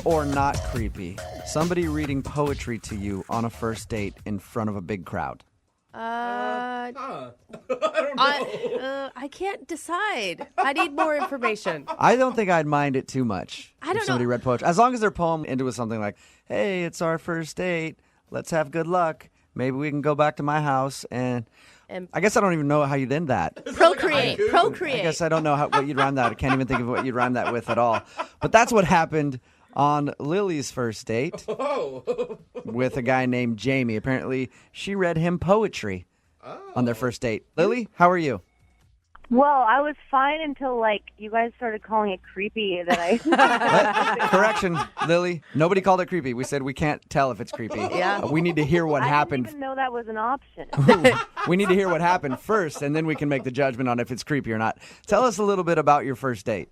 or not creepy? Somebody reading poetry to you on a first date in front of a big crowd. I don't know. I can't decide. I need more information. I don't think I'd mind it too much if somebody know. read poetry. As long as their poem ended with something like, hey, it's our first date. Let's have good luck. Maybe we can go back to my house and I guess I don't even know how you'd end that. Procreate. I guess I don't know what you'd rhyme that. I can't even think of what you'd rhyme that with at all. But that's what happened on Lily's first date with a guy named Jamie. Apparently, she read him poetry on their first date. Lily, how are you? Well, I was fine until, you guys started calling it creepy that I... Correction, Lily. Nobody called it creepy. We said we can't tell if it's creepy. Yeah. We need to hear what happened. I didn't even know that was an option. We need to hear what happened first, and then we can make the judgment on if it's creepy or not. Tell us a little bit about your first date.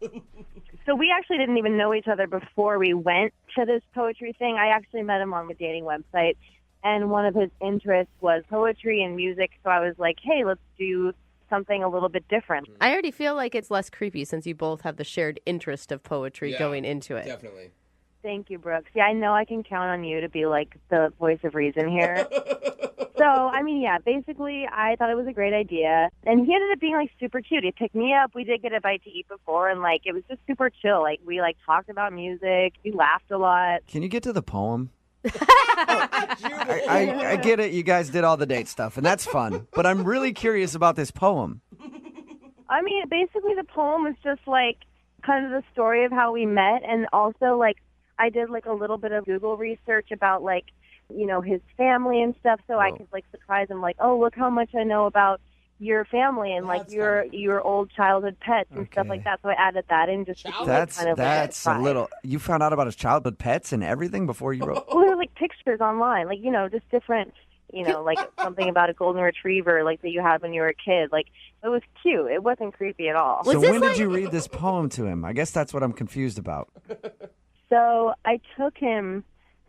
So we actually didn't even know each other before we went to this poetry thing. I actually met him on the dating website, and one of his interests was poetry and music, so I was like, hey, let's do something a little bit different. I already feel like it's less creepy since you both have the shared interest of poetry going into it. Definitely. Thank you, Brooks. Yeah, I know I can count on you to be the voice of reason here. So, basically, I thought it was a great idea. And he ended up being, super cute. He picked me up. We did get a bite to eat before, and, it was just super chill. We, talked about music. We laughed a lot. Can you get to the poem? I get it. You guys did all the date stuff, and that's fun. But I'm really curious about this poem. Basically, the poem was just, kind of the story of how we met. And also, I did, a little bit of Google research about, his family and stuff. So I could, surprise him, oh, look how much I know about your family and, your old childhood pets and stuff like that. So I added that in just to be, that's a little. You found out about his childhood pets and everything before you wrote. Well, there were pictures online, just different, something about a golden retriever, that you had when you were a kid. It was cute. It wasn't creepy at all. So when did you read this poem to him? I guess that's what I'm confused about. So I took him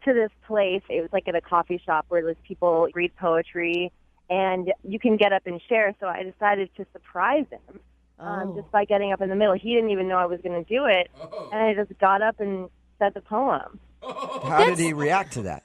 to this place. It was at a coffee shop where there's people read poetry. And you can get up and share, so I decided to surprise him just by getting up in the middle. He didn't even know I was going to do it, and I just got up and said the poem. How did he react to that?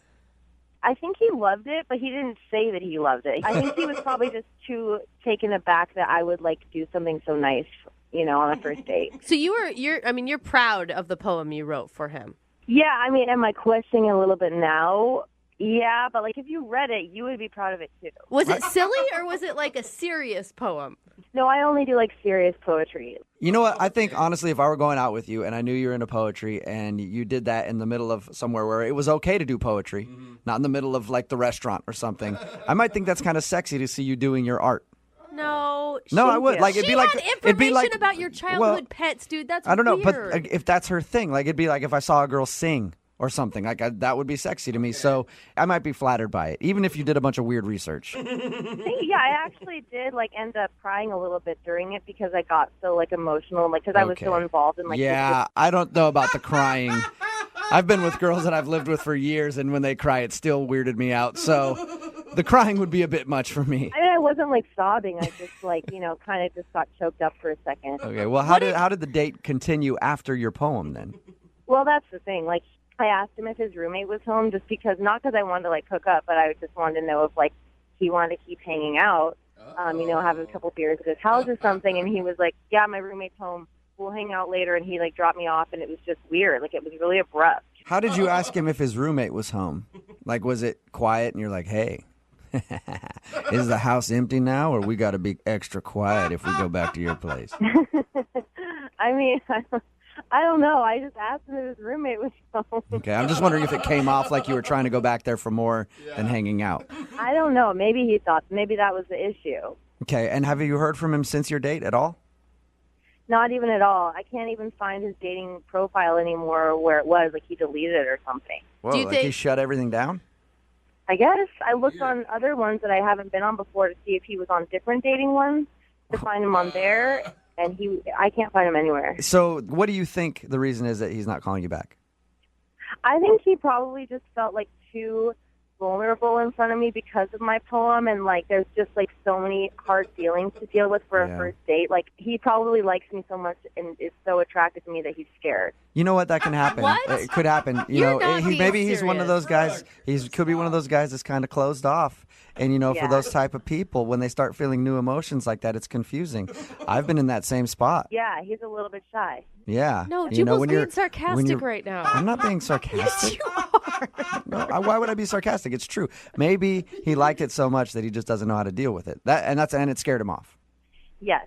I think he loved it, but he didn't say that he loved it. I think he was probably just too taken aback that I would do something so nice, on a first date. So you're proud of the poem you wrote for him. Yeah, am I questioning a little bit now? Yeah, but if you read it, you would be proud of it too. Was it silly or was it a serious poem? No, I only do serious poetry. You know what? I think honestly, if I were going out with you and I knew you were into poetry and you did that in the middle of somewhere where it was okay to do poetry, not in the middle of the restaurant or something, I might think that's kind of sexy to see you doing your art. No, I would. It'd be information about your childhood pets, dude. That's I don't know, weird. but if that's her thing, it'd be if I saw a girl sing or something that would be sexy to me. So I might be flattered by it, even if you did a bunch of weird research. Yeah, I actually did end up crying a little bit during it because I got so emotional, because I was so involved in Yeah, I don't know about the crying. I've been with girls that I've lived with for years, and when they cry, it still weirded me out. So the crying would be a bit much for me. I wasn't sobbing. I just kind of just got choked up for a second. Okay, well, how did the date continue after your poem then? Well, that's the thing. I asked him if his roommate was home, just because, not because I wanted to hook up, but I just wanted to know if he wanted to keep hanging out, have a couple beers at his house or something. And he was like, yeah, my roommate's home. We'll hang out later. And he dropped me off, and it was just weird. It was really abrupt. How did you ask him if his roommate was home? Was it quiet and you're like, hey, is the house empty now, or we got to be extra quiet if we go back to your place? I don't know. I just asked him if his roommate was home. Okay, I'm just wondering if it came off like you were trying to go back there for more than hanging out. I don't know. Maybe he thought maybe that was the issue. Okay, and have you heard from him since your date at all? Not even at all. I can't even find his dating profile anymore where it was. He deleted it or something. Whoa, he shut everything down? I guess. I looked on other ones that I haven't been on before to see if he was on different dating ones, to find him on there. And I can't find him anywhere. So what do you think the reason is that he's not calling you back? I think he probably just felt too vulnerable in front of me because of my poem, and like there's just like so many hard feelings to deal with for a first date. Like he probably likes me so much and is so attracted to me that he's scared. You know what? That can happen. What? It could happen. You're not being Maybe he's one of serious. those guys. He could be one of those guys that's kind of closed off. And, for those type of people, when they start feeling new emotions like that, it's confusing. I've been in that same spot. Yeah, he's a little bit shy. Yeah. No, Jubal's being sarcastic right now. I'm not being sarcastic. Yes, you are. No, why would I be sarcastic? It's true. Maybe he liked it so much that he just doesn't know how to deal with it. And it scared him off. Yes.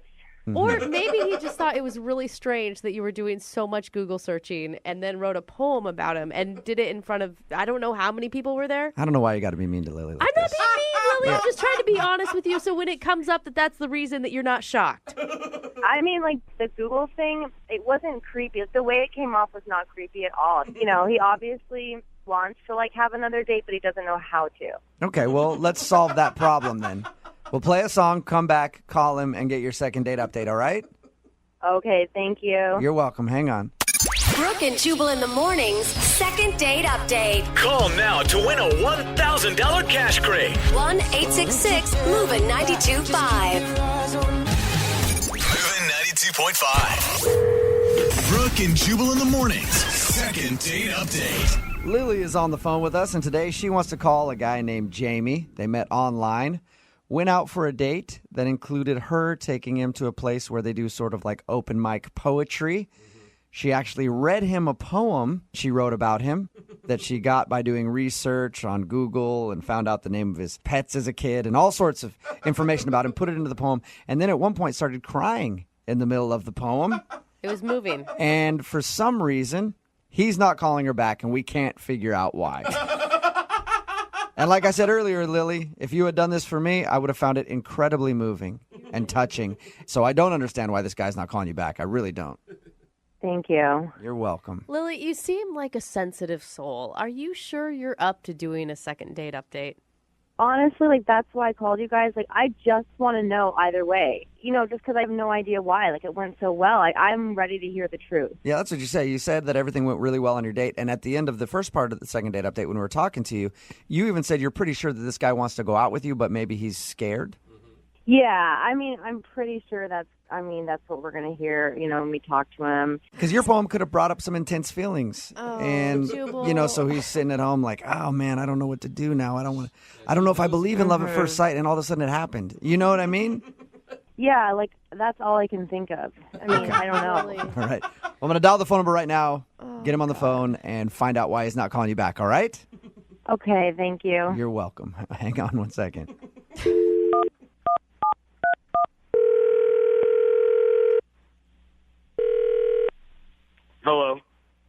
Or maybe he just thought it was really strange that you were doing so much Google searching and then wrote a poem about him and did it in front of, I don't know how many people were there. I don't know why you got to be mean to Lily like I'm not this. being mean, Lily. I'm just trying to be honest with you so when it comes up that's the reason that you're not shocked. I mean, like, the Google thing, it wasn't creepy. The way it came off was not creepy at all. He obviously wants to, like, have another date, but he doesn't know how to. Okay, well, let's solve that problem then. We'll play a song, come back, call him, and get your second date update, all right? Okay, thank you. You're welcome. Hang on. Brooke and Jubal in the mornings, second date update. Call now to win a $1,000 cash crate. 1-866-MOVING-92.5. Moving 92.5. Brooke and Jubal in the mornings, second date update. Lily is on the phone with us, and today she wants to call a guy named Jamie. They met online, went out for a date that included her taking him to a place where they do sort of like open mic poetry. She actually read him a poem she wrote about him that she got by doing research on Google and found out the name of his pets as a kid and all sorts of information about him, put it into the poem, and then at one point started crying in the middle of the poem. It was moving. And for some reason, he's not calling her back, and we can't figure out why. And like I said earlier, Lily, if you had done this for me, I would have found it incredibly moving and touching. So I don't understand why this guy's not calling you back. I really don't. Thank you. You're welcome. Lily, you seem like a sensitive soul. Are you sure you're up to doing a second date update? Honestly, like, that's why I called you guys. Like, I just want to know either way. Just because I have no idea why. Like, it went so well. I'm ready to hear the truth. Yeah, that's what you say. You said that everything went really well on your date. And at the end of the first part of the second date update, when we were talking to you, you even said you're pretty sure that this guy wants to go out with you, but maybe he's scared. Yeah, I mean, I'm pretty sure that's what we're going to hear, when we talk to him. Because your poem could have brought up some intense feelings. Oh, and, Jubal. so he's sitting at home like, oh, man, I don't know what to do now. I don't know if I believe in love at first sight. And all of a sudden it happened. You know what I mean? Yeah, like, that's all I can think of. I mean, I don't know. Really? All right. Well, I'm going to dial the phone number right now, get him on the phone, and find out why he's not calling you back, all right? Okay, thank you. You're welcome. Hang on one second. Hello.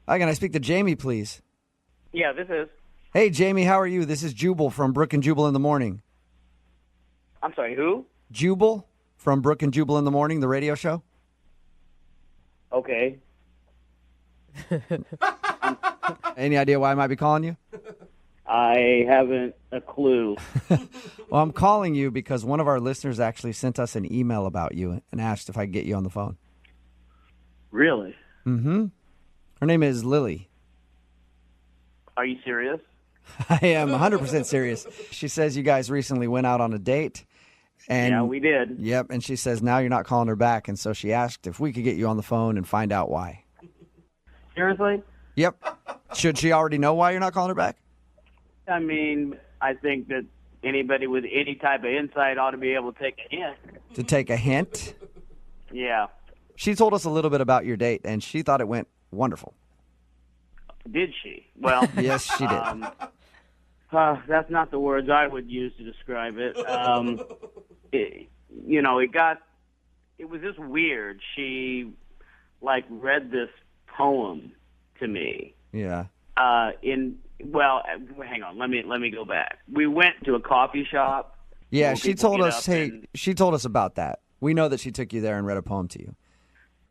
Hi, can I speak to Jamie, please? Yeah, this is. Hey, Jamie, how are you? This is Jubal from Brooke and Jubal in the Morning. I'm sorry, who? Jubal from Brooke and Jubal in the Morning, the radio show. Okay. Any idea why I might be calling you? I haven't a clue. Well, I'm calling you because one of our listeners actually sent us an email about you and asked if I could get you on the phone. Really? Mm-hmm. Her name is Lily. Are you serious? I am 100% serious. She says you guys recently went out on a date. And Yeah, we did. Yep, and she says now you're not calling her back, and so she asked if we could get you on the phone and find out why. Seriously? Yep. Should she already know why you're not calling her back? I mean, I think that anybody with any type of insight ought to be able to take a hint. To take a hint? Yeah. She told us a little bit about your date, and she thought it went wonderful. Did she? Well, Yes, she did. That's not the words I would use to describe it. It was just weird. She, read this poem to me. Yeah. Hang on, let me go back. We went to a coffee shop. Yeah, where she people told get us, up hey, and- she told us about that. We know that she took you there and read a poem to you.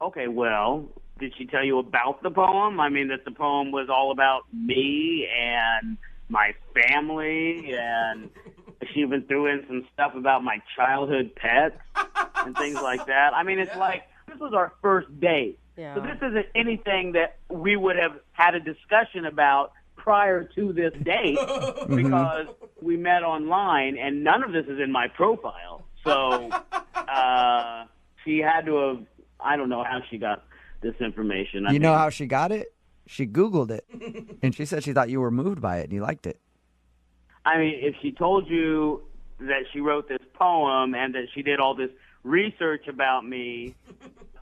Okay, well, did she tell you about the poem? I mean, that the poem was all about me and my family, and she even threw in some stuff about my childhood pets and things like that. I mean, it's like, this was our first date. Yeah. So this isn't anything that we would have had a discussion about prior to this date because we met online, and none of this is in my profile. So she had to have, I don't know how she got this information. You know how she got it? She Googled it, and she said she thought you were moved by it and you liked it. I mean, if she told you that she wrote this poem and that she did all this research about me,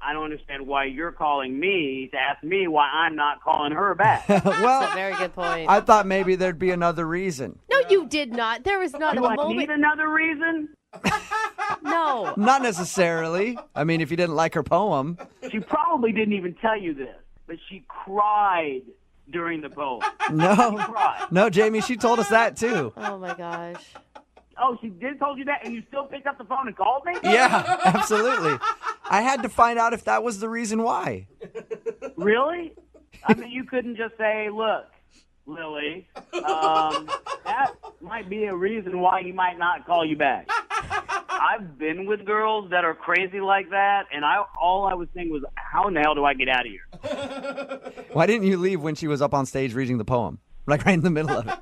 I don't understand why you're calling me to ask me why I'm not calling her back. That's Well, a very good point. I thought maybe there'd be another reason. No, you did not. There was not Do a I moment. need another reason? No. Not necessarily. I mean, if you didn't like her poem. She probably didn't even tell you this, but she cried during the poem. No. Cried. No, Jamie, she told us that too. Oh my gosh. Oh, she did told you that, and you still picked up the phone and called me? Yeah, absolutely. I had to find out if that was the reason why. Really? I mean, you couldn't just say, look, Lily, that might be a reason why he might not call you back. I've been with girls that are crazy like that, and all I was thinking was, how in the hell do I get out of here? Why didn't you leave when she was up on stage reading the poem? Like right in the middle of it.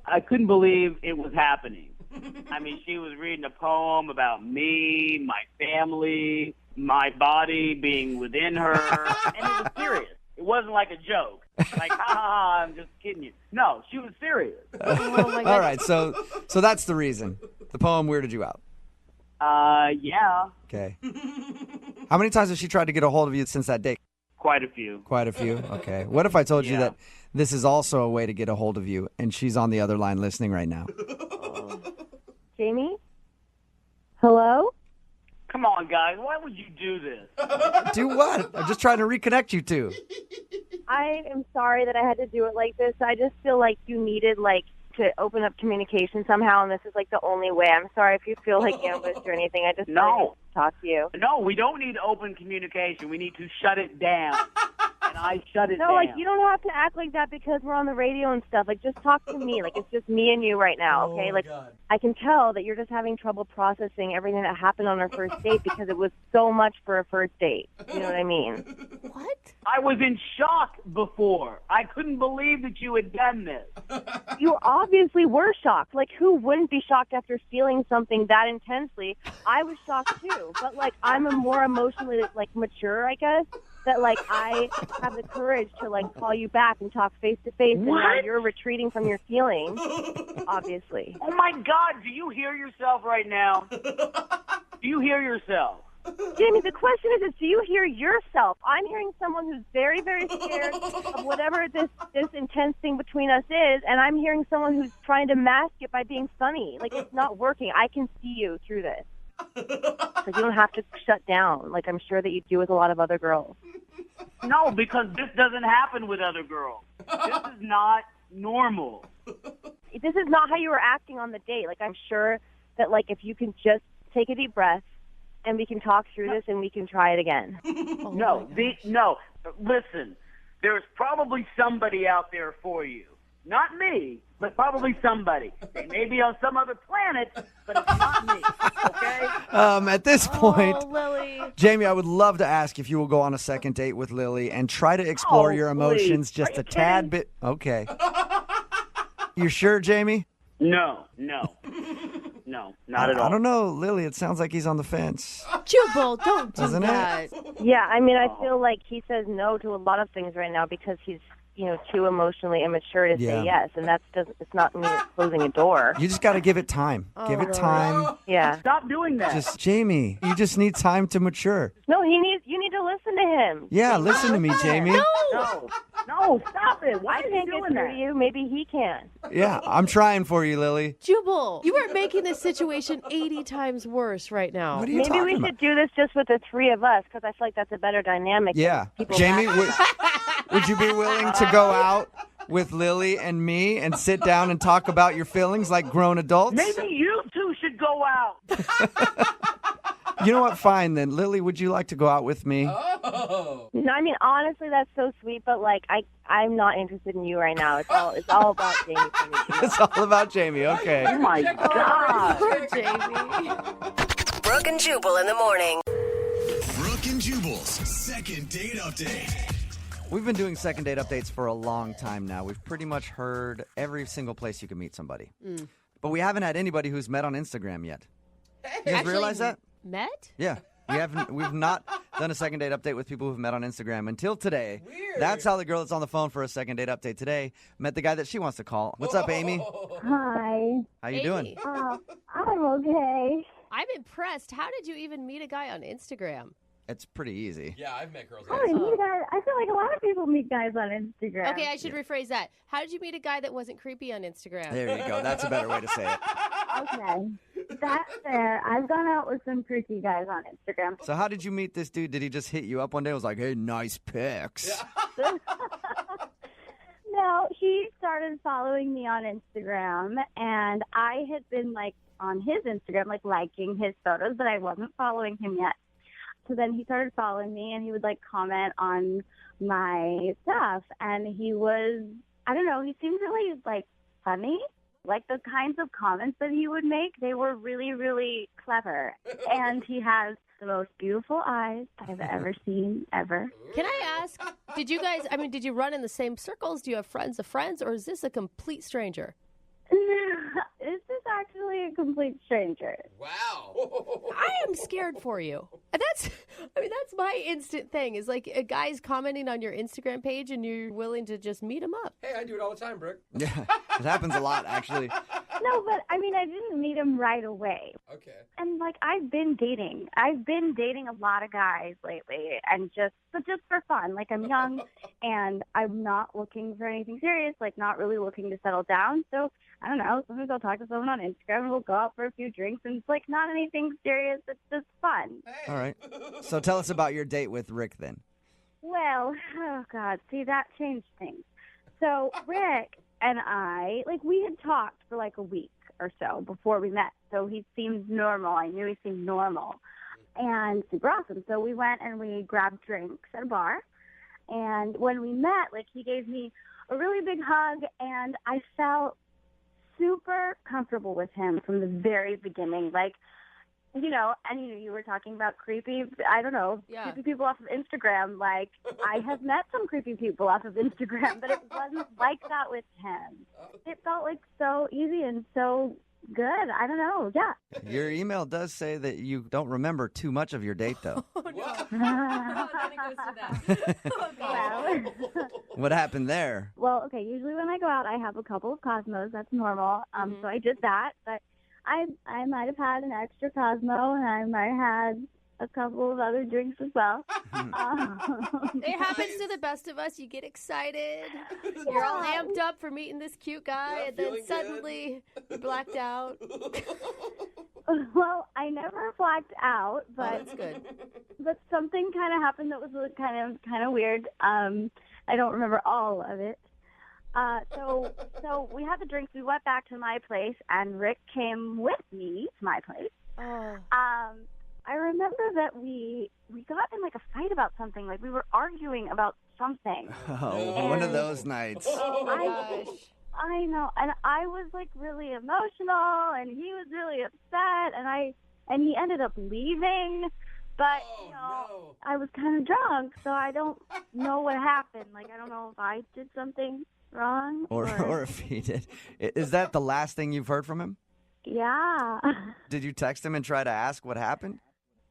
I couldn't believe it was happening. I mean, she was reading a poem about me, my family, my body being within her, and it was serious. It wasn't like a joke. Like, ha, ha, ha, I'm just kidding you. No, she was serious. Oh my God. All right, so that's the reason. The poem weirded you out. Yeah, Okay. How many times has she tried to get a hold of you since that date? quite a few. Quite a few. Okay. What if I told you Yeah. that this is also a way to get a hold of you, and she's on the other line listening right now? Jamie? Hello? Come on, guys. Why would you do this? Do what? I'm just trying to reconnect you two. I am sorry that I had to do it like this. I just feel like you needed, to open up communication somehow, and this is, the only way. I'm sorry if you feel ambushed or anything. I just No. really need to talk to you. No, we don't need open communication. We need to shut it down. And I shut it No, down. you don't have to act like that because we're on the radio and stuff. Just talk to me. It's just me and you right now, okay? I can tell that you're just having trouble processing everything that happened on our first date because it was so much for a first date. You know what I mean? What? I was in shock before. I couldn't believe that you had done this. You obviously were shocked. Who wouldn't be shocked after feeling something that intensely? I was shocked too. But, I'm a more emotionally, mature, I guess. That I have the courage to call you back and talk face to face, and now What? you're retreating from your feelings, obviously. Oh, my God. Do you hear yourself right now? Do you hear yourself? Jamie, the question is do you hear yourself? I'm hearing someone who's very, very scared of whatever this intense thing between us is, and I'm hearing someone who's trying to mask it by being funny. It's not working. I can see you through this. You don't have to shut down, I'm sure that you do with a lot of other girls. No, because this doesn't happen with other girls. This is not normal. This is not how you were acting on the date. I'm sure that, if you can just take a deep breath and we can talk through this and we can try it again. No. Listen, there's probably somebody out there for you. Not me, but probably somebody. They may be on some other planet, but it's not me. Okay? At this point, Oh, Lily. Jamie, I would love to ask if you will go on a second date with Lily and try to explore Oh, your emotions please. just Are you a tad kidding? bit. Okay. You sure, Jamie? No, not at all. I don't know, Lily. It sounds like he's on the fence. Jubal, don't do Doesn't it? that. Yeah, I mean, I feel like he says no to a lot of things right now because he's, too emotionally immature to Yeah. say yes, and it's not me closing a door. You just got to give it time. Give it time. Yeah. Stop doing that. Jamie, you just need time to mature. No, you need to listen to him. Yeah, listen to me, Jamie. No, stop it. Why I are you can't get doing through that? to you. Maybe he can. Yeah, I'm trying for you, Lily. Jubal, you are making this situation 80 times worse right now. What are you Maybe talking we about? should do this just with the three of us because I feel like that's a better dynamic. Yeah. People Jamie, laugh. would you be willing to go out with Lily and me and sit down and talk about your feelings like grown adults? Maybe you two should go out. You know what? Fine then. Lily, would you like to go out with me? No, I mean, honestly, that's so sweet, but I'm not interested in you right now. It's all about Jamie for me. It's all about Jamie. Okay. Oh, my God. Poor Jamie. Brooke and Jubal in the morning. Brooke and Jubal's second date update. We've been doing second date updates for a long time now. We've pretty much heard every single place you can meet somebody. But we haven't had anybody who's met on Instagram yet. You guys realize that? Met? Yeah. We've not done a second date update with people who've met on Instagram until today. Weird. That's how the girl that's on the phone for a second date update today met the guy that she wants to call. What's up, Amy? Hi. How you Amy. doing? I'm okay. I'm impressed. How did you even meet a guy on Instagram? It's pretty easy. Yeah, I've met girls. I feel like a lot of people meet guys on Instagram. Okay, I should rephrase that. How did you meet a guy that wasn't creepy on Instagram? There you go. That's a better way to say it. Okay. That's fair. I've gone out with some creepy guys on Instagram. So how did you meet this dude? Did he just hit you up one day and was like, hey, nice pics? No, he started following me on Instagram, and I had been, like, on his Instagram, like, liking his photos, but I wasn't following him yet. So then he started following me, and he would, like, comment on my stuff, and he was, I don't know, he seemed really, like, funny. Like, the kinds of comments that he would make, they were really, really clever. And he has the most beautiful eyes I've ever seen, ever. Can I ask, did you run in the same circles? Do you have friends of friends, or is this a complete stranger? This is actually a complete stranger. Wow. I am scared for you. That's my instant thing is like a guy's commenting on your Instagram page and you're willing to just meet him up. Hey, I do it all the time, Brooke. Yeah, it happens a lot, actually. No, but I mean, I didn't meet him right away. Okay. And like, I've been dating a lot of guys lately, and just for fun. Like, I'm young, and I'm not looking for anything serious. Like, not really looking to settle down. So I don't know. Sometimes I'll talk to someone on Instagram, and we'll go out for a few drinks, and it's like not anything serious. It's just fun. All right. So tell us about your date with Rick then. Well, oh God, see, that changed things. So Rick and I, like, we had talked for like a week or so before we met. So he seemed normal. I knew he seemed normal and super awesome. So we went and we grabbed drinks at a bar. And when we met, like, he gave me a really big hug, and I felt super comfortable with him from the very beginning. Like, you know, and you were talking about creepy, creepy people off of Instagram. Like, I have met some creepy people off of Instagram, but it wasn't like that with him. It felt like so easy and so good. I don't know. Yeah. Your email does say that you don't remember too much of your date, though. Oh, no. Then it goes to that. Oh, God. Well, What happened there? well, okay, usually when I go out, I have a couple of Cosmos. That's normal. So I did that, but I might have had an extra Cosmo, and I might have had a couple of other drinks as well. It happens to the best of us. You get excited. You're all amped up for meeting this cute guy, Yeah, and then feeling suddenly you're blacked out. Well, I never blacked out, Oh, but that's good. but something kind of happened that was kind of weird. I don't remember all of it. So we had the drinks. We went back to my place, and Rick came with me to my place. Oh. I remember that we got in like a fight about something. Like, we were arguing about something. Oh, one of those nights. Oh, my gosh. I know, and I was like really emotional, and he was really upset, and he ended up leaving. But no. I was kind of drunk, so I don't know what happened. Like, I don't know if I did something wrong Or if he did. Is that the last thing you've heard from him? Yeah. Did you text him and try to ask what happened?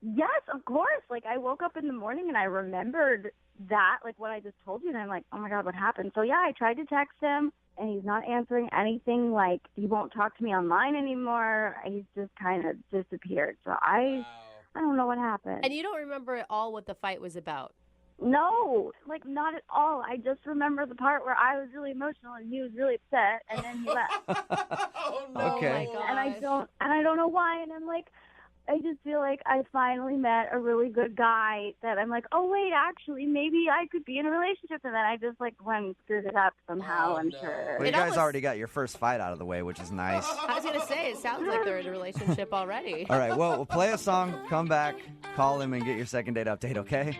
Yes, of course. Like, I woke up in the morning and I remembered that, like what I just told you, and I'm like, oh my God, what happened? So yeah, I tried to text him, and he's not answering anything. Like, he won't talk to me online anymore. He's just kind of disappeared. So I don't know what happened. And you don't remember at all what the fight was about? No, like, not at all. I just remember the part where I was really emotional and he was really upset, and then he left. Oh, no. Okay. Oh, my gosh. And I don't know why. And I'm like, I just feel like I finally met a really good guy that I'm like, oh wait, actually, maybe I could be in a relationship. And then I just like went and screwed it up somehow. Oh, I'm no. sure. Well, you guys already got your first fight out of the way, which is nice. I was going to say, it sounds like they're in a relationship already. All right, well, we'll play a song, come back, call him, and get your second date update, okay?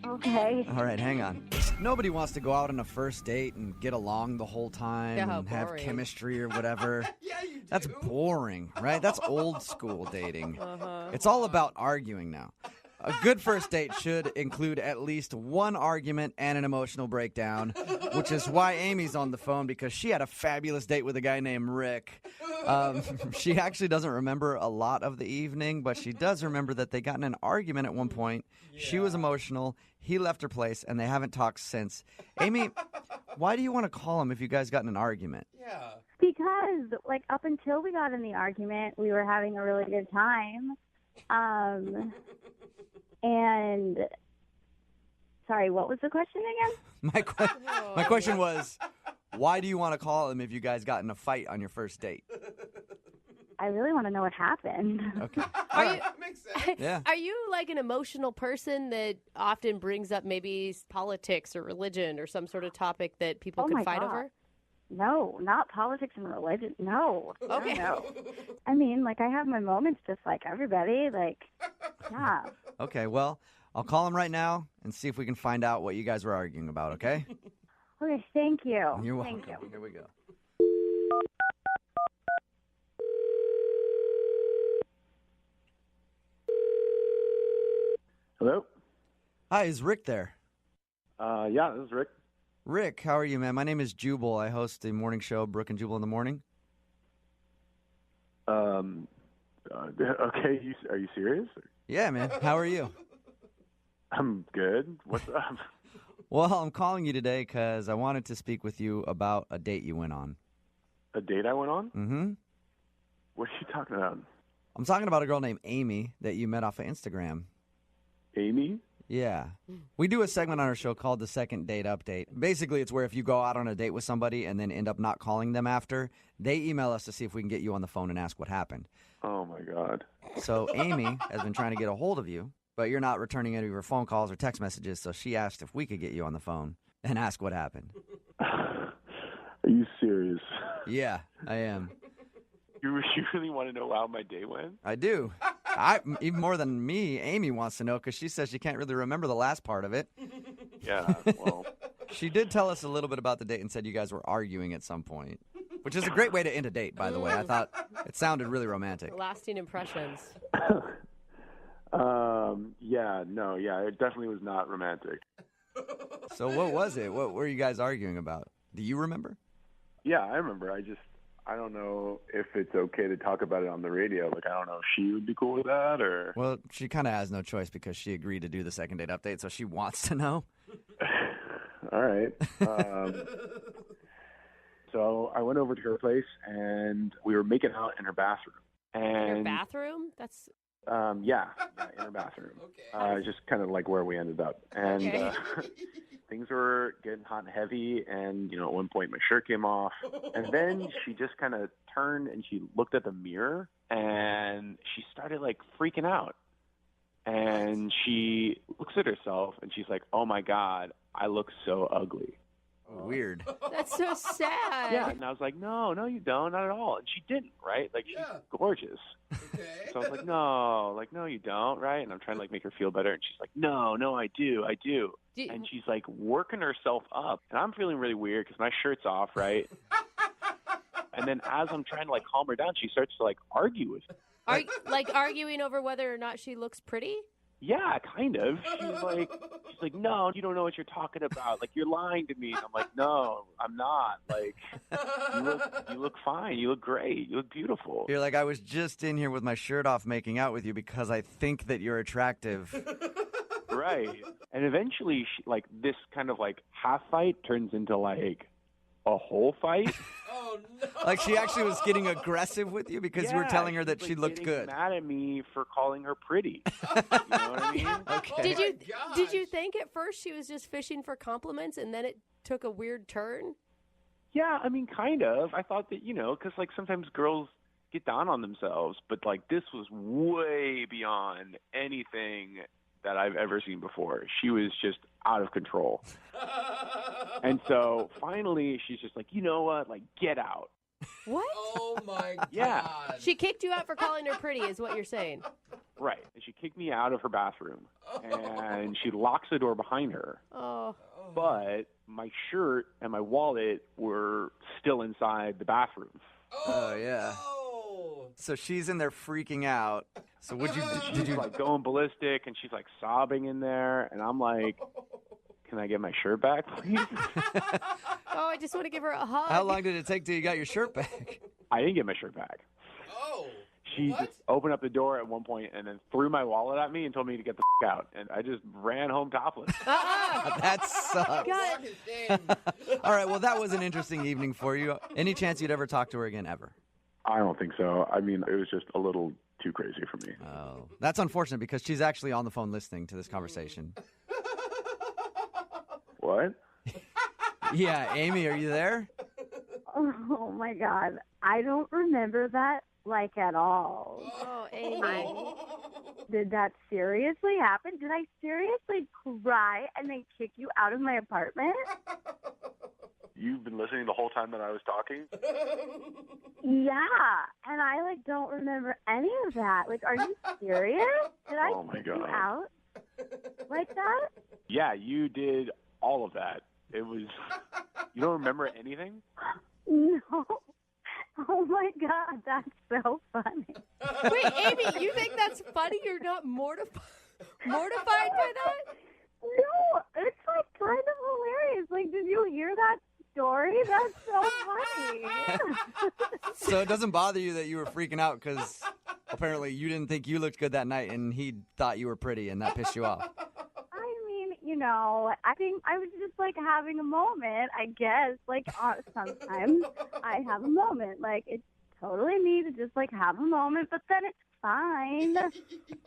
Okay. All right, hang on. Nobody wants to go out on a first date and get along the whole time Yeah, how and have boring. chemistry or whatever. Yeah, you do. That's boring, right? That's old school dating. It's all about arguing now. A good first date should include at least one argument and an emotional breakdown, which is why Amy's on the phone, because she had a fabulous date with a guy named Rick. She actually doesn't remember a lot of the evening, but she does remember that they got in an argument at one point. Yeah. She was emotional. He left her place, and they haven't talked since. Amy, why do you want to call him if you guys got in an argument? Yeah. Because, like, up until we got in the argument, we were having a really good time. And, sorry, what was the question again? My question was, why do you want to call him if you guys got in a fight on your first date? I really want to know what happened. Okay. Makes sense. Yeah. Are you like an emotional person that often brings up maybe politics or religion or some sort of topic that people could fight over? No, not politics and religion. No. Okay. No. I mean, like, I have my moments just like everybody. Like, yeah. Okay, well, I'll call him right now and see if we can find out what you guys were arguing about, okay? Okay, thank you. You're welcome. Thank you. Here we go. Hello? Hi, is Rick there? Yeah, this is Rick. Rick, how are you, man? My name is Jubal. I host the morning show, Brooke and Jubal in the Morning. Okay, are you serious? Yeah, man. How are you? I'm good. What's up? Well, I'm calling you today because I wanted to speak with you about a date you went on. A date I went on? Mm-hmm. What are you talking about? I'm talking about a girl named Amy that you met off of Instagram. Amy? Yeah. We do a segment on our show called the Second Date Update. Basically, it's where if you go out on a date with somebody and then end up not calling them after, they email us to see if we can get you on the phone and ask what happened. Oh, my God. So Amy has been trying to get a hold of you, but you're not returning any of her phone calls or text messages, so she asked if we could get you on the phone and ask what happened. Are you serious? Yeah, I am. You really want to know how my day went? I do. Even more than me, Amy wants to know because she says she can't really remember the last part of it. Yeah, well. She did tell us a little bit about the date and said you guys were arguing at some point, which is a great way to end a date, by the way. I thought it sounded really romantic. Lasting impressions. Yeah, it definitely was not romantic. So what was it? What were you guys arguing about? Do you remember? Yeah, I remember. I don't know if it's okay to talk about it on the radio. Like, I don't know if she would be cool with that or... Well, she kind of has no choice because she agreed to do the Second Date Update, so she wants to know. All right. So I went over to her place, and we were making out in her bathroom. And, your bathroom? That's... Yeah, in her bathroom. Okay. Just kind of like where we ended up. And Okay. things were getting hot and heavy, and, at one point my shirt came off. And then she just kind of turned and she looked at the mirror, and she started, like, freaking out. And she looks at herself, and she's like, oh, my God, I look so ugly. Weird. That's so sad. Yeah, and I was like, no, you don't, not at all. And she didn't, right? Like, she's gorgeous. Okay. So I was like, no, you don't, right? And I'm trying to, like, make her feel better. And she's like, no, I do. And she's, like, working herself up. And I'm feeling really weird because my shirt's off, right? And then as I'm trying to, like, calm her down, she starts to, like, argue with me. Are like arguing over whether or not she looks pretty? Yeah, kind of. She's like, no, you don't know what you're talking about. Like, you're lying to me. And I'm like, no, I'm not. Like, you look fine. You look great. You look beautiful. You're like, I was just in here with my shirt off making out with you because I think that you're attractive. Right. And eventually, this kind of, like, half fight turns into, like, a whole fight. Oh, no. Like, she actually was getting aggressive with you because you were telling her that she's, she like, looked getting good. mad at me for calling her pretty. You know what I mean? Okay. Did you think at first she was just fishing for compliments and then it took a weird turn? Yeah, I mean, kind of. I thought that, because, like, sometimes girls get down on themselves, but, like, this was way beyond anything that I've ever seen before. She was just out of control. And so finally she's just like, you know what? Like, get out. What? Oh, my God. Yeah. She kicked you out for calling her pretty is what you're saying. Right. And she kicked me out of her bathroom. And she locks the door behind her. Oh. But my shirt and my wallet were still inside the bathroom. Oh, yeah. Oh. So she's in there freaking out. So would you? She's Did you? like going ballistic, and she's like sobbing in there, and I'm like, "Can I get my shirt back, please?" Oh, I just want to give her a hug. How long did it take till you got your shirt back? I didn't get my shirt back. Oh. She What? just opened up the door at one point and then threw my wallet at me and told me to get the out. And I just ran home topless. That sucks. God. Fucking shame. All right, well, that was an interesting evening for you. Any chance you'd ever talk to her again, ever? I don't think so. I mean, it was just a little too crazy for me. Oh, that's unfortunate because she's actually on the phone listening to this conversation. What? Yeah, Amy, are you there? Oh my God. I don't remember that like at all. Oh, Amy. Did that seriously happen? Did I seriously cry and then kick you out of my apartment? You've been listening the whole time that I was talking? Yeah, and I like don't remember any of that. Like, are you serious? Did I Oh, my kick you God. out like that? Yeah, you did all of that. It was. You don't remember anything? No. Oh my God, that's so funny. Wait, Amy, you think that's funny? You're not mortified by that? No, it's like kind of hilarious. Like, did you hear that story? That's so funny. So it doesn't bother you that you were freaking out because apparently you didn't think you looked good that night and he thought you were pretty and that pissed you off. I mean, you know, I think I was just like having a moment, I guess. Like, sometimes I have a moment. Like, it's totally me to just like have a moment, but then it's fine.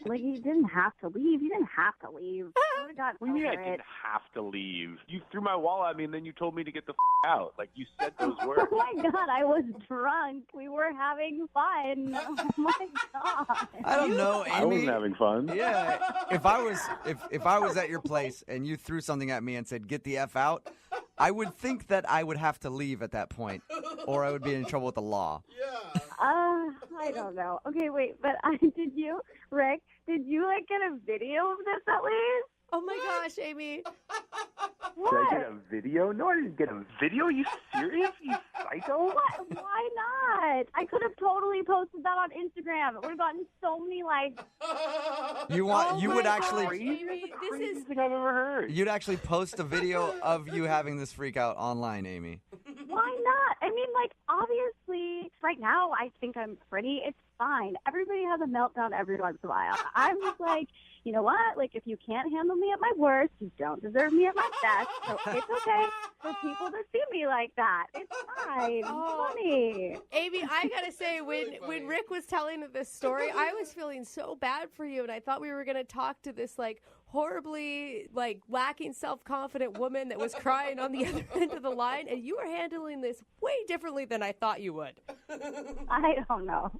Like, you didn't have to leave. You didn't have to leave. I would've gotten What do you mean I over didn't it. have to leave? You threw my wallet at me and then you told me to get the out. Like, you said those words. Oh my God, I was drunk. We were having fun. Oh my God. I don't know, Amy. I wasn't having fun. Yeah, if I was at your place and you threw something at me and said "get the f out," I would think that I would have to leave at that point, or I would be in trouble with the law. Yeah. I don't know. Okay, wait, but Rick, did you like get a video of this at least? Oh my gosh, Amy. Did I get a video? No, I didn't get a video. Are you serious? You psycho? What? Why not? I could have totally posted that on Instagram. It would have gotten so many likes. You Oh would my actually gosh, Amy, this is Craziest thing I've ever heard. you'd actually post a video of you having this freak out online, Amy. Why not? I mean, like, obviously, right now, I think I'm pretty. It's fine. Everybody has a meltdown every once in a while. I'm just like, you know what? Like, if you can't handle me at my worst, you don't deserve me at my best. So it's okay for people to see me like that. It's fine. Oh. It's funny. Amy, I gotta say, when Rick was telling this story, I was feeling so bad for you, and I thought we were gonna talk to this like horribly like lacking self-confident woman that was crying on the other end of the line, and you were handling this way differently than I thought you would. I don't know.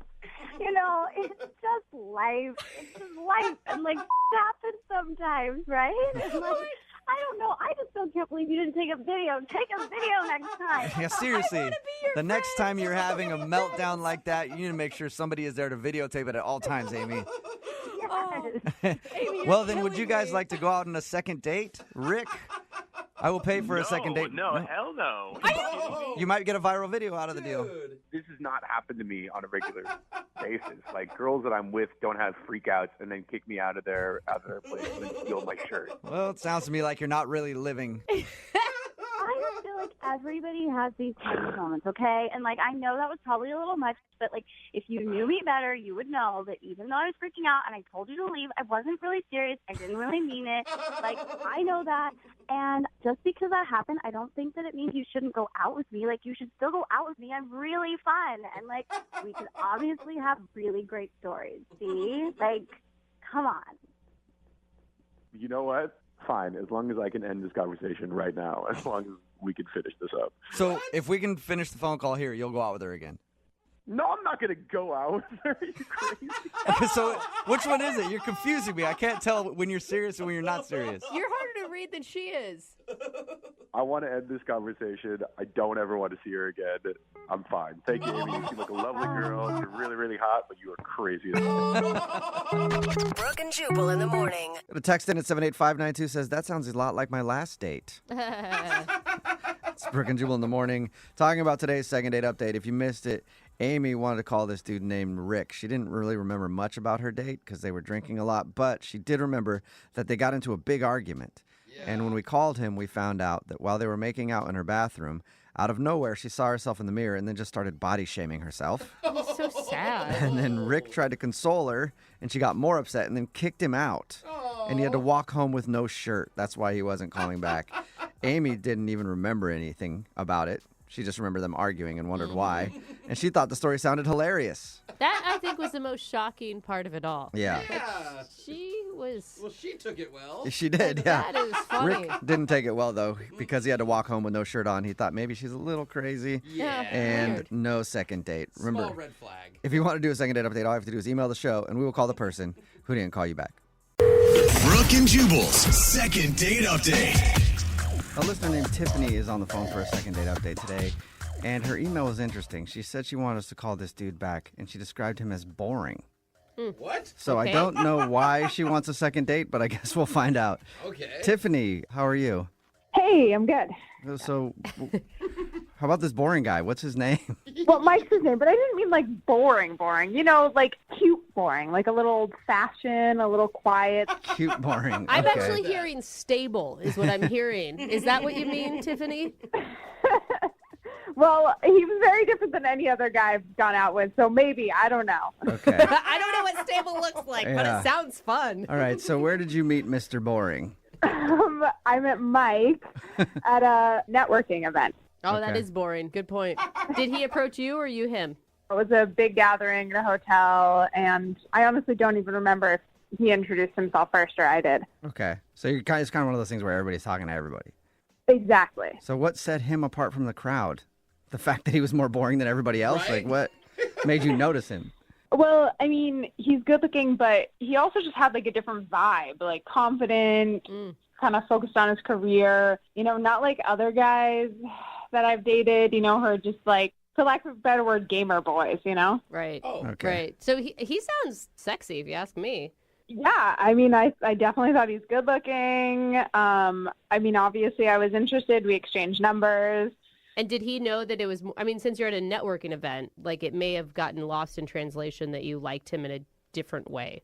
You know, it's just life. It's just life. And, like, happens sometimes, right? And, like, I don't know. I just still can't believe you didn't take a video. Take a video next time. Yeah, seriously. be your The next time you're having a meltdown like that, you need to make sure somebody is there to videotape it at all times, Amy. Oh, Amy, you're Well, then, would killing you guys me. like to go out on a second date? Rick, I will pay for a second date. No, hell no. You might get a viral video out of the deal. Dude. This has not happened to me on a regular basis. Like, girls that I'm with don't have freakouts and then kick me out of their place and then steal my shirt. Well, it sounds to me like you're not really living. I just feel like everybody has these types of moments, okay? And, like, I know that was probably a little much, but, like, if you knew me better, you would know that even though I was freaking out and I told you to leave, I wasn't really serious. I didn't really mean it. Like, I know that. And just because that happened, I don't think that it means you shouldn't go out with me. Like, you should still go out with me. I'm really fun. And, like, we could obviously have really great stories. See? Like, come on. You know what? Fine, as long as I can end this conversation right now, as long as we can finish this up. So if we can finish the phone call here, you'll go out with her again. No, I'm not going to go out with her. Are you crazy? So which one is it? You're confusing me. I can't tell when you're serious and when you're not serious. You're harder to read than she is. I want to end this conversation. I don't ever want to see her again. I'm fine. Thank you, Amy. You seem like a lovely girl. You're really, really hot, but you are crazy. Brooke and Jubal in the morning. The text in at 78592 says, that sounds a lot like my last date. It's Brooke and Jubal in the morning, talking about today's second date update. If you missed it, Amy wanted to call this dude named Rick. She didn't really remember much about her date because they were drinking a lot, but she did remember that they got into a big argument. Yeah. And when we called him, we found out that while they were making out in her bathroom, out of nowhere, she saw herself in the mirror and then just started body shaming herself. That's so sad. And then Rick tried to console her, and she got more upset and then kicked him out. Aww. And he had to walk home with no shirt. That's why he wasn't calling back. Amy didn't even remember anything about it. She just remembered them arguing and wondered why. And she thought the story sounded hilarious. That, I think, was the most shocking part of it all. Yeah. She was... Well, she took it well. She did, yeah. That is funny. Rick didn't take it well, though, because he had to walk home with no shirt on. He thought maybe she's a little crazy. Yeah. And weird. No second date. Remember, Small red flag. if you want to do a second date update, all you have to do is email the show, and we will call the person who didn't call you back. Brooke and Jubal's second date update. A listener named Tiffany is on the phone for a second date update today, and her email was interesting. She said she wanted us to call this dude back, and she described him as boring. What? So Okay. I don't know why she wants a second date, but I guess we'll find out. Okay. Tiffany, how are you? Hey, I'm good. So, how about this boring guy? What's his name? Well, Mike's his name, but I didn't mean like boring. You know, like cute boring, like a little old-fashioned, a little quiet. Cute boring. I'm Okay. actually hearing stable is what I'm hearing. Is that what you mean, Tiffany? Well, he was very different than any other guy I've gone out with, so maybe, I don't know. Okay. I don't know what stable looks like, but Yeah. it sounds fun. All right. So, where did you meet Mr. Boring? I met Mike at a networking event. Oh, that Okay. is boring. Good point. Did he approach you or you him? It was a big gathering at a hotel, and I honestly don't even remember if he introduced himself first or I did. Okay. So, it's kind of one of those things where everybody's talking to everybody. Exactly. So, what set him apart from the crowd? The fact that he was more boring than everybody else? Right. Like, what made you notice him? Well, I mean, he's good looking, but he also just had like a different vibe, like confident, kind of focused on his career, you know, not like other guys that I've dated, you know, who are just like, for lack of a better word, gamer boys, you know? Right. Oh, Okay. Right. So he sounds sexy, if you ask me. Yeah, I mean, I definitely thought he's good looking. I mean, obviously I was interested. We exchanged numbers. And did he know that it was, I mean, since you're at a networking event, like it may have gotten lost in translation that you liked him in a different way.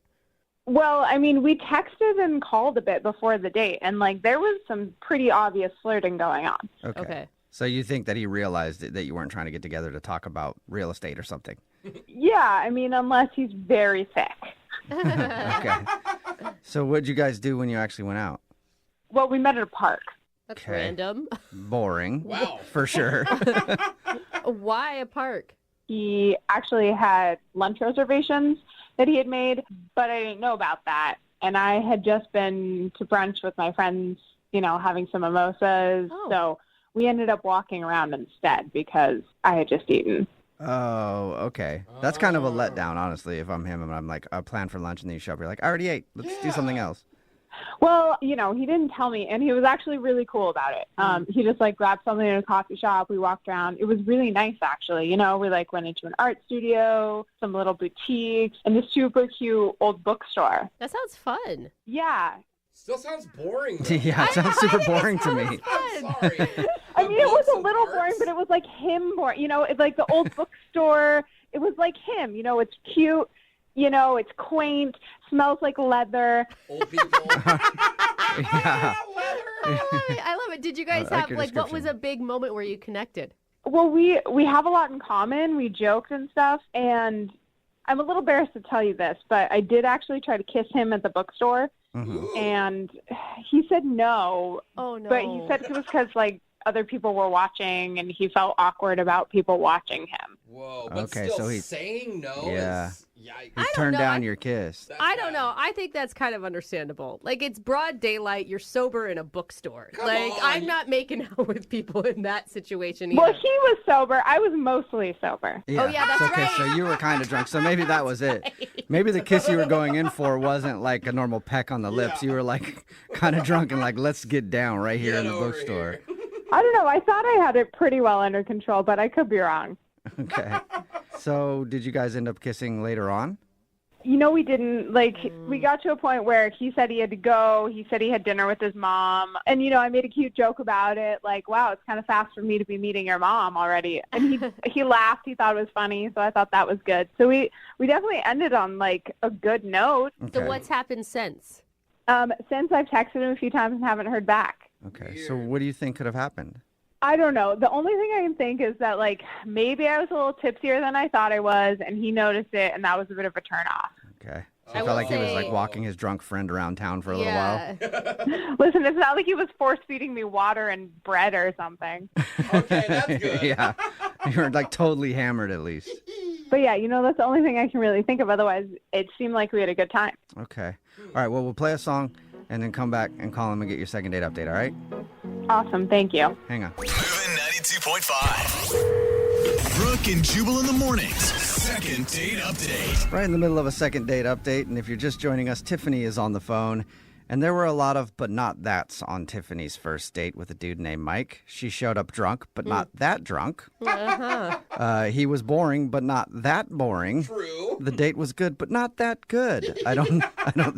Well, I mean, we texted and called a bit before the date, and like there was some pretty obvious flirting going on. Okay. So, you think that he realized that you weren't trying to get together to talk about real estate or something? Yeah, I mean, unless he's very thick. Okay. So, what'd you guys do when you actually went out? Well, we met at a park. That's Okay. random. Boring. Wow. For sure. Why a park? He actually had lunch reservations that he had made, but I didn't know about that. And I had just been to brunch with my friends, you know, having some mimosas. Oh. So we ended up walking around instead because I had just eaten. Oh, okay. That's kind of a letdown, honestly, if I'm him and I'm like, I plan for lunch and then you show up, you're like, I already ate. Let's do something else. Well, you know, he didn't tell me, and he was actually really cool about it. He just like grabbed something in a coffee shop. We walked around. It was really nice, actually. You know, we like went into an art studio, some little boutiques, and this super cute old bookstore. That sounds fun. Yeah. Still sounds boring. though. Yeah, it sounds super boring to me. I'm sorry. I mean, it was a Of little course. boring, but it was like him boring. You know, it's like the old bookstore. It was like him. You know, it's cute. You know, it's quaint. Smells like leather. Old people. Yeah. I love it. Did you guys I like have, your like, what was description. a big moment where you connected? Well, we have a lot in common. We joked and stuff, and I'm a little embarrassed to tell you this, but I did actually try to kiss him at the bookstore, Mhm. and he said no. Oh, no. But he said it was because like other people were watching, and he felt awkward about people watching him. Whoa, but Okay, still so he- saying no Yeah. is... Yikes. He turned know. down your kiss. That's I don't bad. know. I think that's kind of understandable. Like, it's broad daylight. You're sober in a bookstore. Come like, on. I'm not making out with people in that situation either. Well, he was sober. I was mostly sober. Oh, yeah, that's okay, right. so you were kind of drunk. So maybe that was it. Maybe the kiss you were going in for wasn't like a normal peck on the lips. Yeah. You were like kind of drunk and like, let's get down right here Get in the over bookstore. here. I don't know. I thought I had it pretty well under control, but I could be wrong. Okay. So did you guys end up kissing later on? We didn't. We got to a point where he said he had to go. He said he had dinner with his mom. And, I made a cute joke about it. Like, wow, it's kind of fast for me to be meeting your mom already. And he laughed. He thought it was funny. So I thought that was good. So we definitely ended on, a good note. Okay. So what's happened since? Since I've texted him a few times and haven't heard back. Okay. So what do you think could have happened? I don't know. The only thing I can think is that, maybe I was a little tipsier than I thought I was, and he noticed it, and that was a bit of a turnoff. Okay. So I felt like he was, walking his drunk friend around town for a little while. Listen, it's not like he was force-feeding me water and bread or something. Okay, that's good. Yeah. You were, totally hammered at least. But, yeah, that's the only thing I can really think of. Otherwise, it seemed like we had a good time. Okay. All right, well, we'll play a song and then come back and call him and get your second date update, all right? Awesome. Thank you. Hang on. Moving 92.5. Brooke and Jubal in the mornings. Second date update. Right in the middle of a second date update, and if you're just joining us, Tiffany is on the phone. And there were a lot of but not that's on Tiffany's first date with a dude named Mike. She showed up drunk, but not that drunk. He was boring, but not that boring. True. The date was good, but not that good. I don't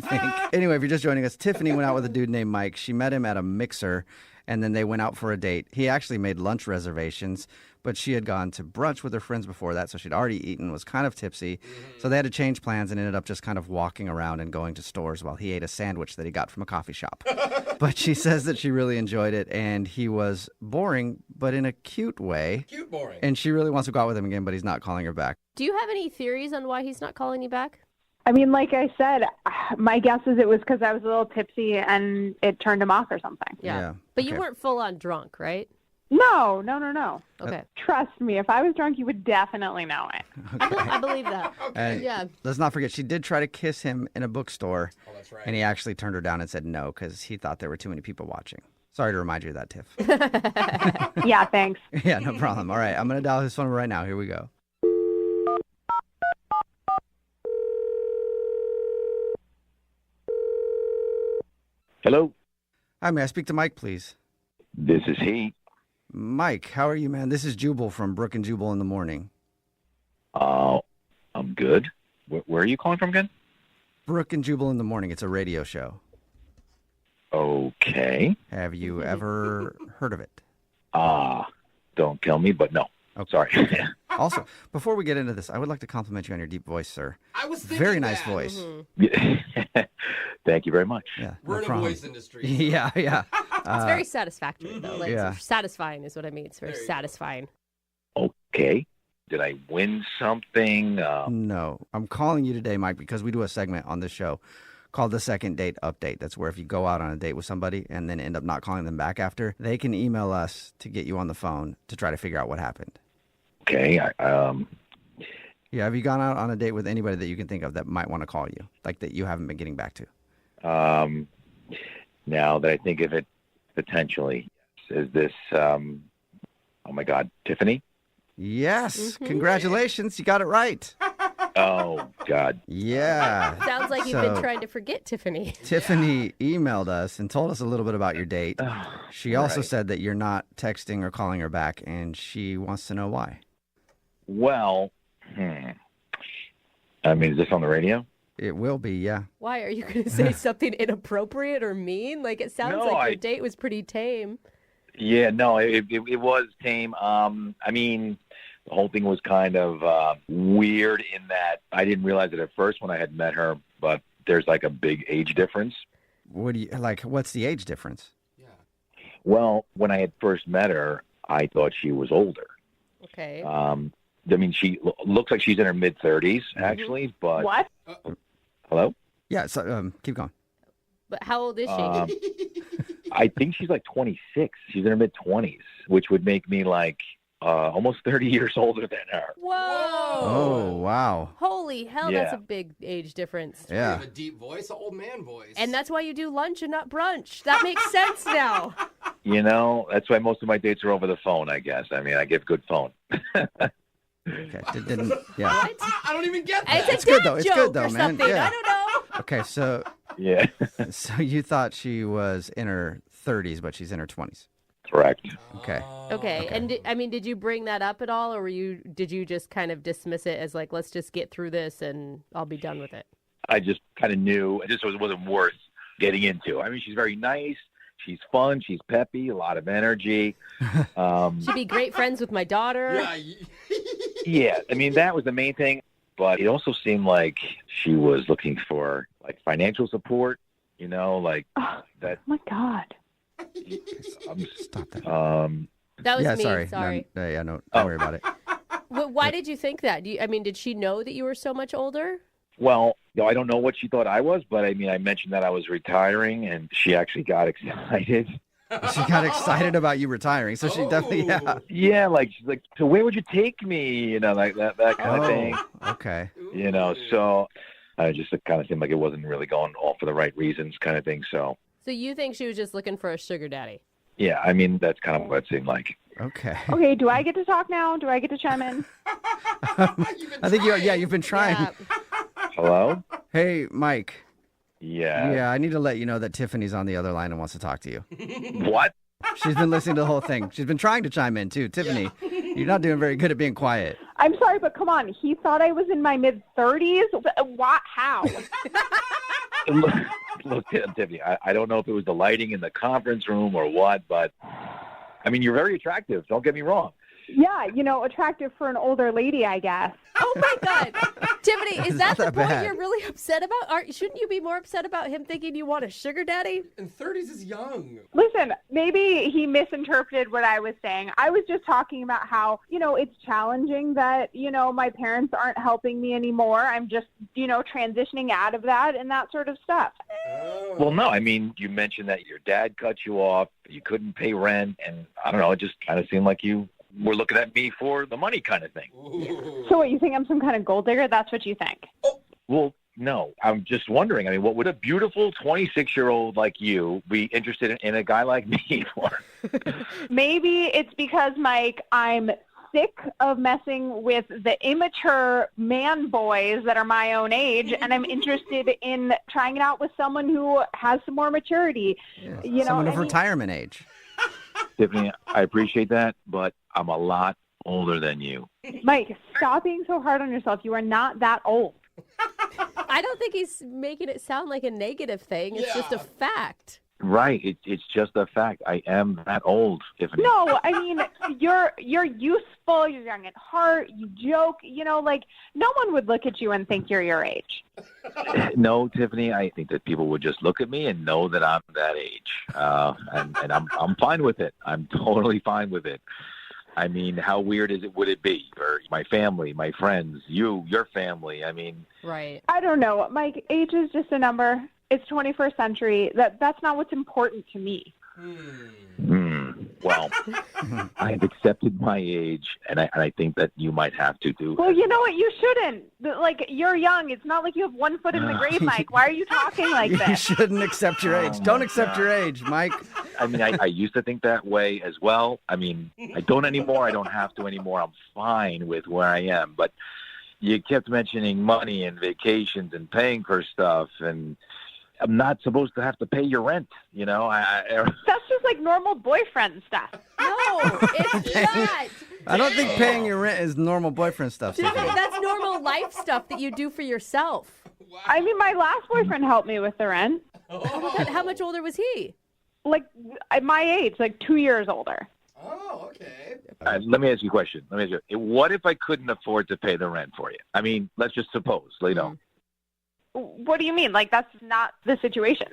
think. Anyway, if you're just joining us, Tiffany went out with a dude named Mike. She met him at a mixer, and then they went out for a date. He actually made lunch reservations, but she had gone to brunch with her friends before that, so she'd already eaten, was kind of tipsy. So they had to change plans and ended up just kind of walking around and going to stores while he ate a sandwich that he got from a coffee shop. But she says that she really enjoyed it, and he was boring, but in a cute way. Cute boring. And she really wants to go out with him again, but he's not calling her back. Do you have any theories on why he's not calling you back? I mean, like I said, my guess is it was because I was a little tipsy and it turned him off or something. Yeah. But you weren't full on drunk, right? No. Okay. Trust me, if I was drunk, you would definitely know it. I believe that. And Yeah. let's not forget, she did try to kiss him in a bookstore, Oh, that's right. and he actually turned her down and said no because he thought there were too many people watching. Sorry to remind you of that, Tiff. Yeah, thanks. Yeah, no problem. All right, I'm going to dial his phone right now. Here we go. Hello, Hi, may I speak to Mike, please? this is he. Mike, how are you, man? This is Jubal from Brooke and Jubal in the Morning. I'm good. Where are you calling from again? Brooke and Jubal in the Morning. It's a radio show. Okay. Have you ever heard of it? Don't kill me, but no. Okay. Sorry. Also, before we get into this, I would like to compliment you on your deep voice, sir. I was thinking Very nice that. voice. Thank you very much. Yeah, We're no in problem. a voice industry. Yeah. It's very satisfactory, though. Yeah. Satisfying is what I mean. It's very There you go. satisfying. Okay. Did I win something? No, I'm calling you today, Mike, because we do a segment on this show called the Second Date Update. That's where if you go out on a date with somebody and then end up not calling them back after, they can email us to get you on the phone to try to figure out what happened. Okay. Yeah, have you gone out on a date with anybody that you can think of that might want to call you, like that you haven't been getting back to? Now that I think of it, potentially, is this, oh my God, Tiffany? Yes, Congratulations, you got it right. Oh, God. Yeah. Sounds like you've been trying to forget Tiffany. Tiffany emailed us and told us a little bit about your date. She also right. said that you're not texting or calling her back, and she wants to know why. Well, I mean, is this on the radio? It will be, yeah. Why? Are you going to say something inappropriate or mean? Like, it sounds No, like your date was pretty tame. Yeah, no, it was tame. I mean, the whole thing was kind of weird in that I didn't realize it at first when I had met her, but there's like a big age difference. What's the age difference? Well, when I had first met her, I thought she was older. Okay. I mean, she looks like she's in her mid-30s, actually, but... What? Hello? Yeah, so keep going. But how old is she? I think she's like 26. She's in her mid-20s, which would make me like almost 30 years older than her. Whoa. Oh, wow. Holy hell, that's Yeah. a big age difference. You Yeah. have a deep voice, an old man voice. And that's why you do lunch and not brunch. That makes sense now. You know, that's why most of my dates are over the phone, I guess. I mean, I give good phone. Okay. Yeah. What? I don't even get that. It's a good, dad though. It's joke good, though, or man. something. Yeah. I don't know. Okay, so Yeah. you thought she was in her 30s, but she's in her 20s. Correct. Okay. Okay. And did you bring that up at all, or did you just kind of dismiss it as like, let's just get through this and I'll be done with it? I just kind of knew it just wasn't worth getting into. I mean, she's very nice. She's fun. She's peppy. A lot of energy. She'd be great friends with my daughter. Yeah, I mean, that was the main thing. But it also seemed like she was looking for, like, financial support, you know, like that. Oh, my God. Stop that. That was yeah, me. Sorry. No, don't worry about it. Why did you think that? Did she know that you were so much older? Well, I don't know what she thought I was, but I mean, I mentioned that I was retiring, and she actually got excited. She got excited about you retiring, so she definitely, Yeah, like, she's like, so where would you take me? You know, like that kind of thing. Okay. You know, so I just it kind of seemed like it wasn't really going all for the right reasons kind of thing, so. So you think she was just looking for a sugar daddy? Yeah, I mean, that's kind of what it seemed like. Okay. Okay, do I get to talk now? Do I get to chime in? I think you've been trying. Yeah. Hello? Hey, Mike. Yeah. Yeah, I need to let you know that Tiffany's on the other line and wants to talk to you. What? She's been listening to the whole thing. She's been trying to chime in, too. Tiffany, you're not doing very good at being quiet. I'm sorry, but come on. He thought I was in my mid-30s? What? How? Look, Tiffany, I don't know if it was the lighting in the conference room or what, but, I mean, you're very attractive. Don't get me wrong. Yeah, attractive for an older lady, I guess. Oh, my God. Tiffany, is that the that point bad. you're really upset about? Shouldn't you be more upset about him thinking you want a sugar daddy? And 30s is young. Listen, maybe he misinterpreted what I was saying. I was just talking about how, it's challenging that, my parents aren't helping me anymore. I'm just, transitioning out of that and that sort of stuff. Well, no, I mean, you mentioned that your dad cut you off, you couldn't pay rent, and I don't know, it just kind of seemed like you were looking at me for the money kind of thing. So what, you think I'm some kind of gold digger? That's what you think? Well, no, I'm just wondering, I mean, what would a beautiful 26-year-old like you be interested in a guy like me for? Maybe it's because, Mike, I'm sick of messing with the immature man boys that are my own age, and I'm interested in trying it out with someone who has some more maturity. Yeah, someone of retirement age. Tiffany, I appreciate that, but I'm a lot older than you. Mike, stop being so hard on yourself. You are not that old. I don't think he's making it sound like a negative thing. It's just a fact. Right. It's just a fact. I am that old, Tiffany. No, I mean, you're useful, you're young at heart, you joke, no one would look at you and think you're your age. No, Tiffany, I think that people would just look at me and know that I'm that age. And I'm fine with it. I'm totally fine with it. I mean, how weird would it be for my family, my friends, your family? I mean, right. I don't know. Mike, age is just a number. It's 21st century. That's not what's important to me. Well, I've accepted my age, and I think that you might have to do. Well, you know what? You shouldn't. Like, you're young. It's not like you have one foot in the grave, Mike. Why are you talking like this? You shouldn't accept your age. Don't accept your age, Mike. I mean, I used to think that way as well. I mean, I don't anymore. I don't have to anymore. I'm fine with where I am. But you kept mentioning money and vacations and paying for stuff, and I'm not supposed to have to pay your rent, That's just like normal boyfriend stuff. No, it's not. I don't think paying your rent is normal boyfriend stuff. Tiffany, that's normal life stuff that you do for yourself. Wow. I mean, my last boyfriend helped me with the rent. How much older was he? Like, at my age, like 2 years older. Oh, okay. Let me ask you a question. What if I couldn't afford to pay the rent for you? I mean, let's just suppose, What do you mean? Like, that's not the situation.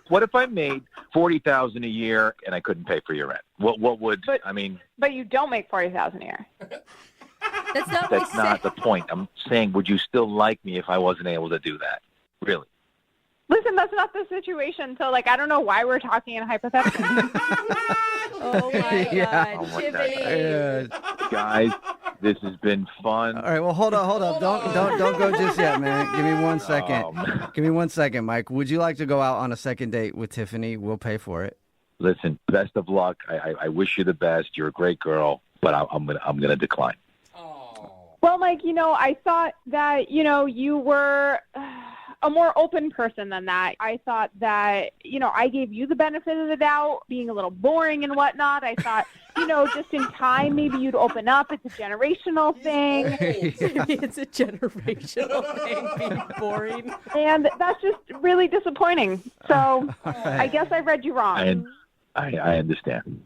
What if I made $40,000 a year and I couldn't pay for your rent? What would I mean? But you don't make $40,000 a year. That's not the point. I'm saying, would you still like me if I wasn't able to do that? Really? Listen, that's not the situation. So, I don't know why we're talking in hypotheticals. Oh my God, Oh my Tiffany! Guys, this has been fun. All right, well, hold up. Don't go just yet, man. Give me 1 second. Give me 1 second, Mike. Would you like to go out on a second date with Tiffany? We'll pay for it. Listen, best of luck. I wish you the best. You're a great girl, but I'm gonna decline. Well, Mike, I thought that, you were, a more open person than that. I thought that, I gave you the benefit of the doubt, being a little boring and whatnot. I thought, just in time, maybe you'd open up. It's a generational thing. Maybe it's a generational thing, being boring. And that's just really disappointing. So I guess I read you wrong. I understand.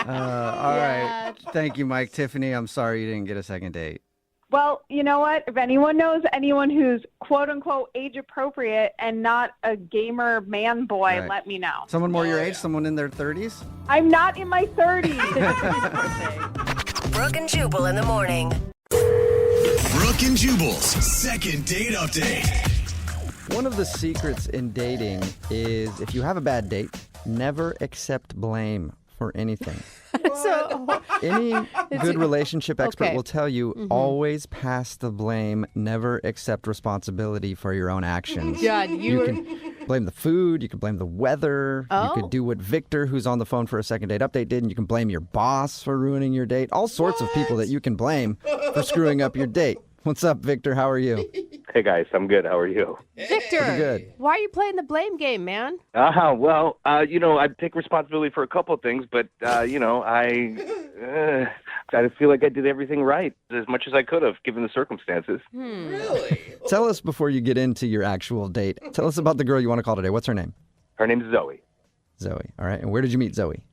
All right. Thank you, Mike. Tiffany, I'm sorry you didn't get a second date. Well, you know what? If anyone knows anyone who's quote-unquote age-appropriate and not a gamer man boy, Right. let me know. Someone more your age? Someone in their 30s? I'm not in my 30s. Brooke and Jubal in the morning. Brooke and Jubal's second date update. One of the secrets in dating is if you have a bad date, never accept blame for anything. Any good relationship expert will tell you always pass the blame, never accept responsibility for your own actions. God, you can blame the food, you can blame the weather, you could do what Victor, who's on the phone for a second date update, did, and you can blame your boss for ruining your date. All sorts of people that you can blame for screwing up your date. What's up, Victor? How are you? Hey, guys. I'm good. How are you? Victor, Pretty good. why are you playing the blame game, man? Well, I take responsibility for a couple of things, but, I feel like I did everything right as much as I could have, given the circumstances. Really? Tell us before you get into your actual date. Tell us about the girl you want to call today. What's her name? Her name's Zoe. Zoe. All right. And where did you meet Zoe?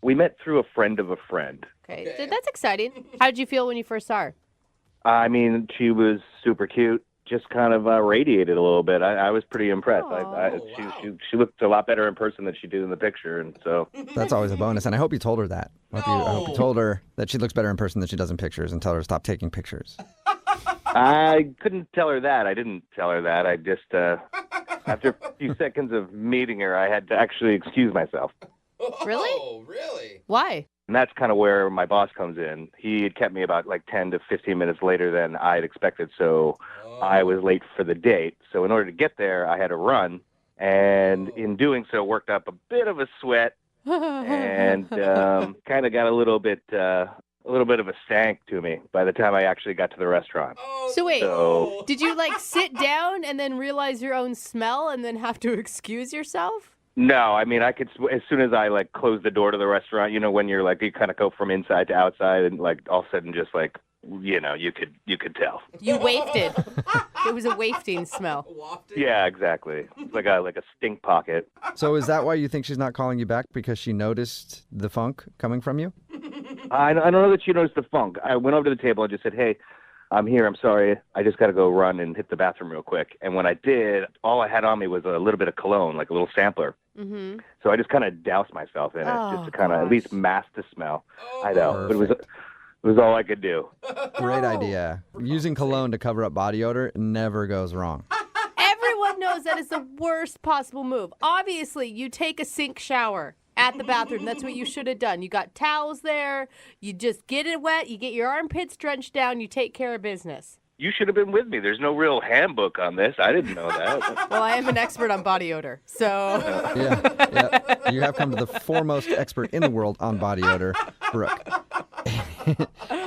We met through a friend of a friend. Okay, that's exciting. How did you feel when you first saw her? I mean, she was super cute. Just kind of radiated a little bit. I was pretty impressed. She looked a lot better in person than she did in the picture, and so That's always a bonus, and I hope you told her that. I hope you told her that she looks better in person than she does in pictures, and tell her to stop taking pictures. I couldn't tell her that. I didn't tell her that. I just, after a few seconds of meeting her, I had to actually excuse myself. Really? Oh, really? Why? And that's kind of where my boss comes in. He had kept me about 10 to 15 minutes later than I had expected, so I was late for the date. So in order to get there, I had to run, and in doing so, worked up a bit of a sweat, and kind of got a little bit of a stank to me by the time I actually got to the restaurant. So wait, did you sit down and then realize your own smell and then have to excuse yourself? No, I mean, I could, as soon as I closed the door to the restaurant, when you're you kind of go from inside to outside, and all of a sudden just you could tell. You wafted. It was a wafting smell. Yeah, exactly. It's like a stink pocket. So is that why you think she's not calling you back, because she noticed the funk coming from you? I don't know that she noticed the funk. I went over to the table and just said, "Hey, I'm here. I'm sorry. I just got to go run and hit the bathroom real quick." And when I did, all I had on me was a little bit of cologne, like a little sampler. Mm-hmm. So I just kind of doused myself in it, just to kind of at least mask the smell. I know, but it was all I could do. Great idea. Using cologne to cover up body odor never goes wrong. Everyone knows that is the worst possible move. Obviously, you take a sink shower at the bathroom. That's what you should have done. You got towels there. You just get it wet. You get your armpits drenched down. You take care of business. You should have been with me. There's no real handbook on this. I didn't know that. Well, I am an expert on body odor, so... Yeah. You have come to the foremost expert in the world on body odor, Brooke.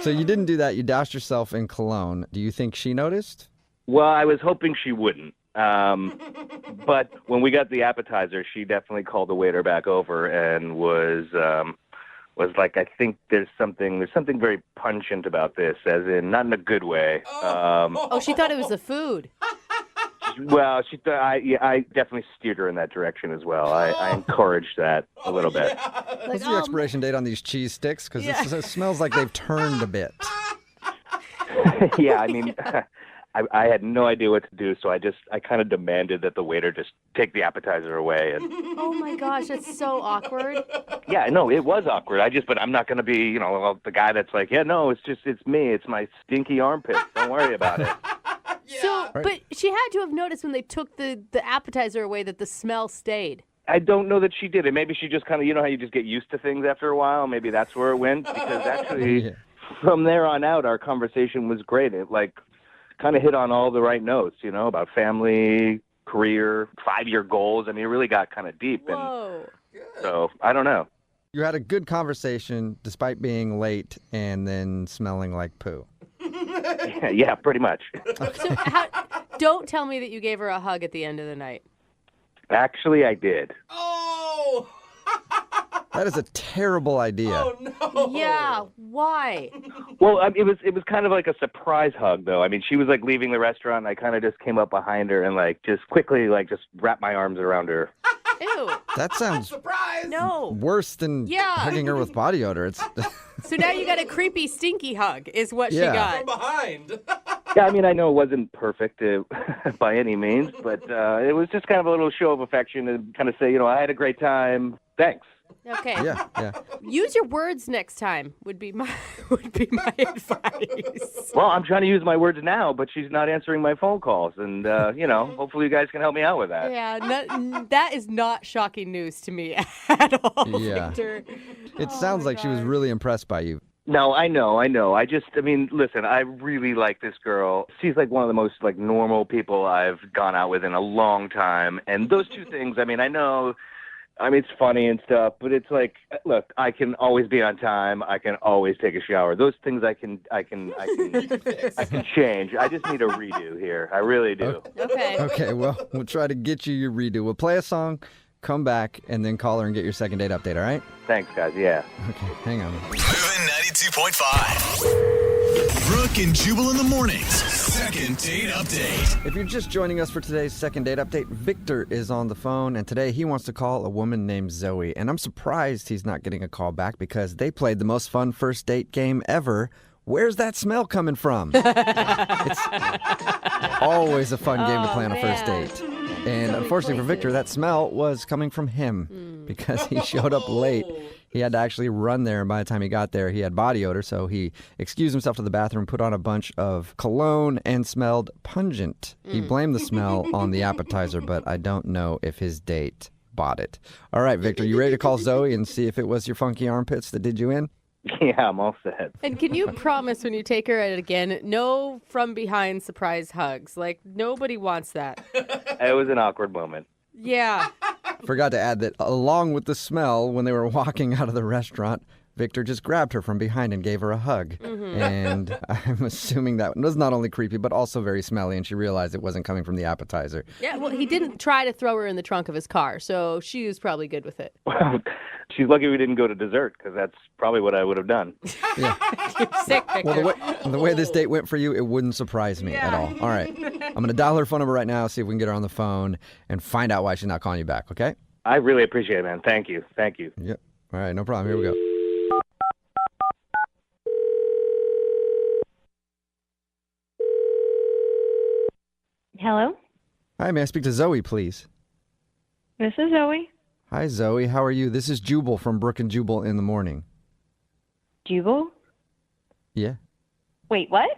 So you didn't do that. You doused yourself in cologne. Do you think she noticed? Well, I was hoping she wouldn't. But when we got the appetizer, she definitely called the waiter back over and was like, "I think there's something very pungent about this," as in not in a good way. She thought it was the food. Well, she thought I definitely steered her in that direction as well. I encouraged that a little bit. What's the expiration date on these cheese sticks? Because it smells like they've turned a bit. Yeah, I mean, I had no idea what to do, so I kind of demanded that the waiter just take the appetizer away. And Oh my gosh, that's so awkward. yeah, no, it was awkward. But I'm not going to be, the guy that's like, "Yeah, no, it's me. It's my stinky armpits. Don't worry about it." So, but she had to have noticed when they took the appetizer away that the smell stayed. I don't know that she did it. Maybe she just kind of, how you just get used to things after a while. Maybe that's where it went. Because actually, from there on out, our conversation was great. It kind of hit on all the right notes, about family, career, 5-year goals. I mean, it really got kind of deep. Whoa. And so I don't know. You had a good conversation despite being late and then smelling like poo. Yeah, pretty much. So don't tell me that you gave her a hug at the end of the night. Actually, I did. Oh! That is a terrible idea. Oh, no. Yeah, why? Well, it was kind of like a surprise hug, though. I mean, she was like leaving the restaurant, and I kind of just came up behind her and like just quickly like just wrapped my arms around her. Ew. That sounds Surprise! No. worse than hugging her with body odor. It's So now you got a creepy, stinky hug, is what she Yeah. got. From behind. Yeah, I mean, I know it wasn't perfect by any means, but it was just kind of a little show of affection and kind of say, I had a great time. Thanks. Okay. yeah. Use your words next time. Would be my advice. Well, I'm trying to use my words now, but she's not answering my phone calls, and hopefully you guys can help me out with that. Yeah, that is not shocking news to me at all, Yeah. Victor. It sounds like she was really impressed by you. No, I know. Listen, I really like this girl. She's like one of the most like normal people I've gone out with in a long time, and those two things. It's funny and stuff, but it's like, look, I can always be on time. I can always take a shower. Those things I can change. I just need a redo here. I really do. Okay. Okay, well, we'll try to get you your redo. We'll play a song, come back, and then call her and get your second date update, all right? Thanks, guys. Yeah. Okay, hang on. Moving 92.5. Brooke and Jubal in the mornings. Second date update. If you're just joining us for today's second date update, Victor is on the phone, and today he wants to call a woman named Zoe. And I'm surprised he's not getting a call back because they played the most fun first date game ever. Where's that smell coming from? It's always a fun game to play on a first date. And unfortunately for Victor, that smell was coming from him because he showed up late. He had to actually run there, and by the time he got there, he had body odor, so he excused himself to the bathroom, put on a bunch of cologne, and smelled pungent. He blamed the smell on the appetizer, but I don't know if his date bought it. All right, Victor, you ready to call Zoe and see if it was your funky armpits that did you in? Yeah, I'm all set. And can you promise when you take her out again, no from behind surprise hugs? Like, nobody wants that. It was an awkward moment. Yeah. Forgot to add that along with the smell, when they were walking out of the restaurant, Victor just grabbed her from behind and gave her a hug. And I'm assuming that was not only creepy, but also very smelly, and she realized it wasn't coming from the appetizer. Yeah, well, he didn't try to throw her in the trunk of his car, so she was probably good with it. She's lucky we didn't go to dessert, because that's probably what I would have done. You're sick, Victor. Well, the way this date went for you, it wouldn't surprise me at all. All right. I'm going to dial her phone number right now, see if we can get her on the phone, and find out why she's not calling you back, okay? I really appreciate it, man. Thank you. Thank you. Yep. All right, no problem. Here we go. Hello? Hi, may I speak to Zoe, please? This is Zoe. Hi, Zoe. How are you? This is Jubal from Brooke and Jubal in the morning. Jubal? Yeah. Wait, what?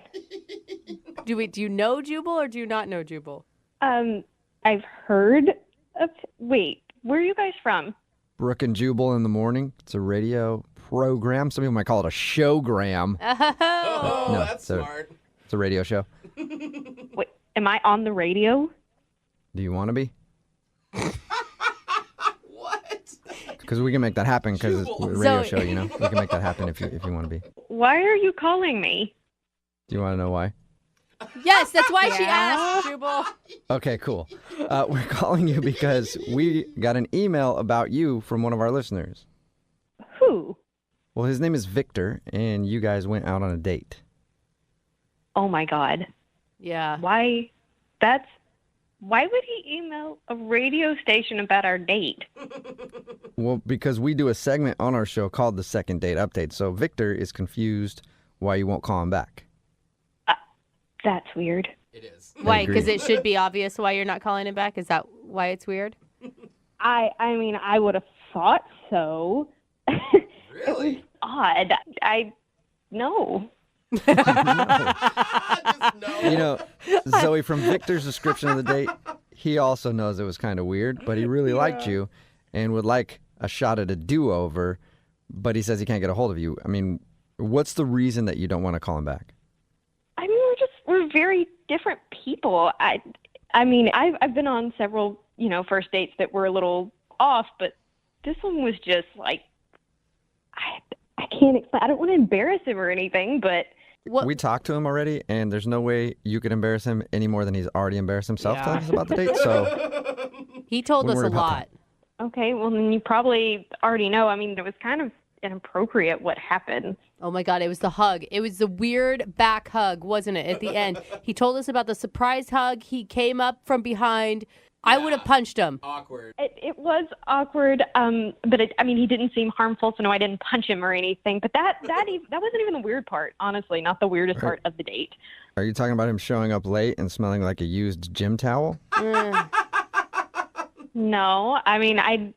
Do you know Jubal or do you not know Jubal? I've heard of... Wait, where are you guys from? Brooke and Jubal in the morning. It's a radio program. Some people might call it a showgram. Oh, No, that's it's a- smart. It's a radio show. Wait, am I on the radio? Do you want to be? What? Because we can make that happen because it's a radio Zoe. show, you know? We can make that happen if you want to be. Why are you calling me? Do you want to know why? Yes, that's why she asked, Jubal. Okay, cool. We're calling you because we got an email about you from one of our listeners. Who? Well, his name is Victor, and you guys went out on a date. Oh my God. Yeah. Why would he email a radio station about our date? Well, because we do a segment on our show called the Second Date Update, so Victor is confused why you won't call him back. That's weird. It is. Why? agree. Because it should be obvious why you're not calling him back? Is that why it's weird? I mean, I would have thought so. Really? Odd. No. Just no. You know, Zoe, from Victor's description of the date, he also knows it was kind of weird, but he really liked you and would like a shot at a do-over, but he says he can't get a hold of you. I mean, what's the reason that you don't want to call him back? I mean, we're very different people. I mean, I've been on several, first dates that were a little off, but this one was just like, I can't explain. I don't want to embarrass him or anything, but What? We talked to him already, and there's no way you could embarrass him any more than he's already embarrassed himself Yeah. telling us about the date. So He told Wouldn't us a worry about lot. Okay, well, then you probably already know. I mean, it was kind of inappropriate what happened. Oh my God, it was the hug. It was the weird back hug, wasn't it, at the end? He told us about the surprise hug. He came up from behind. I would have punched him. Awkward. It was awkward, but he didn't seem harmful, so no, I didn't punch him or anything. But that wasn't even the weird part, honestly, not the weirdest part of the date. are you talking about him showing up late and smelling like a used gym towel? No, I mean, I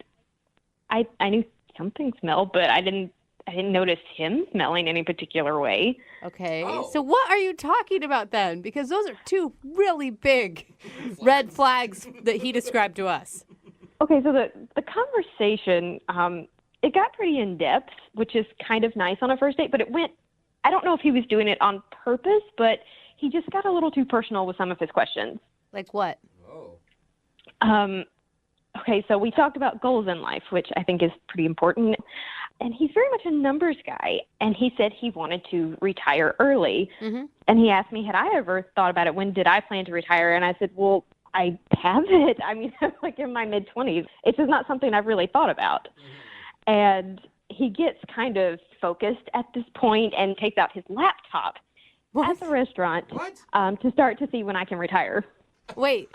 knew something smelled, but I didn't notice him smelling any particular way. Okay, Oh. so what are you talking about then? Because those are two really big red flags that he described to us. Okay, so the conversation, it got pretty in-depth, which is kind of nice on a first date, but I don't know if he was doing it on purpose, but he just got a little too personal with some of his questions. Like what? Oh. Okay, so we talked about goals in life, which I think is pretty important. And he's very much a numbers guy. And he said he wanted to retire early. Mm-hmm. And he asked me, had I ever thought about it? When did I plan to retire? And I said, well, I haven't. I mean, I'm like in my mid-20s. It's just not something I've really thought about. And he gets kind of focused at this point and takes out his laptop at the restaurant to start to see when I can retire. Wait,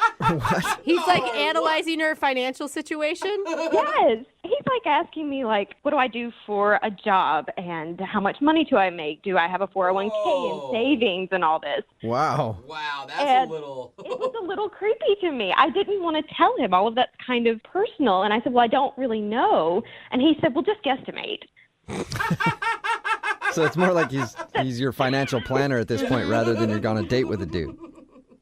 he's like analyzing her financial situation? Yes. He's like asking me, like, what do I do for a job and how much money do I make? Do I have a 401k and savings and all this? Wow. Wow, that's And a little... It was a little creepy to me. I didn't want to tell him. All of that's kind of personal. And I said, well, I don't really know. And he said, well, just guesstimate. So it's more like he's your financial planner at this point rather than you're on a date with a dude.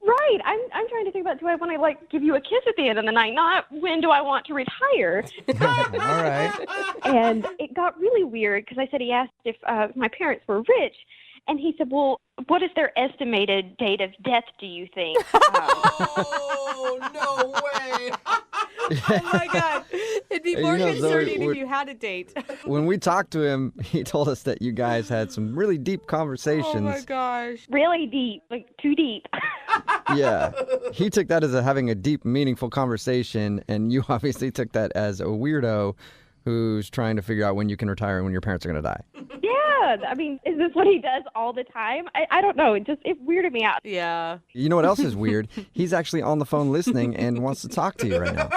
Right. I'm trying to think about, do I want to, like, give you a kiss at the end of the night? Not when do I want to retire? All right. And it got really weird because I said he asked if my parents were rich. And he said, well, what is their estimated date of death, do you think? Oh, no way. Oh my God. It'd be more Zoe, concerning if you had a date. When we talked to him, he told us that you guys had some really deep conversations. Oh my gosh. Really deep, like too deep. Yeah. He took that as having a deep, meaningful conversation, and you obviously took that as a weirdo who's trying to figure out when you can retire and when your parents are going to die. Yeah. I mean, is this what he does all the time? I don't know. It weirded me out. Yeah. You know what else is weird? He's actually on the phone listening and wants to talk to you right now.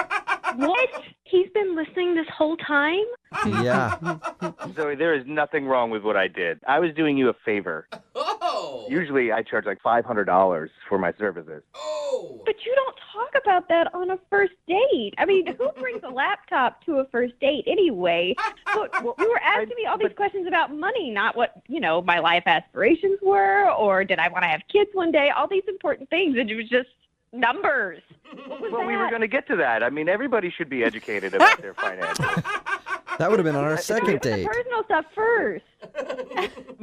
What? He's been listening this whole time? Yeah. Zoe, there is nothing wrong with what I did. I was doing you a favor. Oh. Usually I charge like $500 for my services. Oh. But you don't talk about that on a first date. I mean, who brings a laptop to a first date anyway? Look, you were asking me all these questions about money, not what, my life aspirations were, or did I want to have kids one day, all these important things, and it was just numbers. Well, we were going to get to that. I mean, everybody should be educated about their finances. That would have been on our second date. Personal stuff first.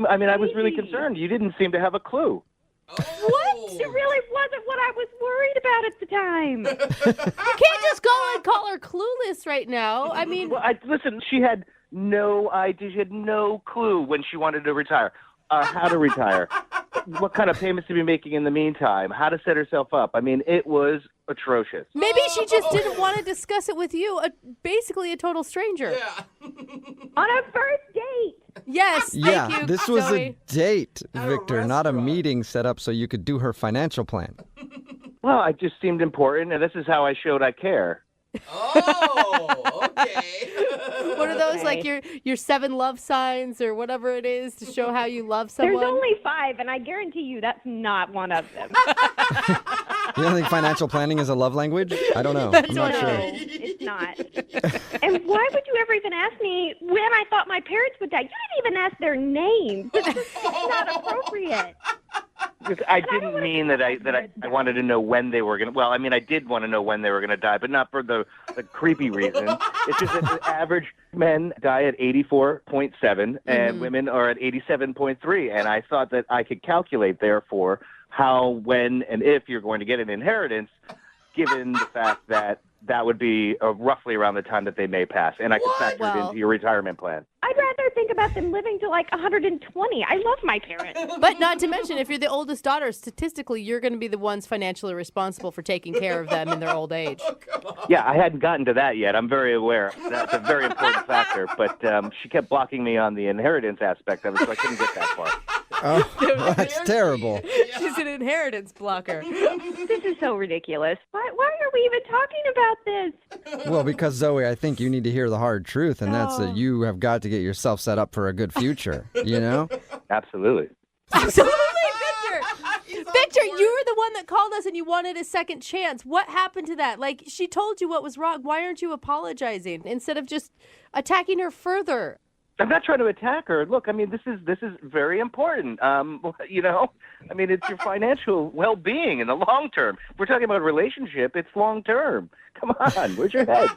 I mean, I was really concerned. You didn't seem to have a clue. What? It really wasn't what I was worried about at the time. You can't just go and call her clueless right now. I mean, Well, listen, she had no idea. She had no clue when she wanted to retire. How to retire, what kind of payments to be making in the meantime, how to set herself up. I mean, it was atrocious. maybe she just didn't want to discuss it with you, basically a total stranger. Yeah. On a first date. Yes, thank you, this was Zoe. a date, At a Victor, not a restaurant. meeting set up so you could do her financial plan. Well, I just seemed important, and this is how I showed I care. Oh, okay. What are those, like your 7 love signs or whatever it is to show how you love someone? There's only 5, and I guarantee you that's not one of them. You don't think financial planning is a love language? I don't know. That's I'm not what sure. No, it's not. And why would you ever even ask me when I thought my parents would die? You didn't even ask their names. This is not appropriate. Because I didn't mean that I wanted to know when they were going to. Well, I mean, I did want to know when they were going to die, but not for the creepy reason. It's just that the average men die at 84.7 and women are at 87.3. And I thought that I could calculate, therefore, how, when, and if you're going to get an inheritance, given the fact that that would be roughly around the time that they may pass, and I could factor it into your retirement plan. I'd rather think about them living to like 120. I love my parents. But not to mention, if you're the oldest daughter, statistically, you're going to be the ones financially responsible for taking care of them in their old age. Yeah, I hadn't gotten to that yet. I'm very aware. That's a very important factor. But she kept blocking me on the inheritance aspect of it, so I couldn't get that far. Oh, that's terrible. She's an inheritance blocker. This is so ridiculous. Why are we even talking about this? Well, because Zoe, I think you need to hear the hard truth, and that's that you have got to get yourself set up for a good future, you know? Absolutely. Absolutely, Victor. Victor, you were the one that called us and you wanted a second chance. What happened to that? Like, she told you what was wrong. Why aren't you apologizing instead of just attacking her further? I'm not trying to attack her. Look, I mean, this is very important. You know, I mean, it's your financial well-being in the long term. If we're talking about a relationship, it's long term. Come on, where's your head?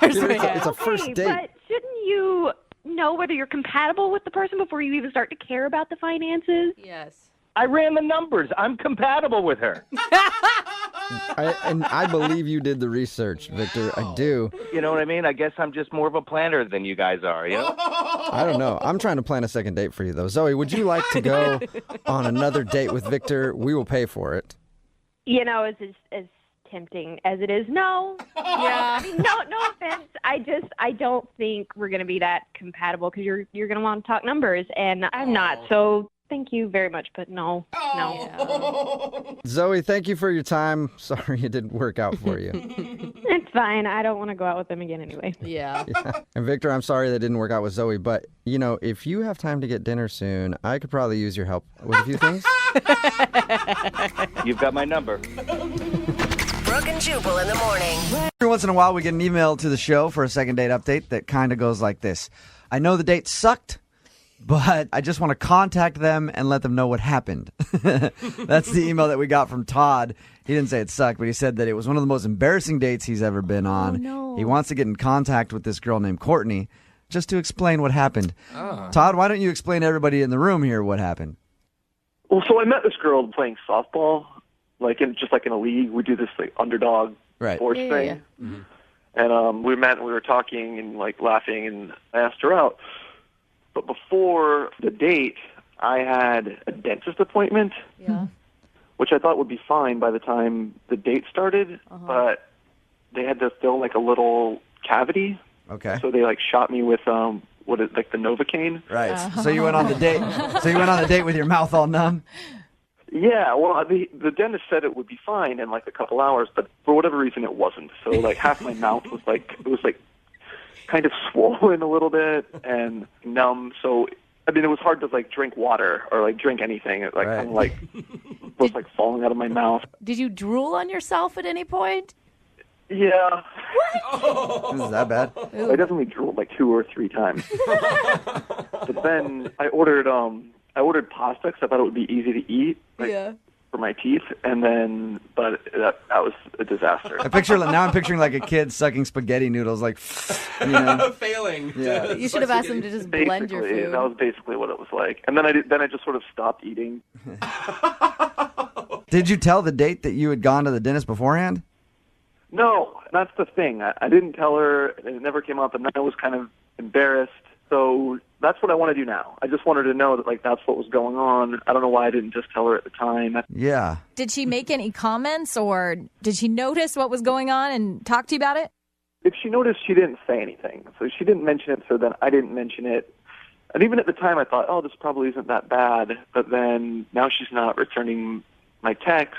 It's a first date. But shouldn't you know whether you're compatible with the person before you even start to care about the finances? Yes. I ran the numbers. I'm compatible with her. And I believe you did the research, Victor. I do. You know what I mean? I guess I'm just more of a planner than you guys are, you know? I don't know. I'm trying to plan a second date for you, though. Zoe, would you like to go on another date with Victor? We will pay for it. You know, as tempting as it is, no. Yeah. I mean, no offense. I don't think we're going to be that compatible because you're going to want to talk numbers, and I'm not. So thank you very much, but no. Yeah. Zoe, thank you for your time. Sorry it didn't work out for you. It's fine. I don't want to go out with them again anyway. Yeah. And Victor, I'm sorry that didn't work out with Zoe, but, you know, if you have time to get dinner soon, I could probably use your help with a few things. You've got my number. Brooke and Jubal in the morning. Every once in a while, we get an email to the show for a second date update that kind of goes like this. I know the date sucked, but I just want to contact them and let them know what happened. That's the email that we got from Todd. He didn't say it sucked, but he said that it was one of the most embarrassing dates he's ever been on. Oh, no. He wants to get in contact with this girl named Courtney just to explain what happened. Todd, why don't you explain to everybody in the room here what happened? Well, so I met this girl playing softball, like in a league. We do this like underdog sports thing. Yeah. Mm-hmm. And we met and we were talking and like laughing, and I asked her out. But before the date, I had a dentist appointment, which I thought would be fine by the time the date started. But they had to fill like a little cavity. Okay. So they like shot me with the Novocaine. Right. So you went on the date. So you went on the date with your mouth all numb. Yeah, well, the dentist said it would be fine in like a couple hours, but for whatever reason it wasn't. So like half my mouth was like kind of swollen a little bit and numb. So I mean, it was hard to like drink water or like drink anything. It like kind of like was like falling out of my mouth. Did you drool on yourself at any point? Yeah. What? Is that bad? I definitely drooled like 2 or 3 times. But then I ordered pasta because I thought it would be easy to eat for my teeth, and then but that was a disaster. I'm picturing like a kid sucking spaghetti noodles, like, you know. Failing. Yeah. You should have asked them to just blend your food. That was basically what it was like. And then I just sort of stopped eating. Did you tell the date that you had gone to the dentist beforehand? No, that's the thing. I didn't tell her. It never came up, and I was kind of embarrassed. So that's what I want to do now. I just wanted to know that, like, that's what was going on. I don't know why I didn't just tell her at the time. Yeah. Did she make any comments, or did she notice what was going on and talk to you about it? If she noticed, she didn't say anything. So she didn't mention it, so then I didn't mention it. And even at the time, I thought, oh, this probably isn't that bad. But then now she's not returning my text.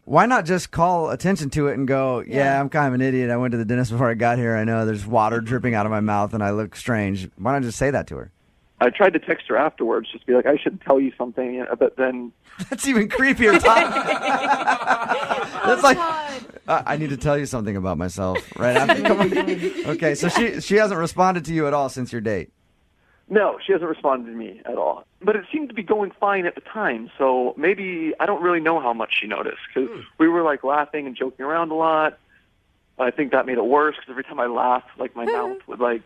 Why not just call attention to it and go, yeah, I'm kind of an idiot. I went to the dentist before I got here. I know there's water dripping out of my mouth and I look strange. Why not just say that to her? I tried to text her afterwards, just be like, I should tell you something, but then... That's even creepier, Todd. That's like, I need to tell you something about myself right after. Come on. Okay, so she hasn't responded to you at all since your date? No, she hasn't responded to me at all. But it seemed to be going fine at the time, so maybe I don't really know how much she noticed, because we were like laughing and joking around a lot. I think that made it worse, because every time I laughed, like my mouth would like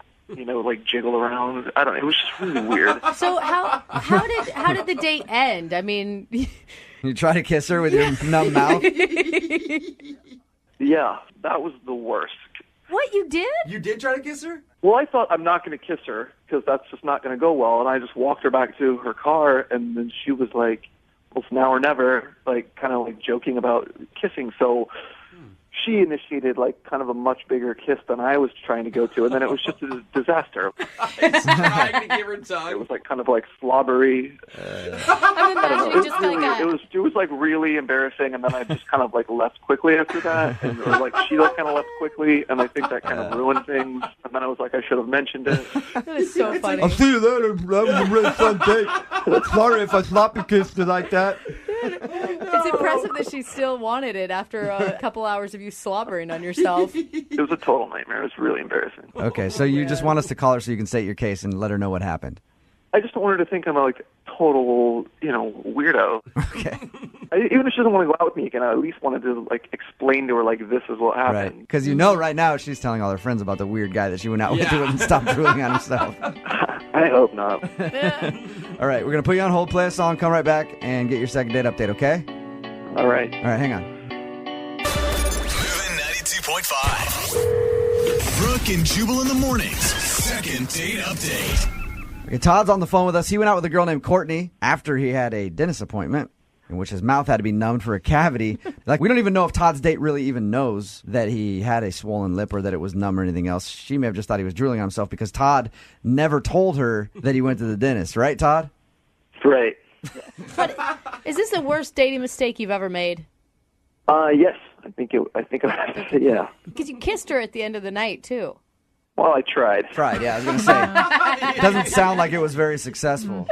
jiggle around. I don't know. It was just really weird. So how did the date end? I mean, you try to kiss her with your numb mouth? Yeah, that was the worst. What, you did? You did try to kiss her? Well, I thought I'm not going to kiss her because that's just not going to go well. And I just walked her back to her car, and then she was like, well, it's now or never, like kind of like joking about kissing. So she initiated like kind of a much bigger kiss than I was trying to go to, and then it was just a disaster. Trying to give her tongue. It was like kind of like slobbery. I'm imagining just like It was like really embarrassing, and then I just kind of like left quickly after that, and or like she kind of left quickly, and I think that kind of ruined things. And then I was like, I should have mentioned it. That was so funny. I'll see you later. That was a really fun date. Sorry if I sloppy kissed you like that. It's impressive that she still wanted it after a couple hours of you slobbering on yourself. It was a total nightmare. It was really embarrassing. Okay, so you just want us to call her so you can state your case and let her know what happened. I just don't want her to think I'm a like total, weirdo. Okay. Even if she doesn't want to go out with me again, I at least wanted to like explain to her like this is what happened. Right, because right now she's telling all her friends about the weird guy that she went out with and stopped drooling on herself. I hope not. All right, we're going to put you on hold, play a song, come right back, and get your second date update, okay? All right. All right, hang on. Moving 92.5. Brooke and Jubal in the mornings. Second date update. Okay, Todd's on the phone with us. He went out with a girl named Courtney after he had a dentist appointment in which his mouth had to be numbed for a cavity. Like, we don't even know if Todd's date really even knows that he had a swollen lip or that it was numb or anything else. She may have just thought he was drooling on himself because Todd never told her that he went to the dentist. Right, Todd? Right. But is this the worst dating mistake you've ever made? Yes. I think yeah. Because you kissed her at the end of the night, too. Well, I tried. Yeah, I was going to say. It doesn't sound like it was very successful.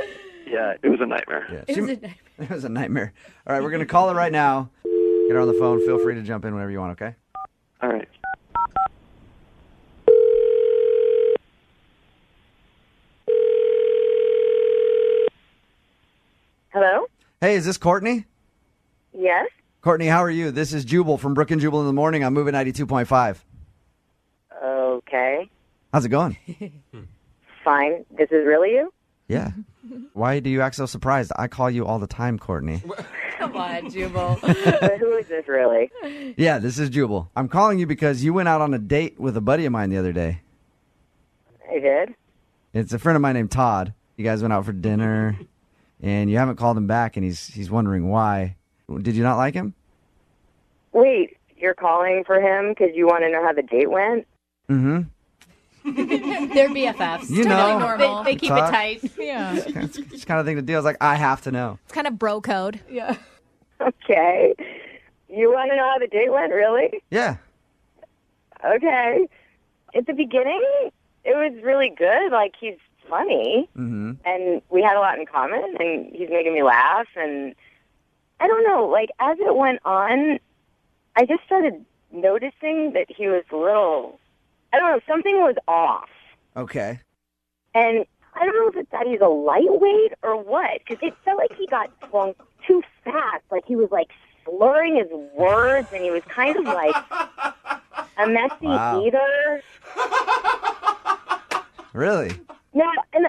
Yeah, it was a nightmare. Yeah. It was a nightmare. It was a nightmare. All right, we're going to call her right now. Get her on the phone. Feel free to jump in whenever you want, okay? All right. Hello? Hey, is this Courtney? Yes? Courtney, how are you? This is Jubal from Brooke and Jubal in the morning. I'm moving 92.5. Okay. How's it going? Fine. This is really you? Yeah. Why do you act so surprised? I call you all the time, Courtney. Come on, Jubal. Who is this really? Yeah, this is Jubal. I'm calling you because you went out on a date with a buddy of mine the other day. I did? It's a friend of mine named Todd. You guys went out for dinner, and you haven't called him back, and he's wondering why. Did you not like him? Wait, you're calling for him because you want to know how the date went? Mm-hmm. They're BFFs. You know. Normal. They keep Todd? it tight. Yeah. It's kind of thing to do. I was like, I have to know. It's kind of bro code. Yeah. Okay. You want to know how the date went, really? Yeah. Okay. At the beginning, it was really good. Like, he's funny, and we had a lot in common, and he's making me laugh, and I don't know, like, as it went on, I just started noticing that he was a little, I don't know, something was off. Okay. And I don't know if it's that he's a lightweight or what, because it felt like he got drunk too fast. Like, he was, like, slurring his words, and he was kind of like a messy eater. Really? Yeah, and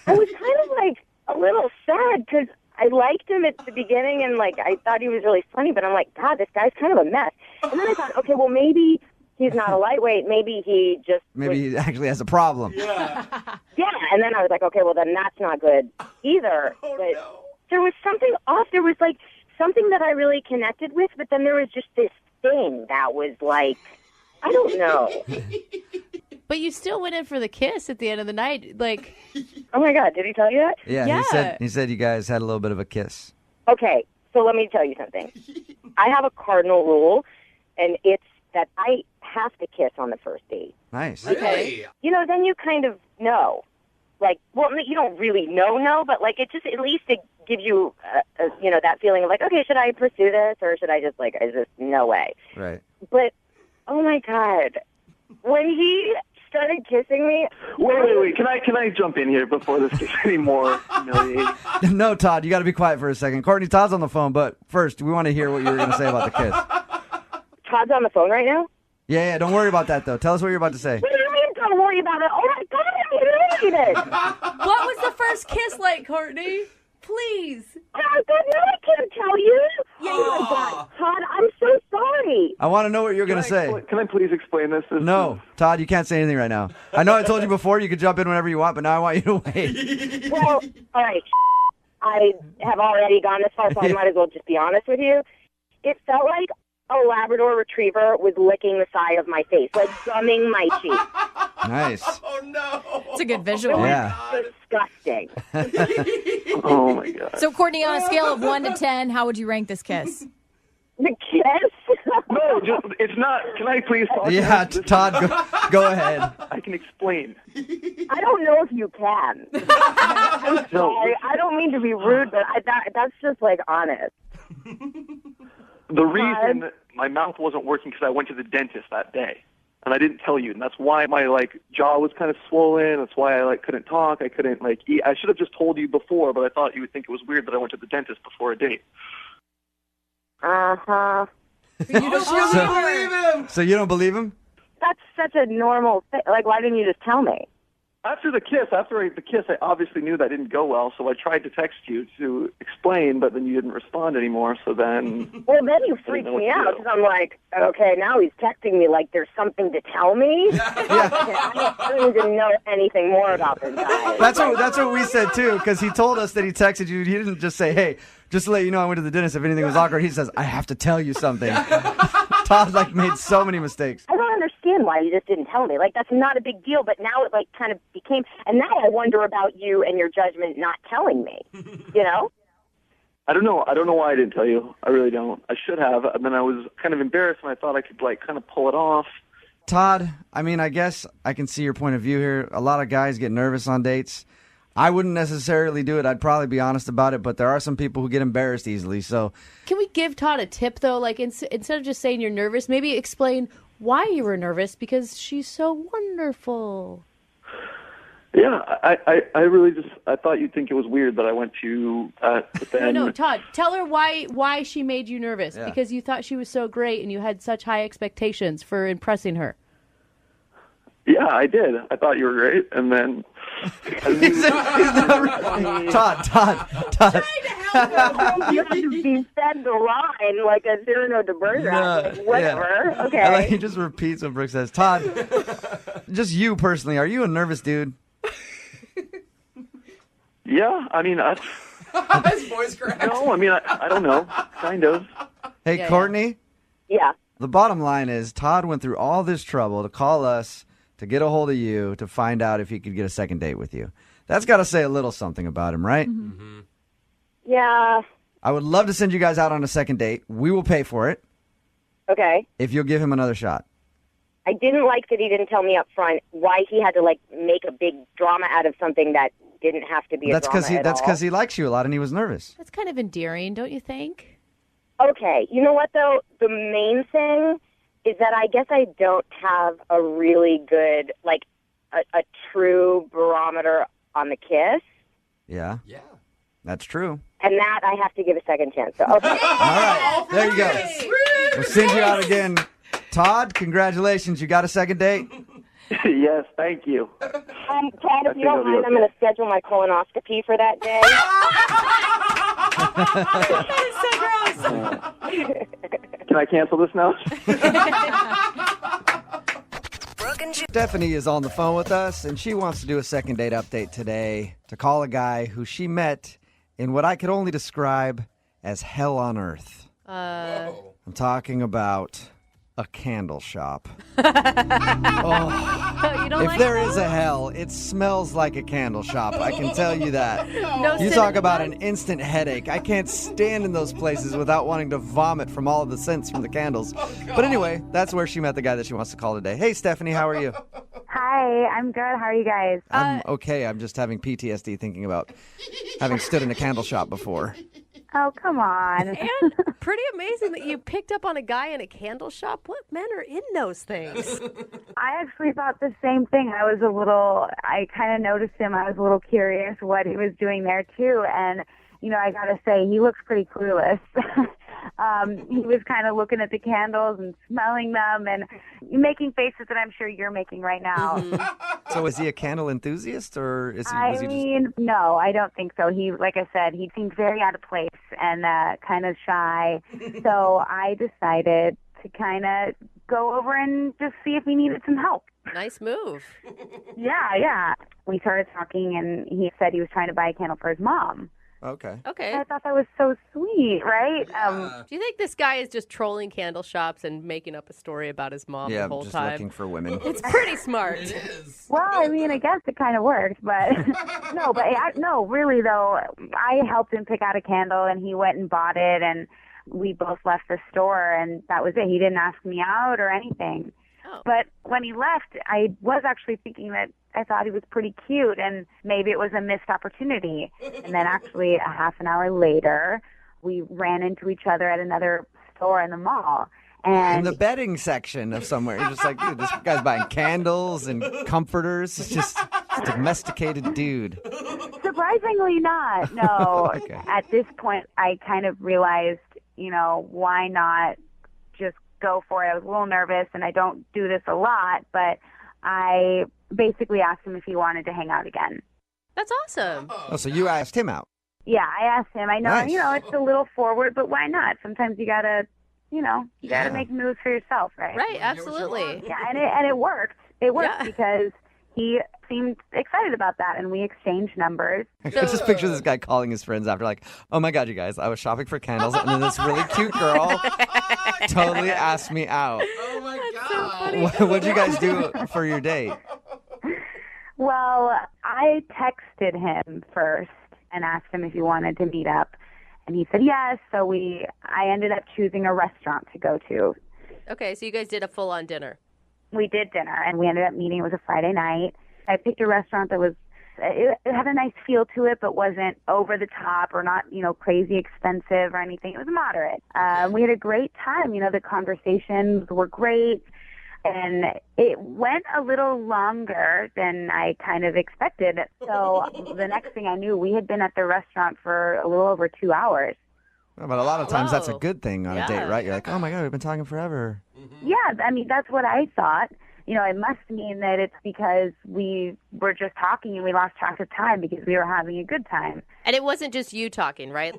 I was kind of, like, a little sad, because I liked him at the beginning, and, like, I thought he was really funny, but I'm like, God, this guy's kind of a mess. And then I thought, okay, well, maybe he's not a lightweight. Maybe he just... Maybe he actually has a problem. Yeah, and then I was like, okay, well, then that's not good either. But there was something off. There was, like, something that I really connected with, but then there was just this thing that was, like, I don't know. But you still went in for the kiss at the end of the night. Like, oh, my God, did he tell you that? Yeah, he said you guys had a little bit of a kiss. Okay, so let me tell you something. I have a cardinal rule, and it's that I have to kiss on the first date. Nice. Okay. You know, then you kind of know. Like, well, you don't really know, but, like, it just, at least it gives you, you know, that feeling of, like, okay, should I pursue this, or should I just, like, no way. Right. But, oh, my God, when he started kissing me... Wait. Can I jump in here before this gets any more humiliating? No, Todd, you got to be quiet for a second. Courtney, Todd's on the phone, but first, we want to hear what you were going to say about the kiss. Todd's on the phone right now? Yeah, don't worry about that, though. Tell us what you're about to say. What do you mean don't worry about it? Oh, my God, I'm humiliated. what was the first kiss like, Courtney? Please. Oh, God, no, I can't tell you. Yeah, you God. Todd, I'm so sorry. Wait. I want to know what you're going to say. Can I please explain this? No, Todd, you can't say anything right now. I know I told you before you could jump in whenever you want, but now I want you to wait. Well, all right. I have already gone this far, so I might as well just be honest with you. It felt like a Labrador Retriever was licking the side of my face, like gumming my cheek. Nice. Oh, no. It's a good visual. Yeah. Disgusting. Oh, my God. So, Courtney, on a scale of 1 to 10, how would you rank this kiss? The kiss? No, it's not. Can I please talk? Yeah, Todd, go ahead. I can explain. I don't know if you can. I'm sorry. I don't mean to be rude, but that's just, like, honest. The reason my mouth wasn't working because I went to the dentist that day. And I didn't tell you, and that's why my jaw was kind of swollen. That's why I couldn't talk. I couldn't eat. I should have just told you before, but I thought you would think it was weird that I went to the dentist before a date. Uh-huh. You don't believe him. So you don't believe him? That's such a normal thing. Like, why didn't you just tell me? After the kiss, I obviously knew that didn't go well, so I tried to text you to explain, but then you didn't respond anymore, so then... Well, then you freaked me out, because I'm like, okay, now he's texting me like there's something to tell me? I don't need to know anything more about this guy. That's what we said, too, because he told us that he texted you. He didn't just say, hey, just to let you know I went to the dentist. If anything was awkward, he says, I have to tell you something. Todd, made so many mistakes. I don't understand why you just didn't tell me. Like, that's not a big deal, but now it, kind of became... And now I wonder about you and your judgment not telling me, you know? I don't know. I don't know why I didn't tell you. I really don't. I should have, and then I was kind of embarrassed, and I thought I could, kind of pull it off. Todd, I guess I can see your point of view here. A lot of guys get nervous on dates. I wouldn't necessarily do it. I'd probably be honest about it, but there are some people who get embarrassed easily. So, can we give Todd a tip, though? Like, instead of just saying you're nervous, maybe explain why you were nervous, because she's so wonderful. Yeah, I really I thought you'd think it was weird that I went to, but then... No, Todd, tell her why she made you nervous, because you thought she was so great and you had such high expectations for impressing her. Yeah, I did. I thought you were great, and then... Todd. You have to be fed the line like a Cyrano de Bergerac. Whatever. Yeah. Okay. He just repeats what Brooke says. Todd, just you personally, are you a nervous dude? Yeah, His voice cracks. No, I don't know. Kind of. Hey, Courtney? Yeah. The bottom line is Todd went through all this trouble to call us, to get a hold of you, to find out if he could get a second date with you. That's got to say a little something about him, right? Mm-hmm. Yeah. I would love to send you guys out on a second date. We will pay for it. Okay. If you'll give him another shot. I didn't like that he didn't tell me up front why he had to make a big drama out of something that didn't have to be a drama at all. That's because he likes you a lot and he was nervous. That's kind of endearing, don't you think? Okay. You know what, though? The main thing is that I guess I don't have a really good, a true barometer on the kiss. Yeah. That's true. And that I have to give a second chance. So, okay. All right. There you go. We'll send you out again. Todd, congratulations. You got a second date? Yes, thank you. Todd, if you don't mind, I'm going to schedule my colonoscopy for that day. That is so gross. Can I cancel this now? Stephanie is on the phone with us, and she wants to do a second date update today to call a guy who she met in what I could only describe as hell on earth. I'm talking about a candle shop. You don't If there is a hell, it smells like a candle shop. I can tell you that. No You talk about an instant headache. I can't stand in those places without wanting to vomit from all of the scents from the candles. But anyway, that's where she met the guy that she wants to call today. Hey, Stephanie, how are you? Hi, I'm good. How are you guys? I'm okay. I'm just having PTSD thinking about having stood in a candle shop before. Oh, come on. And pretty amazing that you picked up on a guy in a candle shop. What men are in those things? I actually thought the same thing. I kind of noticed him. I was a little curious what he was doing there, too. And, I got to say, he looks pretty clueless. He was kind of looking at the candles and smelling them and making faces that I'm sure you're making right now. Mm-hmm. So is he a candle enthusiast, or was No, I don't think so. Like I said, he seemed very out of place and kind of shy. So I decided to kind of go over and just see if he needed some help. Nice move. Yeah. We started talking, and he said he was trying to buy a candle for his mom. Okay. I thought that was so sweet, right? Do you think this guy is just trolling candle shops and making up a story about his mom Yeah, the whole just time? looking for women. It's pretty smart. Well, I mean, I guess it kind of worked, but no, really though, I helped him pick out a candle, and he went and bought it, and we both left the store, and that was it. He didn't ask me out or anything. Oh. But when he left, I was actually thinking that I thought he was pretty cute, and maybe it was a missed opportunity. And then actually a half an hour later, we ran into each other at another store in the mall. And In the bedding section of somewhere. You're just like, dude, this guy's buying candles and comforters. It's just a domesticated dude. surprisingly not, no. Okay. At this point, I kind of realized, why not just go for it. I was a little nervous, and I don't do this a lot, but I basically asked him if he wanted to hang out again. That's awesome. Oh, so you asked him out. Yeah, I asked him. I know, Nice. it's a little forward, but why not? Sometimes you gotta, make moves for yourself, right? Right, absolutely. Yeah, and it worked. It worked because he seemed excited about that, and we exchanged numbers. I just picture this guy calling his friends after, like, oh my God, you guys, I was shopping for candles, and then this really cute girl totally asked me out. Oh my God. What'd you guys do for your date? Well, I texted him first and asked him if he wanted to meet up, and he said yes. So I ended up choosing a restaurant to go to. Okay, so you guys did a full-on dinner. We did dinner, and we ended up meeting. It was a Friday night. I picked a restaurant that it had a nice feel to it, but wasn't over the top or not, crazy expensive or anything. It was moderate. We had a great time. The conversations were great, and it went a little longer than I kind of expected. So the next thing I knew, we had been at the restaurant for a little over 2 hours. But a lot of times that's a Whoa. good thing on a date, right? You're like, oh my God, we've been talking forever. Yeah, I mean, that's what I thought. It must mean that it's because we were just talking and we lost track of time because we were having a good time. And it wasn't just you talking, right?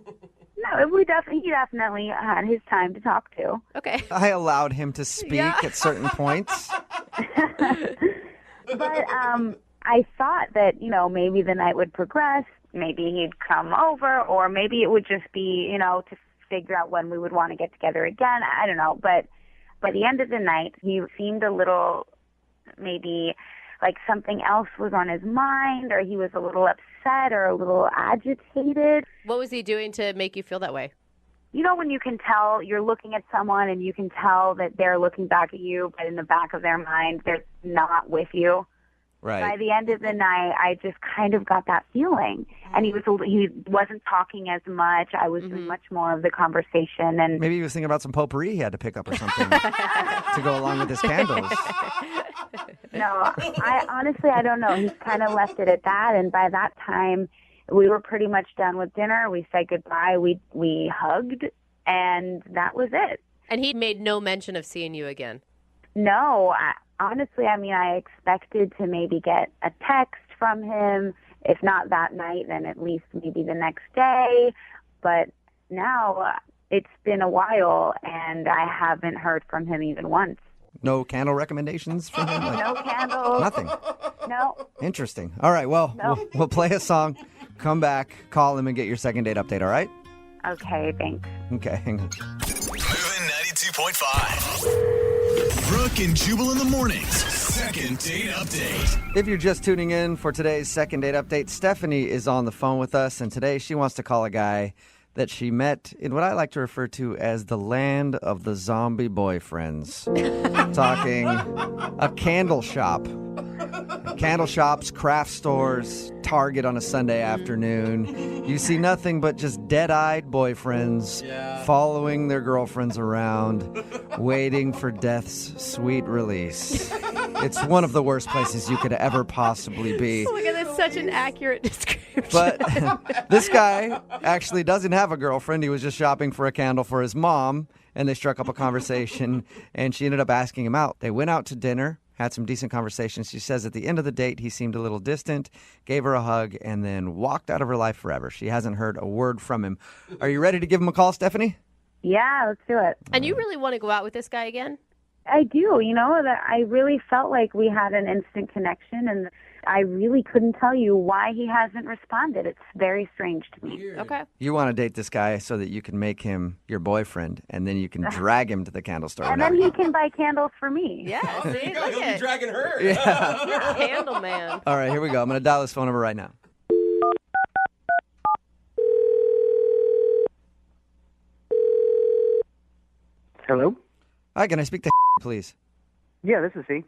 No, he definitely had his time to talk to. Okay. I allowed him to speak at certain points. But I thought that, maybe the night would progress. Maybe he'd come over, or maybe it would just be, to figure out when we would want to get together again. I don't know. But by the end of the night, he seemed a little, maybe like something else was on his mind, or he was a little upset or a little agitated. What was he doing to make you feel that way? When you can tell you're looking at someone and you can tell that they're looking back at you, but in the back of their mind, they're not with you. Right. By the end of the night, I just kind of got that feeling. And he wasn't talking as much. I was doing much more of the conversation. And Maybe he was thinking about some potpourri he had to pick up or something to go along with his candles. no, I don't know. He's kind of left it at that. And by that time, we were pretty much done with dinner. We said goodbye. We hugged, and that was it. And he made no mention of seeing you again. No, honestly, I expected to maybe get a text from him. If not that night, then at least maybe the next day. But now it's been a while, and I haven't heard from him even once. No candle recommendations from him? No candles. Nothing. No. Interesting. All right, well, No. we'll play a song, come back, call him, and get your second date update, all right? Okay, thanks. Okay, hang on. Moving 92.5. Brooke and Jubal in the mornings. Second date update. If you're just tuning in for today's second date update, Stephanie is on the phone with us, and today she wants to call a guy that she met in what I like to refer to as the land of the zombie boyfriends. Talking a candle shop. Candle shops, craft stores, Target on a Sunday afternoon. You see nothing but just dead-eyed boyfriends following their girlfriends around, waiting for death's sweet release. It's one of the worst places you could ever possibly be. Look at this, such an accurate description. But this guy actually doesn't have a girlfriend. He was just shopping for a candle for his mom, and they struck up a conversation, and she ended up asking him out. They went out to dinner, had some decent conversations. She says at the end of the date, he seemed a little distant, gave her a hug, and then walked out of her life forever. She hasn't heard a word from him. Are you ready to give him a call, Stephanie? Yeah, let's do it. And you really want to go out with this guy again? I do. That I really felt like we had an instant connection, and I really couldn't tell you why he hasn't responded. It's very strange to me. Okay. You want to date this guy so that you can make him your boyfriend, and then you can drag him to the candle store. And then he can buy candles for me. Yeah, see, He'll look be at dragging her. Yeah. You're a candle man. All right, here we go. I'm going to dial his phone number right now. Hello? Hi, can I speak to please? Yeah, this is he.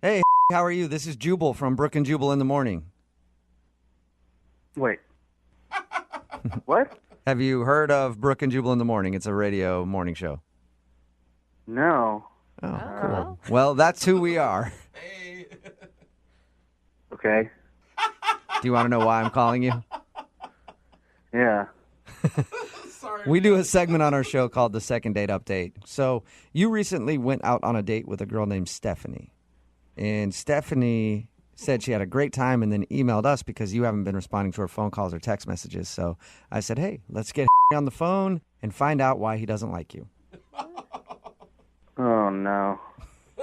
Hey, how are you? This is Jubal from Brooke and Jubal in the Morning. Wait. What? Have you heard of Brooke and Jubal in the Morning? It's a radio morning show. No. Oh, cool. Well, that's who we are. Okay. Do you want to know why I'm calling you? Yeah. We do a segment on our show called the Second Date Update. So you recently went out on a date with a girl named Stephanie. And Stephanie said she had a great time and then emailed us because you haven't been responding to her phone calls or text messages. So I said, hey, let's get on the phone and find out why he doesn't like you. Oh, no.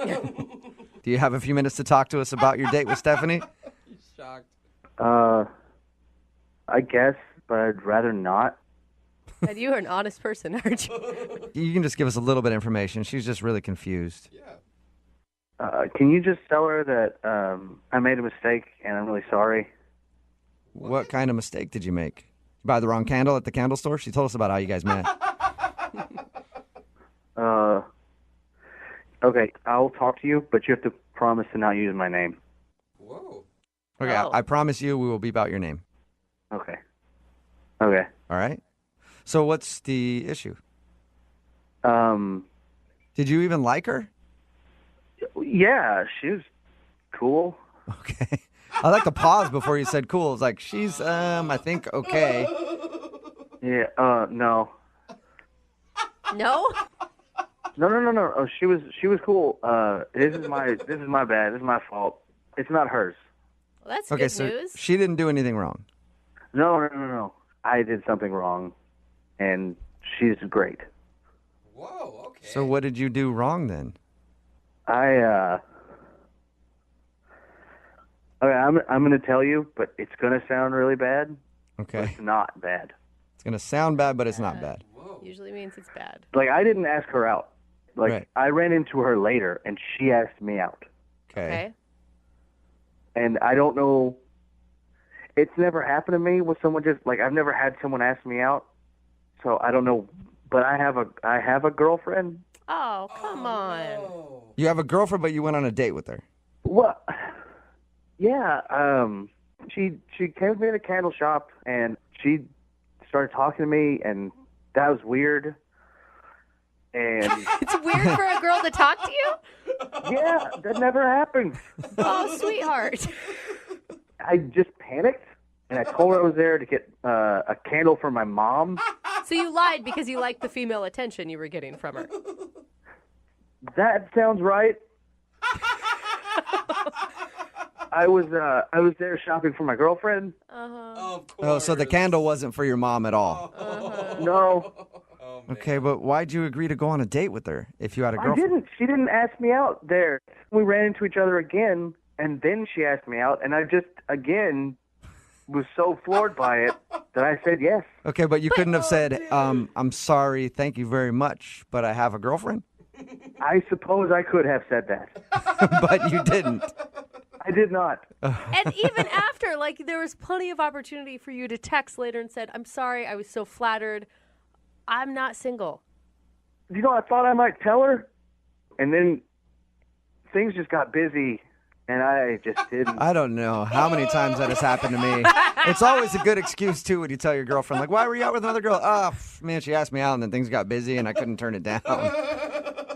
Do you have a few minutes to talk to us about your date with Stephanie? He's shocked. I guess, but I'd rather not. And you are an honest person, aren't you? You can just give us a little bit of information. She's just really confused. Can you just tell her that I made a mistake and I'm really sorry? What kind of mistake did you make? You buy the wrong candle at the candle store? She told us about how you guys met. Okay, I'll talk to you, but you have to promise to not use my name. Whoa. Okay, I promise you we will beep out your name. Okay. Okay. All right? So what's the issue? Did you even like her? Yeah, she was cool. Okay. I like the pause before you said cool. It's like, she's, I think, okay. Yeah, no. No? No. Oh, she was cool. This is my bad. This is my fault. It's not hers. Well, that's Okay, good so news. she didn't do anything wrong. No. I did something wrong, and she's great. Whoa, okay. So what did you do wrong then? Okay, I'm going to tell you, but it's going to sound really bad. Okay. But it's not bad. It's going to sound bad, but it's not bad. Usually means it's bad. Like, I didn't ask her out. Like, Right. I ran into her later, and she asked me out. Okay. And I don't know. It's never happened to me with someone just, like, I've never had someone ask me out. So I don't know. But I have a girlfriend. Oh, come on. You have a girlfriend, but you went on a date with her. What? Yeah. She came with me to the candle shop, and she started talking to me, and that was weird. And It's weird for a girl to talk to you? yeah, that never happens. Oh, sweetheart. I just panicked, and I told her I was there to get a candle for my mom. So you lied because you liked the female attention you were getting from her. That sounds right. I was there shopping for my girlfriend. Oh, so the candle wasn't for your mom at all. No. Okay, but why'd you agree to go on a date with her if you had a I girlfriend? didn't. She didn't ask me out there. We ran into each other again, and then she asked me out, and I just, again, was so floored by it that I said yes. Okay, but you couldn't have said, I'm sorry, thank you very much, but I have a girlfriend? I suppose I could have said that. But you didn't. I did not. And even after, like, there was plenty of opportunity for you to text later and said, I'm sorry, I was so flattered. I'm not single. You know, I thought I might tell her, and then things just got busy, and I just didn't. I don't know how many times that has happened to me. It's always a good excuse, too, when you tell your girlfriend, like, why were you out with another girl? Oh, man, she asked me out, and then things got busy, and I couldn't turn it down.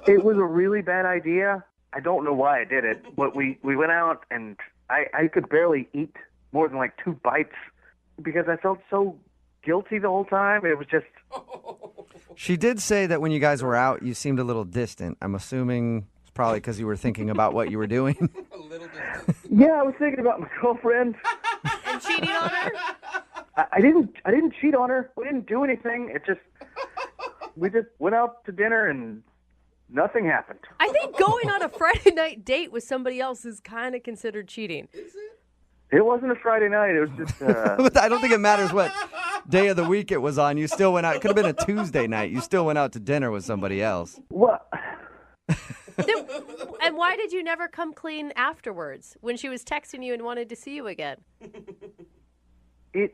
It was a really bad idea. I don't know why I did it, but we went out, and I could barely eat more than like 2 bites because I felt so guilty the whole time. It was just... She did say that when you guys were out, you seemed a little distant. I'm assuming it's probably because you were thinking about what you were doing. Yeah, I was thinking about my girlfriend. And cheating on her? I didn't cheat on her. We didn't do anything. It just... we just went out to dinner and nothing happened. I think going on a Friday night date with somebody else is kind of considered cheating. It wasn't a Friday night. It was just. I don't think it matters what day of the week it was on. You still went out. It could have been a Tuesday night. You still went out to dinner with somebody else. What? And why did you never come clean afterwards when she was texting you and wanted to see you again? I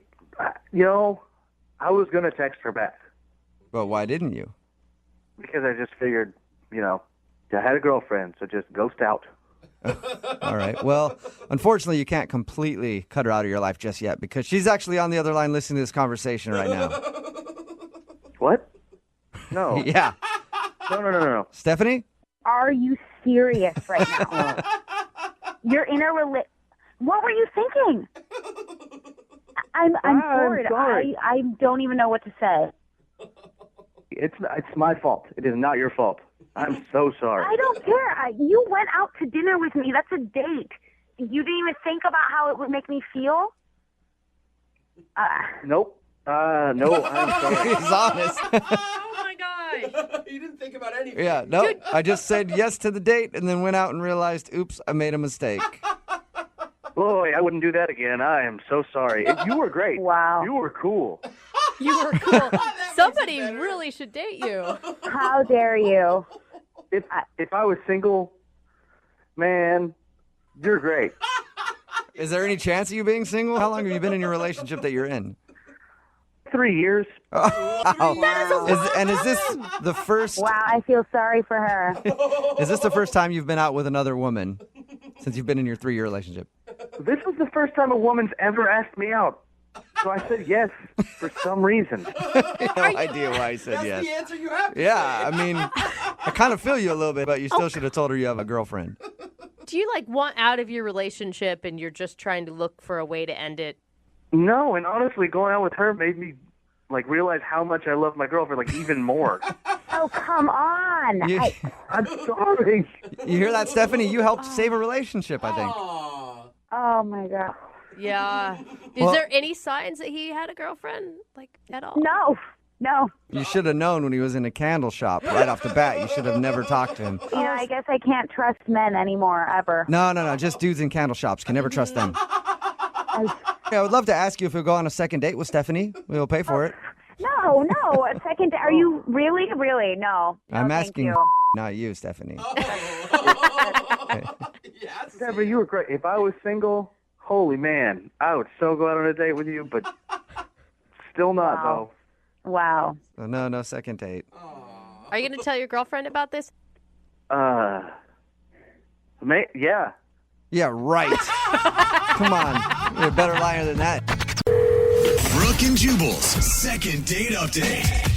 was going to text her back. But why didn't you? Because I just figured, I had a girlfriend, so just ghost out. All right. Well, unfortunately, you can't completely cut her out of your life just yet because she's actually on the other line listening to this conversation right now. What? No. Yeah. No. Stephanie? Are you serious right now? You're in a What were you thinking? I'm bored. sorry. I don't even know what to say. It's my fault. It is not your fault. I'm so sorry. I don't care. You went out to dinner with me. That's a date. You didn't even think about how it would make me feel? Nope. No, I'm sorry. He's honest. Oh, my gosh. You didn't think about anything. Yeah, no. I just said yes to the date and then went out and realized, oops, I made a mistake. Boy, I wouldn't do that again. I am so sorry. You were great. Wow. You were cool. You were cool. Somebody really should date you. How dare you? If I was single, man, you're great. Is there any chance of you being single? How long have you been in your relationship that you're in? 3 years. Oh. Is this the first? Wow, I feel sorry for her. Is this the first time you've been out with another woman since you've been in your 3-year relationship? This was the first time a woman's ever asked me out. So I said yes for some reason. No idea why I said yes. That's the answer you have to Yeah, I mean, I kind of feel you a little bit, but you still should have told her you have a girlfriend. Do you want out of your relationship and you're just trying to look for a way to end it? No, and honestly, going out with her made me realize how much I love my girlfriend even more. Oh, come on. I'm sorry. You hear that, Stephanie? You helped save a relationship, I think. Oh, my God. Yeah. Is there any signs that he had a girlfriend, at all? No. You should have known when he was in a candle shop right off the bat. You should have never talked to him. I guess I can't trust men anymore, ever. No. Just dudes in candle shops. Can never trust them. I would love to ask you if you'll go on a second date with Stephanie. We'll pay for it. No. A second, are you really? No. I'm thank asking, you. not you, Stephanie. Deborah, you were great. If I was single, holy man, I would so go out on a date with you, but still not, though. Wow. So no second date. Are you going to tell your girlfriend about this? Yeah. Yeah, right. Come on. You're a better liar than that. Brooke and Jubal's second date update.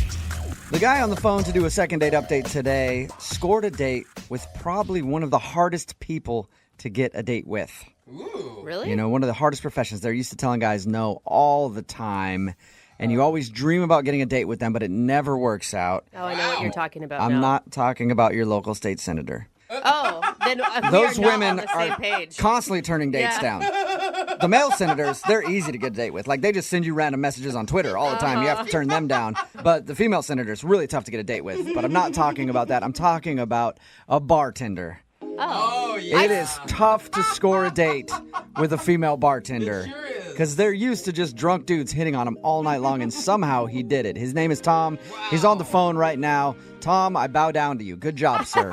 The guy on the phone to do a second date update today scored a date with probably one of the hardest people to get a date with. Ooh. Really? One of the hardest professions. They're used to telling guys no all the time. And you always dream about getting a date with them, but it never works out. Oh, I know what you're talking about I'm now. not talking about your local state senator. Oh, then Those we are women not on the same are page. constantly turning dates down. The male senators, they're easy to get a date with. They just send you random messages on Twitter all the time. You have to turn them down. But the female senators, really tough to get a date with. But I'm not talking about that. I'm talking about a bartender. Oh, yeah. It is tough to score a date with a female bartender. It sure is. Because they're used to just drunk dudes hitting on them all night long, and somehow he did it. His name is Tom. Wow. He's on the phone right now. Tom, I bow down to you. Good job, sir.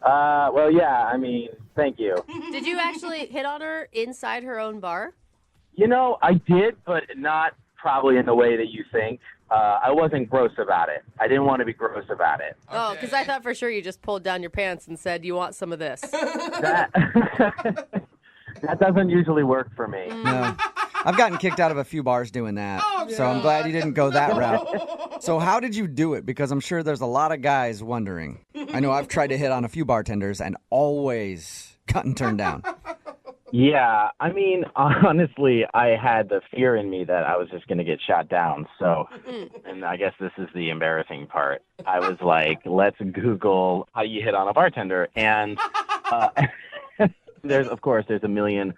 Well, yeah, thank you. Did you actually hit on her inside her own bar? I did, but not probably in the way that you think. I wasn't gross about it. I didn't want to be gross about it. Oh, because I thought for sure you just pulled down your pants and said, you want some of this? That doesn't usually work for me. No. I've gotten kicked out of a few bars doing that. So I'm glad you didn't go that route. So how did you do it? Because I'm sure there's a lot of guys wondering. I know I've tried to hit on a few bartenders and always gotten turned down. Yeah, honestly, I had the fear in me that I was just going to get shot down. So, and I guess this is the embarrassing part. I was like, let's Google how you hit on a bartender. And there's a million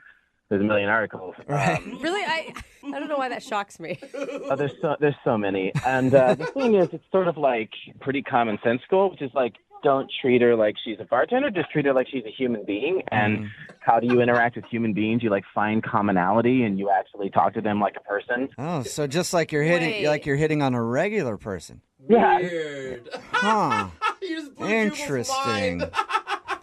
There's a million articles. Really? I don't know why that shocks me. Oh, there's so many. And the thing is, it's sort of like pretty commonsensical, which is like, don't treat her like she's a bartender, just treat her like she's a human being. And how do you interact with human beings? You like find commonality and you actually talk to them like a person. Oh, so just like you're hitting on a regular person. Yeah. Weird. Huh. You just blew Interesting. Jubal's mind.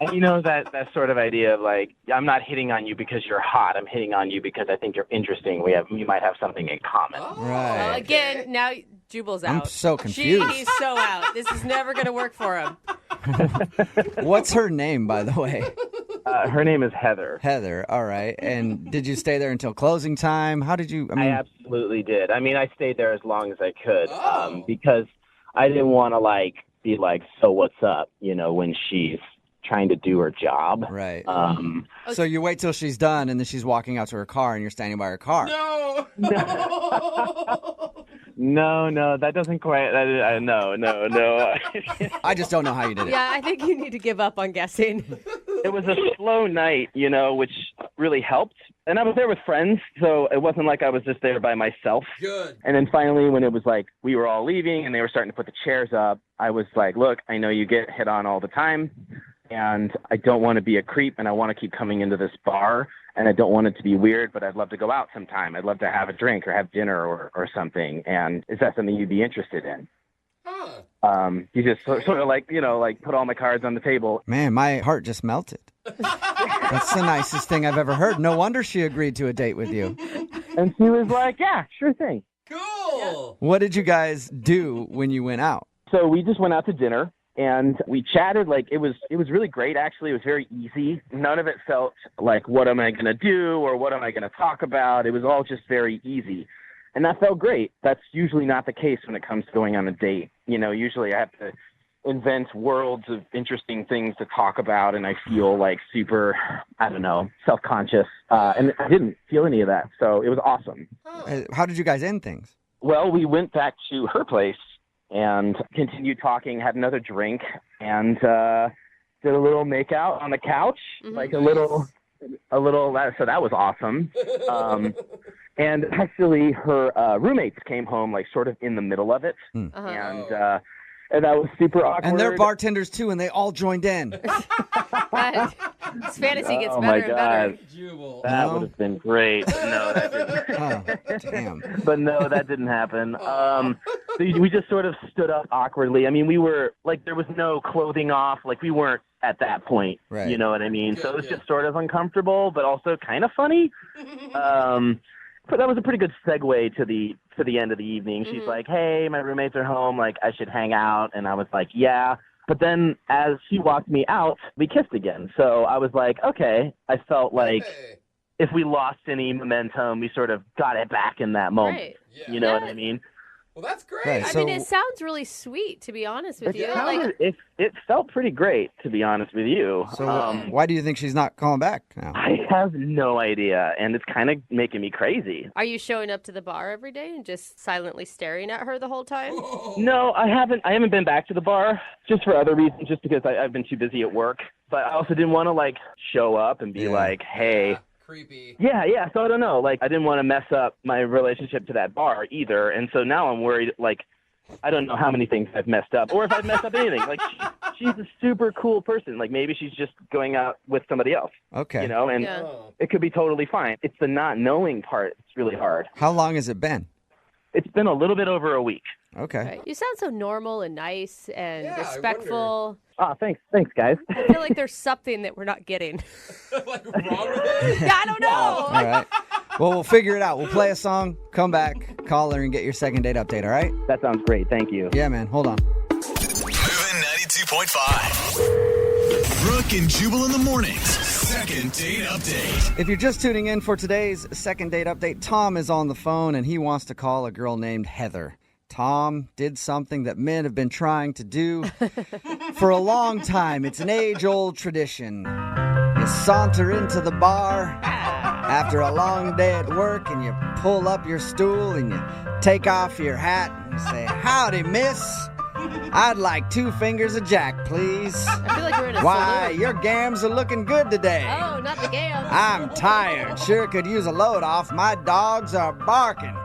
And you know that sort of idea of like, I'm not hitting on you because you're hot. I'm hitting on you because I think you're interesting. We might have something in common. Right. Well, again, now Jubal's out. I'm so confused. He's so out. This is never going to work for him. What's her name, by the way? Her name is Heather. Heather, all right. And did you stay there until closing time? How did you? I absolutely did. I mean, I stayed there as long as I could because I didn't want to like be like, so what's up? You know, when she's trying to do her job. Right. So you wait till she's done, and then she's walking out to her car, and you're standing by her car. No. No, that doesn't quite. No. I just don't know how you did it. Yeah, I think you need to give up on guessing. It was a slow night, you know, which really helped. And I was there with friends, so it wasn't like I was just there by myself. Good. And then finally, when it was like we were all leaving and they were starting to put the chairs up, I was like, look, I know you get hit on all the time, and I don't want to be a creep, and I want to keep coming into this bar, and I don't want it to be weird, but I'd love to go out sometime. I'd love to have a drink or have dinner or something. And is that something you'd be interested in? You just sort of like, you know, like put all my cards on the table. Man, my heart just melted. That's the nicest thing I've ever heard. No wonder she agreed to a date with you. And she was like, yeah, sure thing. Cool. What did you guys do when you went out? So we just went out to dinner. And we chatted. Like it was really great. Actually, it was very easy. None of it felt like, what am I going to do or what am I going to talk about? It was all just very easy. And that felt great. That's usually not the case when it comes to going on a date. You know, usually I have to invent worlds of interesting things to talk about, and I feel like super, I don't know, self-conscious. And I didn't feel any of that. So it was awesome. How did you guys end things? Well, we went back to her place and continued talking, had another drink, and did a little makeout on the couch, like a little, so that was awesome. And actually her roommates came home like sort of in the middle of it, and that was super awkward. And they're bartenders too, and they all joined in. This fantasy gets Oh better my and better. Jubal. That would have been great. No, that didn't. Damn. But no, that didn't happen. So we just sort of stood up awkwardly. I mean, we were like, there was no clothing off. Like we weren't at that point. Right. You know what I mean? So it was just sort of uncomfortable, but also kind of funny. But that was a pretty good segue to the end of the evening. She's like, hey, my roommates are home. Like, I should hang out. And I was like, yeah. But then as she walked me out, we kissed again. So I was like, okay. I felt like if we lost any momentum, we sort of got it back in that moment. Right. You know what I mean? Well, that's great. Right, I mean, it sounds really sweet, to be honest with you. Like, It felt pretty great, to be honest with you. So why do you think she's not calling back now? I have no idea, and it's kind of making me crazy. are you showing up to the bar every day and just silently staring at her the whole time? No, I haven't been back to the bar, just for other reasons, just because I've been too busy at work. But I also didn't want to, like, show up and be like, hey... Creepy. Yeah, so I don't know. Like, I didn't want to mess up my relationship to that bar either, and so now I'm worried, like, I don't know how many things I've messed up, or if I've messed up anything. Like, she's a super cool person. Like, maybe she's just going out with somebody else. Okay. You know, and it could be totally fine. It's the not knowing part. It's really hard. How long has it been? It's been a little bit over a week. Okay. Right. You sound so normal and nice and respectful. Oh, thanks, guys. I feel like there's something that we're not getting. Like wrong with it? Yeah, I don't know. All right. Well, we'll figure it out. We'll play a song, come back, call her, and get your second date update, all right? That sounds great. Thank you. Yeah, man. Hold on. Moving 92.5. Brooke and Jubal in the mornings. Second date update. If you're just tuning in for today's second date update, Tom is on the phone, and he wants to call a girl named Heather. Tom did something that men have been trying to do for a long time. It's an age-old tradition. You saunter into the bar after a long day at work, and you pull up your stool, and you take off your hat and say, howdy, miss. I'd like 2 fingers of Jack, please. I feel like we're in a Why, saloon. your gams are looking good today. Oh, not the gams. I'm tired. Sure could use a load off. My dogs are barking.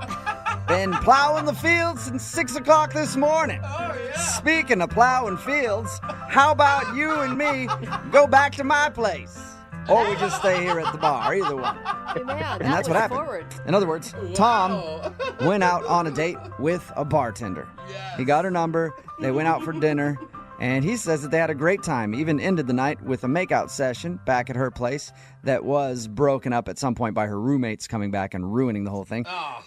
Been plowing the fields since 6 o'clock this morning. Speaking of plowing fields, how about you and me go back to my place? Or we just stay here at the bar, either one. Yeah, And that's what happened. Forward. In other words, Tom went out on a date with a bartender. He got her number, they went out for dinner, and he says that they had a great time, even ended the night with a makeout session back at her place that was broken up at some point by her roommates coming back and ruining the whole thing.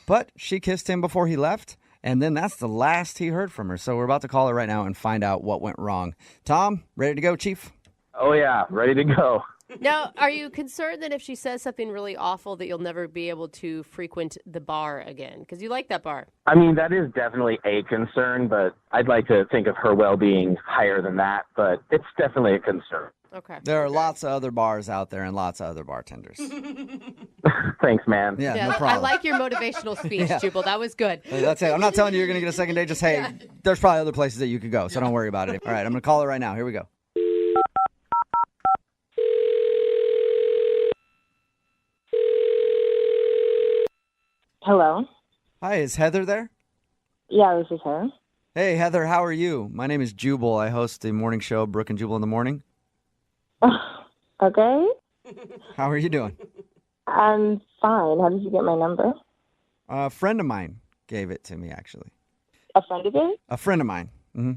But she kissed him before he left, and then that's the last he heard from her. So we're about to call her right now and find out what went wrong. Tom, ready to go, Chief? Oh, yeah, ready to go. Now, are you concerned that if she says something really awful that you'll never be able to frequent the bar again? Because you like that bar. I mean, that is definitely a concern, but I'd like to think of her well-being higher than that, but it's definitely a concern. Okay. There are lots of other bars out there and lots of other bartenders. Thanks, man. Yeah, no problem. I like your motivational speech, Yeah. Jubal. That was good. Hey, that's it. I'm not telling you you're going to get a second date. Just, hey, there's probably other places that you could go, so don't worry about it. All right, I'm going to call her right now. Here we go. Hello. Hi, is Heather there? Yeah, this is her. Hey, Heather, how are you? My name is Jubal. I host the morning show, Brooke and Jubal in the Morning. Okay. How are you doing? I'm fine. How did you get my number? A friend of mine gave it to me, actually. A friend of yours? A friend of mine.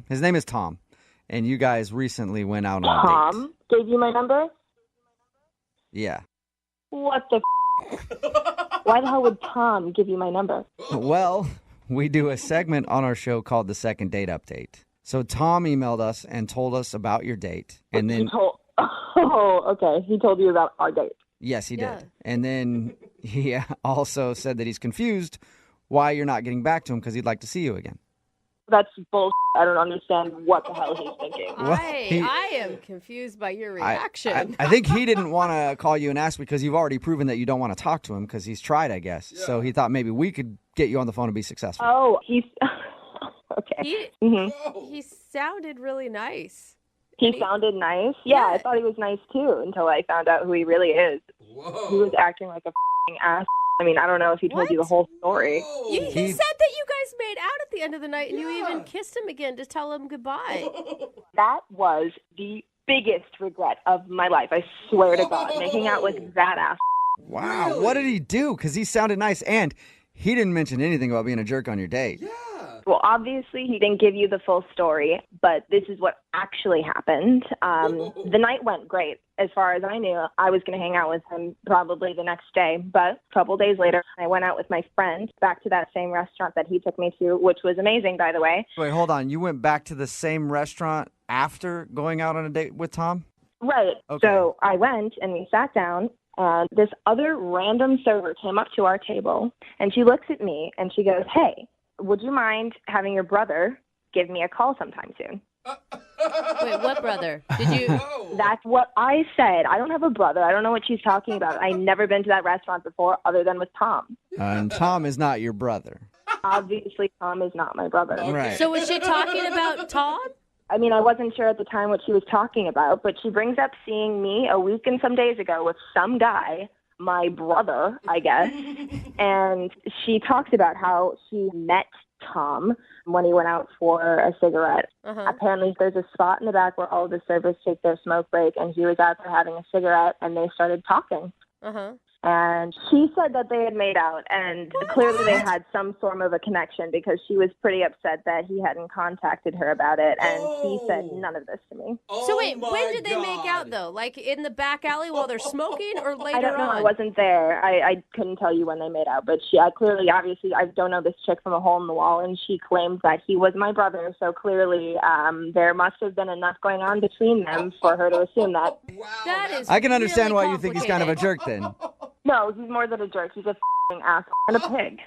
His name is Tom. And you guys recently went out on a date. Tom gave you my number? Yeah. What the Why the hell would Tom give you my number? Well, we do a segment on our show called the Second Date Update. So Tom emailed us and told us about your date. And then Oh, okay. He told you about our date. yes, he did. And then he also said that he's confused why you're not getting back to him because he'd like to see you again. That's bullshit. I don't understand what the hell he's thinking. I am confused by your reaction. I think he didn't want to call you and ask because you've already proven that you don't want to talk to him because he's tried, I guess. So he thought maybe we could get you on the phone and be successful. Oh, he's okay. He sounded really nice. He sounded nice. Yeah, I thought he was nice too until I found out who he really is. He was acting like a f***ing ass. I mean, I don't know if he told you the whole story. He said that you guys made out at the end of the night and you even kissed him again to tell him goodbye. That was the biggest regret of my life. I swear to God, making out with that ass. Wow. What did he do? Because he sounded nice and he didn't mention anything about being a jerk on your date. Well, obviously, he didn't give you the full story, but this is what actually happened. The night went great. As far as I knew, I was going to hang out with him probably the next day. But a couple days later, I went out with my friend back to that same restaurant that he took me to, which was amazing, by the way. Wait, hold on. You went back to the same restaurant after going out on a date with Tom? Right. Okay. So I went and we sat down, and this other random server came up to our table, and she looks at me and she goes, "Hey, would you mind having your brother give me a call sometime soon?" Wait, what brother? Did you? That's what I said. I don't have a brother. I don't know what she's talking about. I've never been to that restaurant before other than with Tom. And Tom is not your brother. Obviously, Tom is not my brother. Right. So was she talking about Tom? I mean, I wasn't sure at the time what she was talking about, but she brings up seeing me a week and some days ago with some guy, my brother, I guess, and she talks about how she met Tom when he went out for a cigarette. Apparently there's a spot in the back where all of the servers take their smoke break, and he was out there having a cigarette, and they started talking. And she said that they had made out, and clearly they had some form of a connection because she was pretty upset that he hadn't contacted her about it, and he said none of this to me. So wait, when did they make out though? Like in the back alley while they're smoking, or later I don't know. on? I wasn't there. I couldn't tell you when they made out, but I obviously, I don't know this chick from a hole in the wall, and she claims that he was my brother, so clearly there must have been enough going on between them for her to assume that. That is I can understand why you think he's kind of a jerk then. No, he's more than a jerk. He's a f***ing ass and a pig.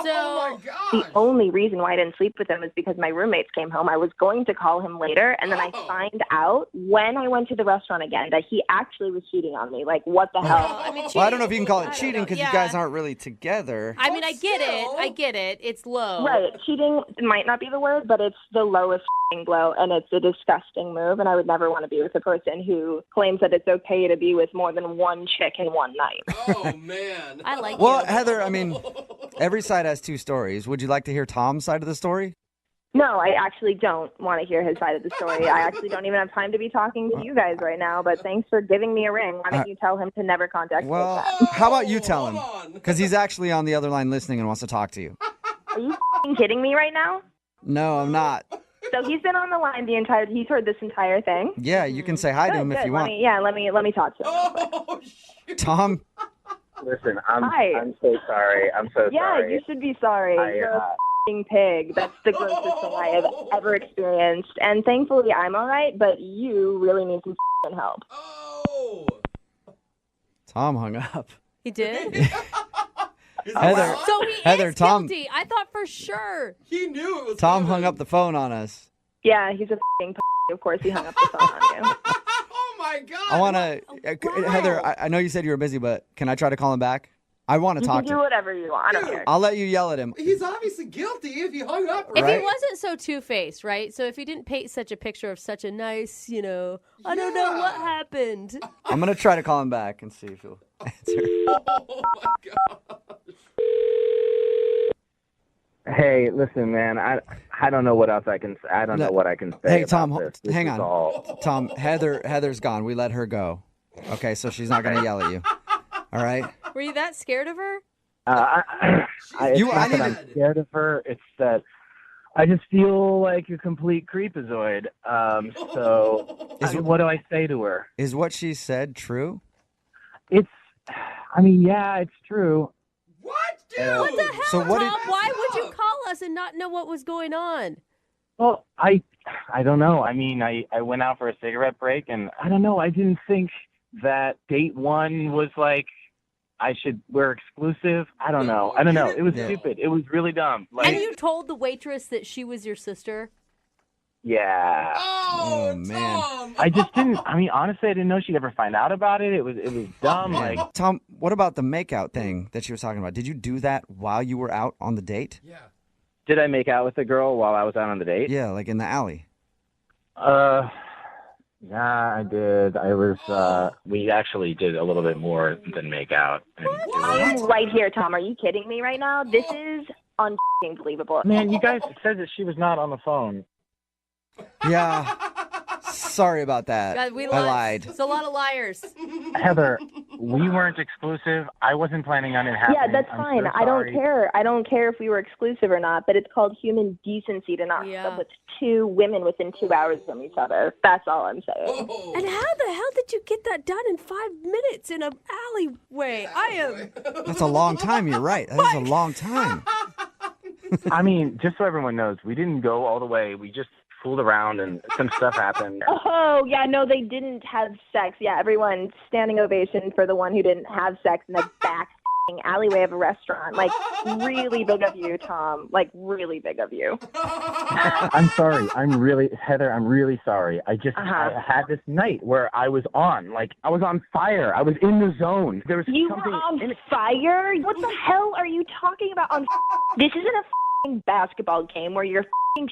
So The only reason why I didn't sleep with him is because my roommates came home. I was going to call him later, and then I find out when I went to the restaurant again that he actually was cheating on me. Like, what the hell? I mean, Well, I don't know if you can call it cheating because you guys aren't really together. I mean, I get it. It's low. Right. Cheating might not be the word, but it's the lowest blow, and it's a disgusting move, and I would never want to be with a person who claims that it's okay to be with more than one chick in one night. Oh, man. I like Well, you. Heather, I mean, every side has two stories. Would you like to hear Tom's side of the story? No, I actually don't want to hear his side of the story. I actually don't even have time to be talking to you guys right now, but thanks for giving me a ring. Why don't you tell him to never contact me Well, again? how about you tell him? Because he's actually on the other line listening and wants to talk to you. Are you kidding me right now? No, I'm not. So he's been on the line he's heard this entire thing? Yeah, you can say hi to him if you want. Let me talk to him. Tom? Listen, Hi. I'm so sorry. I'm so Yeah, sorry. you should be sorry. You're a f***ing pig. That's the grossest thing I have ever experienced. And thankfully, I'm all right, but you really need some f***ing help. Tom hung up. He did? Heather, So he Heather, is Tom, guilty. I thought for sure. He knew it was Tom hung up the phone on us. Yeah, he's a f***ing p***. Of course he hung up the phone on you. Oh, my God. I want to, Heather, I know you said you were busy, but can I try to call him back? I want to You talk can to do him. whatever you want. I don't care. I'll let you yell at him. He's obviously guilty if he hung up. If Right? he wasn't so two-faced, right? So if he didn't paint such a picture of such a nice, I don't know what happened. I'm going to try to call him back and see if he'll answer. Oh, my God. Hey, listen, man. I don't know what else I can. I don't know what I can say. Hey, about Tom, this. This hang is on. all- Tom, Heather's gone. We let her go. Okay, so she's not going to yell at you. All right? Were you that scared of her? It's not that I'm scared of her. It's that I just feel like a complete creepazoid. What do I say to her? Is what she said true? Yeah, it's true. What, dude? What the hell, So what Tom? did- Why would you call us and not know what was going on? Well, I don't know. I mean, I went out for a cigarette break, and I don't know. I didn't think that date one was like we're exclusive. I don't know. It was stupid. It was really dumb. And you told the waitress that she was your sister? Yeah. Oh, man. I just didn't. I mean, honestly, I didn't know she'd ever find out about it. It was dumb. Man. Like, Tom, what about the makeout thing that she was talking about? Did you do that while you were out on the date? Yeah. did I make out with the girl while I was out on the date? Yeah, like in the alley. Yeah, I did. I was. We actually did a little bit more than make out. And I'm right here, Tom. Are you kidding me right now? This is unbelievable. Man, you guys said that she was not on the phone. Yeah. Sorry about that. God, we I lied. It's a lot of liars. Heather, we weren't exclusive. I wasn't planning on it happening. Yeah, that's I'm fine. so I don't sorry. care. I don't care if we were exclusive or not, but it's called human decency to not sleep with two women within 2 hours from each other. That's all I'm saying. And how the hell did you get that done in 5 minutes in an alleyway? That's a long time. You're right. That's a long time. I mean, just so everyone knows, we didn't go all the way. We just fooled around and some stuff happened. Oh, yeah, no, they didn't have sex. Yeah, everyone, standing ovation for the one who didn't have sex in the back alleyway of a restaurant. Like, really big of you, Tom. Like, really big of you. I'm sorry. Heather, I'm really sorry. I had this night where I was on fire. I was in the zone. There was You something were on fire? What the hell are you talking about? This isn't a basketball game where you're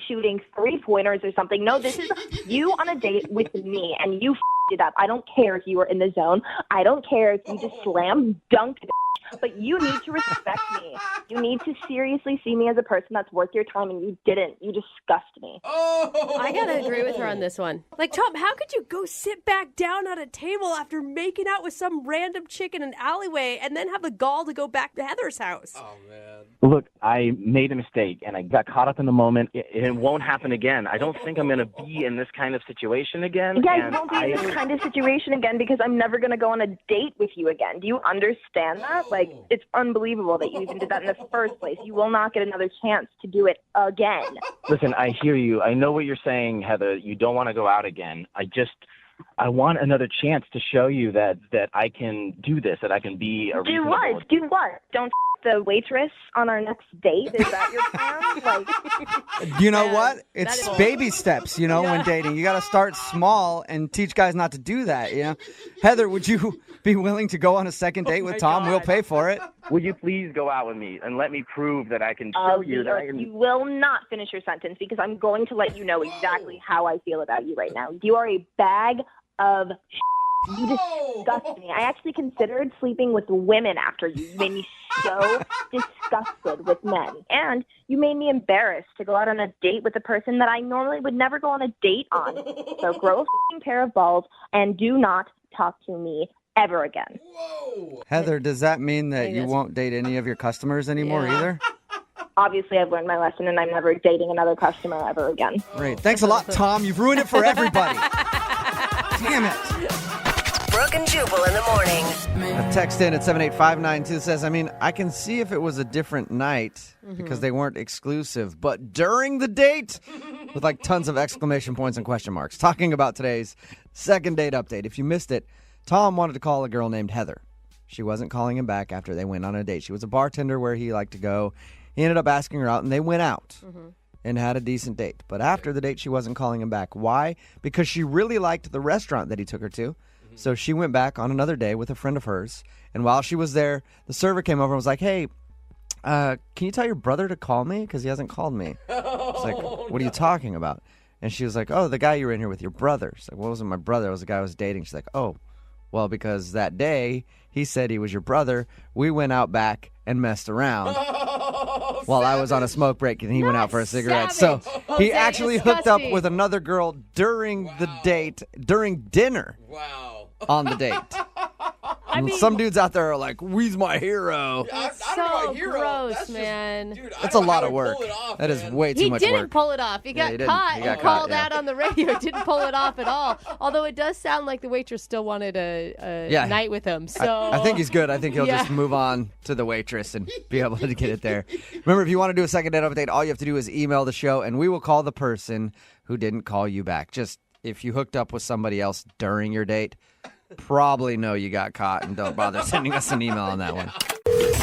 shooting 3-pointers or something. No, this is you on a date with me, and you it up. I don't care if you were in the zone. I don't care if you just slam dunked, but you need to respect me. You need to seriously see me as a person that's worth your time, and you didn't. You disgust me. I gotta agree with her on this one. Like, Tom, how could you go sit back down at a table after making out with some random chick in an alleyway and then have the gall to go back to Heather's house? Oh, man. Look, I made a mistake, and I got caught up in the moment. It won't happen again. I don't think I'm going to be in this kind of situation again. Yeah, and you won't be in this kind of situation again because I'm never going to go on a date with you again. Do you understand that? Like, it's unbelievable that you even did that in the first place. You will not get another chance to do it again. Listen, I hear you. I know what you're saying, Heather. You don't want to go out again. I want another chance to show you that I can do this, that I can be a Do reasonable... what? Do what? Don't the waitress on our next date? Is that your plan? Like, You know what? that It's is- baby steps, when dating. You got to start small and teach guys not to do that, Heather, would you be willing to go on a second date with Tom? We'll pay for it. Would you please go out with me and let me prove that I can show you that I can... You will not finish your sentence because I'm going to let you know exactly how I feel about you right now. You are a bag of You disgust me. I actually considered sleeping with women after you. You made me so disgusted with men. And you made me embarrassed to go out on a date with a person that I normally would never go on a date on. So grow a f***ing pair of balls and do not talk to me ever again. Heather, does that mean that you won't date any of your customers anymore either? Obviously, I've learned my lesson, and I'm never dating another customer ever again. Great. Thanks a lot, Tom. You've ruined it for everybody. Damn it. Brooke and Jubal in the morning. A text in at 78592 says, I can see if it was a different night because they weren't exclusive, but during the date, with like tons of exclamation points and question marks, talking about today's second date update. If you missed it, Tom wanted to call a girl named Heather. She wasn't calling him back after they went on a date. She was a bartender where he liked to go. He ended up asking her out, and they went out and had a decent date. But after the date, she wasn't calling him back. Why? Because she really liked the restaurant that he took her to. So she went back on another day with a friend of hers. And while she was there, the server came over and was like, hey, can you tell your brother to call me? Because he hasn't called me. It's like, what are you talking about? And she was like, oh, the guy you were in here with, your brother. She's like, well, it wasn't my brother. It was the guy I was dating. She's like, oh, well, because that day he said he was your brother. We went out back and messed around while I was on a smoke break and he went out for a cigarette. savage. So Jose, he actually hooked up disgusting. with another girl during the date, during dinner. On the date. Some dudes out there are like, "We's my hero." So gross, man. That's a lot of work. That is way too He much didn't work. pull it off. He Yeah, got he didn't. caught He got and caught, called yeah. out on the radio. Didn't pull it off at all. Although it does sound like the waitress still wanted a Yeah. night with him. So I think he's good. I think he'll Yeah. just move on to the waitress and be able to get it there. Remember, if you want to do a second date update, all you have to do is email the show, and we will call the person who didn't call you back. Just if you hooked up with somebody else during your date, probably know you got caught, and don't bother sending us an email on that one.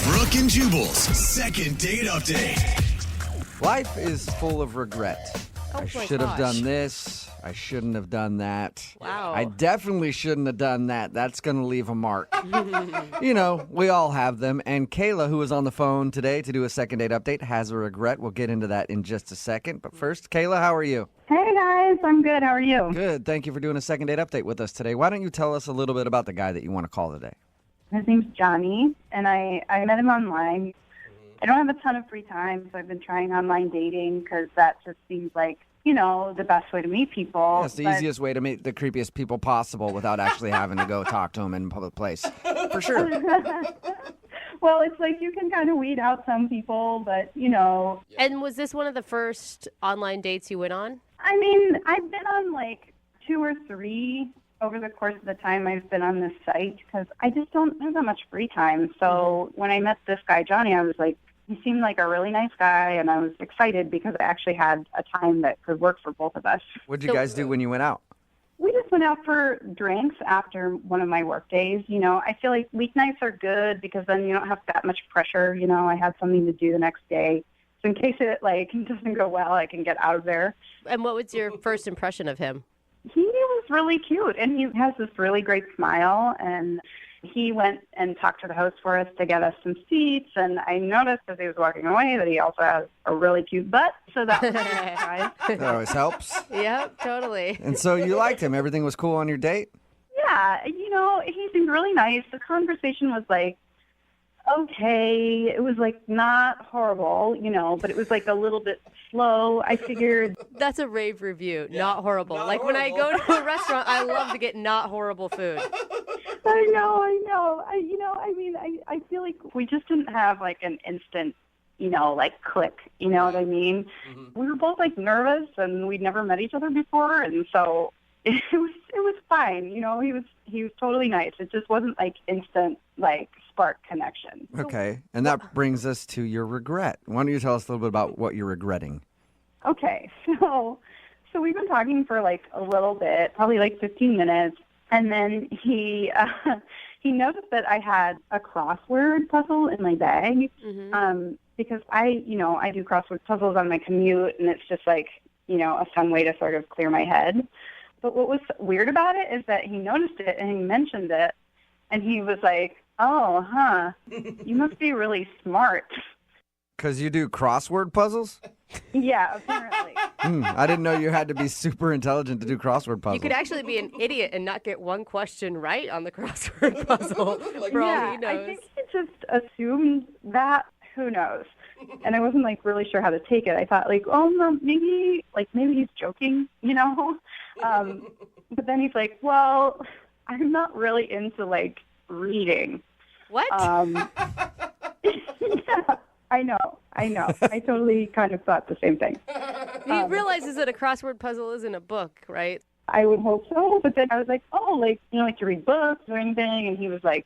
Brooke and Jubal's second date update. Life is full of regret. Oh I my should have gosh. done this. I shouldn't have done that. Wow. I definitely shouldn't have done that. That's going to leave a mark. You know, we all have them. And Kayla, who is on the phone today to do a second date update, has a regret. We'll get into that in just a second. But first, Kayla, how are you? Hey guys, I'm good. How are you? Good. Thank you for doing a second date update with us today. Why don't you tell us a little bit about the guy that you want to call today? His name's Johnny, and I met him online. I don't have a ton of free time, so I've been trying online dating because that just seems like, the best way to meet people. That's the But- easiest way to meet the creepiest people possible without actually having to go talk to them in a public place. For sure. Well, it's like you can kind of weed out some people, but, And was this one of the first online dates you went on? I mean, I've been on like 2 or 3 over the course of the time I've been on this site because I just don't have that much free time. So when I met this guy, Johnny, I was like, he seemed like a really nice guy, and I was excited because I actually had a time that could work for both of us. What'd you guys do when you went out? We just went out for drinks after one of my work days. I feel like weeknights are good because then you don't have that much pressure. I have something to do the next day. So in case it doesn't go well, I can get out of there. And what was your first impression of him? He was really cute, and he has this really great smile, and he went and talked to the host for us to get us some seats, and I noticed as he was walking away that he also has a really cute butt, so that was a surprise. That always helps. Yep, totally. And so you liked him. Everything was cool on your date? Yeah, he seemed really nice. The conversation was okay. It was not horrible, but it was a little bit slow. I figured That's a rave review. Not horrible. When I go to a restaurant, I love to get not horrible food. I know. I feel like we just didn't have an instant, click. You know what I mean? We were both nervous, and we'd never met each other before, and so it was fine. He was totally nice. It just wasn't instant spark connection. Okay. And that brings us to your regret. Why don't you tell us a little bit about what you're regretting? Okay, so we've been talking for a little bit, probably 15 minutes, and then he he noticed that I had a crossword puzzle in my bag because I do crossword puzzles on my commute, and it's just like, a fun way to sort of clear my head. But what was weird about it is that he noticed it and he mentioned it, and he was like, "Oh, huh, you must be really smart." Because you do crossword puzzles? Yeah, apparently. I didn't know you had to be super intelligent to do crossword puzzles. You could actually be an idiot and not get one question right on the crossword puzzle for all he knows. I think he just assumed that. Who knows? And I wasn't really sure how to take it. I thought oh no, maybe he's joking, But then he's like, well, I'm not really into reading. What? Yeah, I know. I totally kind of thought the same thing. He realizes that a crossword puzzle isn't a book, right? I would hope so, but then I was like, oh, to read books or anything, and he was like,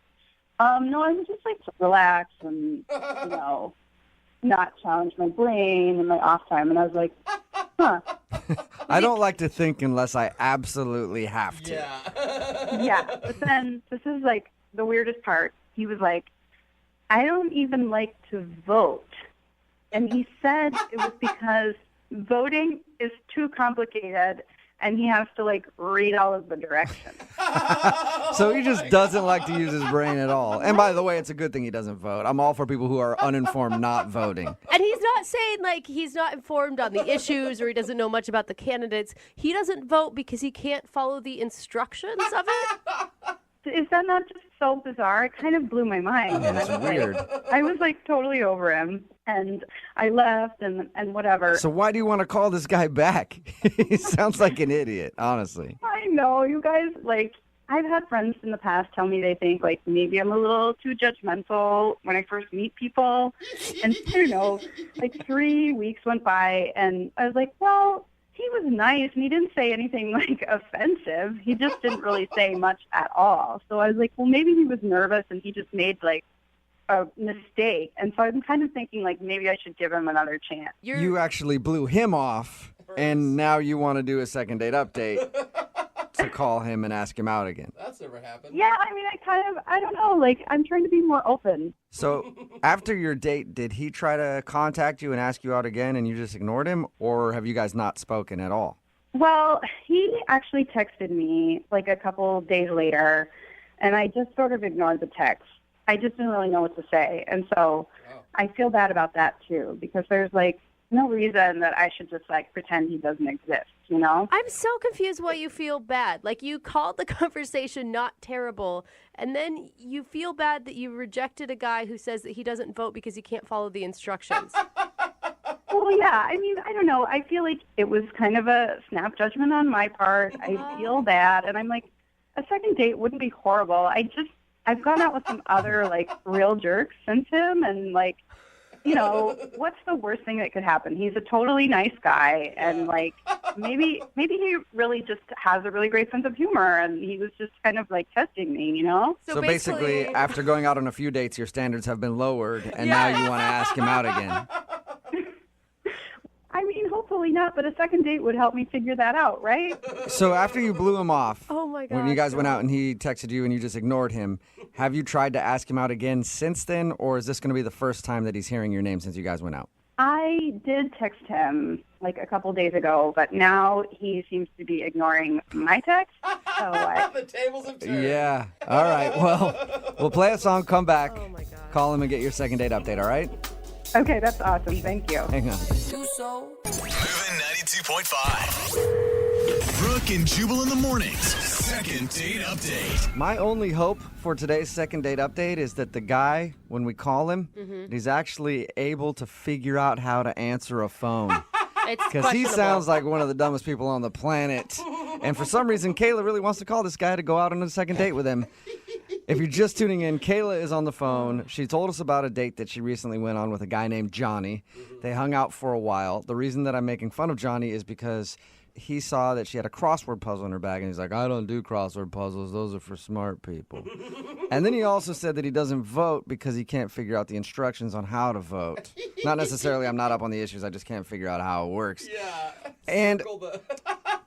no, I would just to relax and, not challenge my brain in my off time. And I was like, huh. I don't like to think unless I absolutely have to. Yeah, but then this is the weirdest part. He was like, I don't even like to vote. And he said it was because voting is too complicated and he has to read all of the directions. So he just doesn't like to use his brain at all. And by the way, it's a good thing he doesn't vote. I'm all for people who are uninformed not voting. And he's not saying he's not informed on the issues or he doesn't know much about the candidates. He doesn't vote because he can't follow the instructions of it. Is that not just so bizarre? It kind of blew my mind. That's weird. I was totally over him, and I left and whatever. So why do you want to call this guy back? He sounds like an idiot, honestly. I know, you guys, I've had friends in the past tell me they think maybe I'm a little too judgmental when I first meet people. And I don't know, 3 weeks went by, and I was like, well, he was nice, and he didn't say anything offensive. He just didn't really say much at all. So I was like, well, maybe he was nervous and he just made a mistake. And so I'm kind of thinking maybe I should give him another chance. You actually blew him off, and now you want to do a second date update to call him and ask him out again. That's never happened. Yeah, I mean, I don't know. I'm trying to be more open. So after your date, did he try to contact you and ask you out again and you just ignored him? Or have you guys not spoken at all? Well, he actually texted me a couple days later, and I just sort of ignored the text. I just didn't really know what to say. And so I feel bad about that, too, because there's no reason that I should just pretend he doesn't exist, I'm so confused why you feel bad. You called the conversation not terrible, and then you feel bad that you rejected a guy who says that he doesn't vote because he can't follow the instructions. Well, yeah, I mean, I don't know. I feel it was kind of a snap judgment on my part. I feel bad, and I'm a second date wouldn't be horrible. I've gone out with some other real jerks since him, and what's the worst thing that could happen? He's a totally nice guy, and maybe he really just has a really great sense of humor, and he was just kind of testing me, So basically, after going out on a few dates, your standards have been lowered, and now you want to ask him out again. I mean, hopefully not, but a second date would help me figure that out, right? So after you blew him off, oh my God, when you guys went out and he texted you and you just ignored him, have you tried to ask him out again since then, or is this going to be the first time that he's hearing your name since you guys went out? I did text him a couple days ago, but now he seems to be ignoring my text. So the tables have turned. Yeah. All right. Well, we'll play a song, come back, call him, and get your second date update, all right? Okay, that's awesome. Thank you. Hang on. Moving 92.5. Brooke and Jubal in the mornings. Second date update. My only hope for today's second date update is that the guy, when we call him, he's actually able to figure out how to answer a phone. Because he sounds like one of the dumbest people on the planet. And for some reason, Kayla really wants to call this guy to go out on a second date with him. If you're just tuning in, Kayla is on the phone. She told us about a date that she recently went on with a guy named Johnny. They hung out for a while. The reason that I'm making fun of Johnny is because he saw that she had a crossword puzzle in her bag, and he's like, I don't do crossword puzzles. Those are for smart people. And then he also said that he doesn't vote because he can't figure out the instructions on how to vote. Not necessarily I'm not up on the issues. I just can't figure out how it works. Yeah. And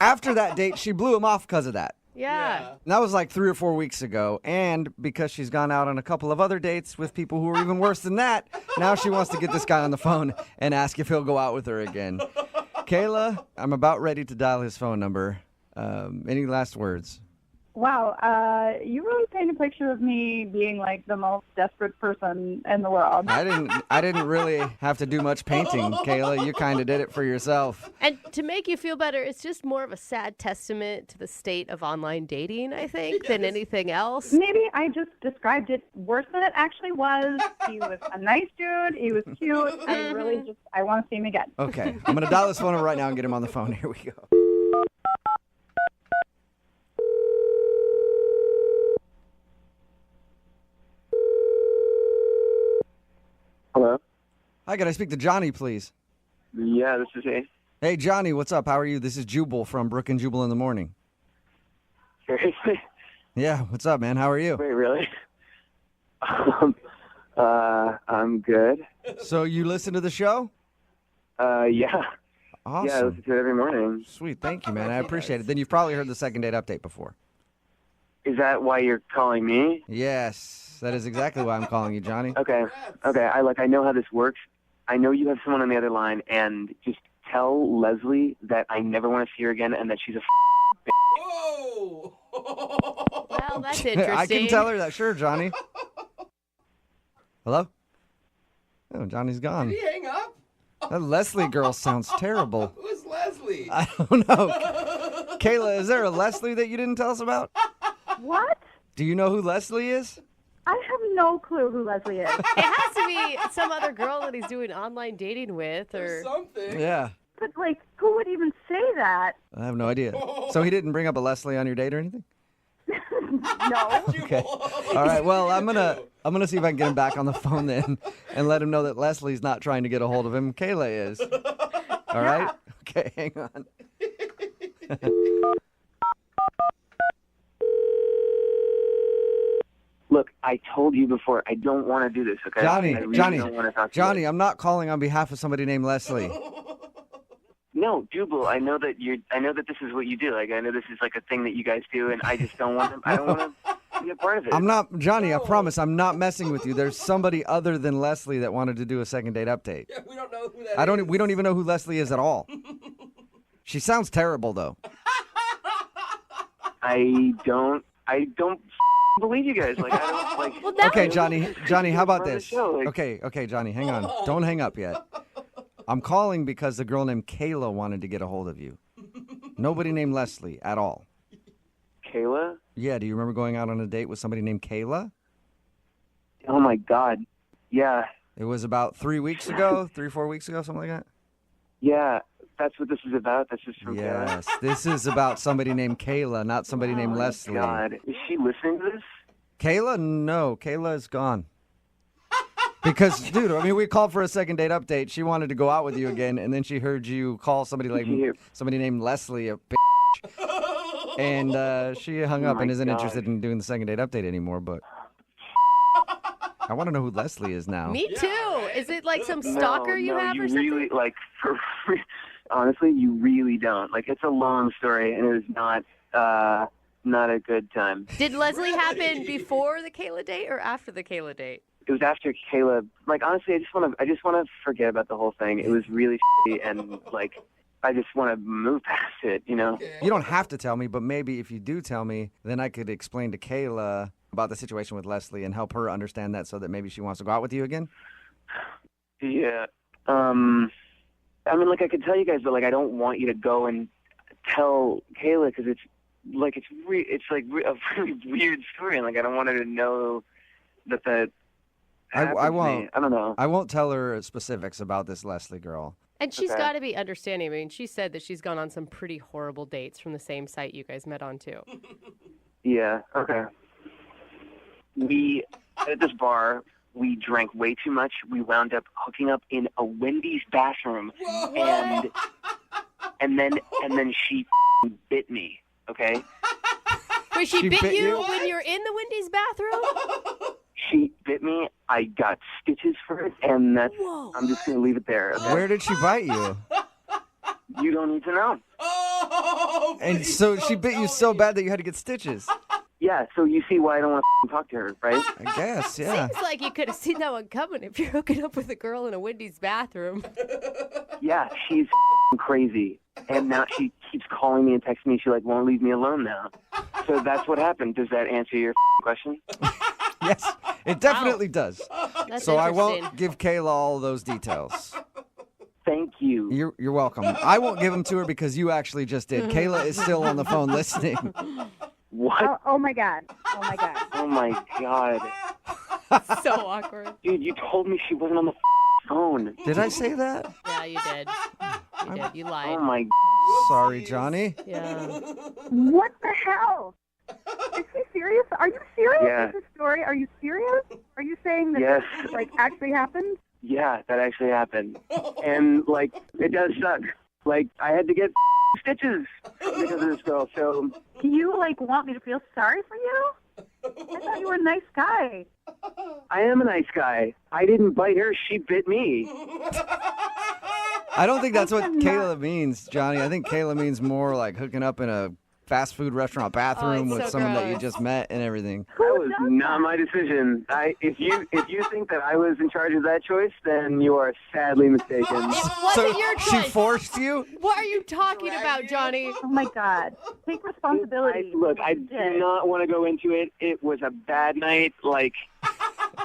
after that date, she blew him off because of that. Yeah. And that was like 3 or 4 weeks ago. And because she's gone out on a couple of other dates with people who are even worse than that, now she wants to get this guy on the phone and ask if he'll go out with her again. Kayla, I'm about ready to dial his phone number. Any last words? Wow, you really paint a picture of me being like the most desperate person in the world. I didn't really have to do much painting, Kayla. You kind of did it for yourself. And to make you feel better, it's just more of a sad testament to the state of online dating, I think, than anything else. Maybe I just described it worse than it actually was. He was a nice dude. He was cute. I want to see him again. Okay, I'm going to dial his phone number right now and get him on the phone. Here we go. Hello? Hi, can I speak to Johnny, please? Yeah, this is he. Hey, Johnny, what's up? How are you? This is Jubal from Brooke and Jubal in the Morning. Seriously? Yeah, what's up, man? How are you? Wait, really? I'm good. So you listen to the show? Yeah. Awesome. Yeah, I listen to it every morning. Sweet, thank you, man. I appreciate it. Then you've probably heard the second date update before. Is that why you're calling me? Yes, that is exactly why I'm calling you, Johnny. Okay. I know how this works. I know you have someone on the other line, and just tell Leslie that I never want to see her again, and that she's a Whoa! Well, that's interesting. I can tell her that. Sure, Johnny. Hello? Oh, Johnny's gone. Did he hang up? That Leslie girl sounds terrible. Who's Leslie? I don't know. Kayla, is there a Leslie that you didn't tell us about? What? Do you know who Leslie is? I have no clue who Leslie is. It has to be some other girl that he's doing online dating with or something. Yeah. But, like, who would even say that? I have no idea. So he didn't bring up a Leslie on your date or anything? No. Okay. All right. Well, I'm gonna see if I can get him back on the phone then, and let him know that Leslie's not trying to get a hold of him. Kayla is. All right. Okay. Hang on. Look, I told you before, I don't want to do this, okay? I really don't want to talk to Johnny, you. I'm not calling on behalf of somebody named Leslie. No, Jubal, I know that this is what you do. Like, I know this is like a thing that you guys do, and I just don't want to, I don't want to be a part of it. I'm not, Johnny, I promise I'm not messing with you. There's somebody other than Leslie that wanted to do a second date update. Yeah, we don't know who that is. We don't even know who Leslie is at all. She sounds terrible though. I don't believe you guys. Like, I don't, like. Okay, Johnny, how about this? Show, like, Okay, Johnny, hang on. Don't hang up yet. I'm calling because the girl named Kayla wanted to get a hold of you. Nobody named Leslie at all. Kayla? Yeah, do you remember going out on a date with somebody named Kayla? Oh my God. Yeah. It was about 3 weeks ago, 4 weeks ago, something like that? Yeah, that's what this is about. This is from Yes, this is about somebody named Kayla, not somebody named Leslie. God, is she listening to this? Kayla? No, Kayla is gone. Because, dude, I mean, we called for a second date update. She wanted to go out with you again, and then she heard you call somebody named Leslie a bitch. And she hung up and isn't interested in doing the second date update anymore, but I want to know who Leslie is now. Me too. Is it like some stalker you have or something? Really, like, honestly, you really don't. Like, it's a long story, and it is not a good time. Did Leslie happen before the Kayla date or after the Kayla date? It was after Kayla. Like, honestly, I just want to forget about the whole thing. It was really and like, I just want to move past it. You know. You don't have to tell me, but maybe if you do tell me, then I could explain to Kayla about the situation with Leslie and help her understand that, so that maybe she wants to go out with you again. Yeah. I mean, like, I could tell you guys, but like, I don't want you to go and tell Kayla because it's like a really weird story, and like, I don't want her to know that. I won't. I don't know. I won't tell her specifics about this Leslie girl. And she's got to be understanding. I mean, she said that she's gone on some pretty horrible dates from the same site you guys met on, too. Yeah, okay. At this bar, we drank way too much. We wound up hooking up in a Wendy's bathroom. And then she bit me, okay? Wait, she bit you when you're in the Wendy's bathroom? She bit me. I got stitches for it, and I'm just going to leave it there. Okay? Where did she bite you? You don't need to know. And so she bit you so bad that you had to get stitches. Yeah, so you see why I don't want to talk to her, right? I guess, yeah. Seems like you could have seen that one coming if you're hooking up with a girl in a Wendy's bathroom. Yeah, she's crazy. And now she keeps calling me and texting me. She won't leave me alone now. So that's what happened. Does that answer your question? Yes, it definitely does. That's So I interesting. won't give Kayla all those details. Thank you. You're welcome. I won't give them to her because you actually just did. Kayla is still on the phone listening. What? Oh my God. Oh my God. Oh my God. So awkward. Dude, you told me she wasn't on the phone. Did I say that? Yeah, you did. You did. You lied. Oh my. Sorry, Johnny. Yeah. What the hell? Is she serious? Are you serious Yeah. with this story? Are you serious? Are you saying that Yes. this actually happened? Yeah, that actually happened. And it does suck. I had to get stitches because of this girl. So Do you want me to feel sorry for you? I thought you were a nice guy. I am a nice guy. I didn't bite her. She bit me. I don't think that's what Kayla means, Johnny. I think Kayla means more like hooking up in a fast food restaurant bathroom with someone that you just met and everything. That was not my decision. If you think that I was in charge of that choice, then you are sadly mistaken. It wasn't your choice. She forced you? What are you talking about, Johnny? Oh my God. Take responsibility. Look, I do not want to go into it. It was a bad night.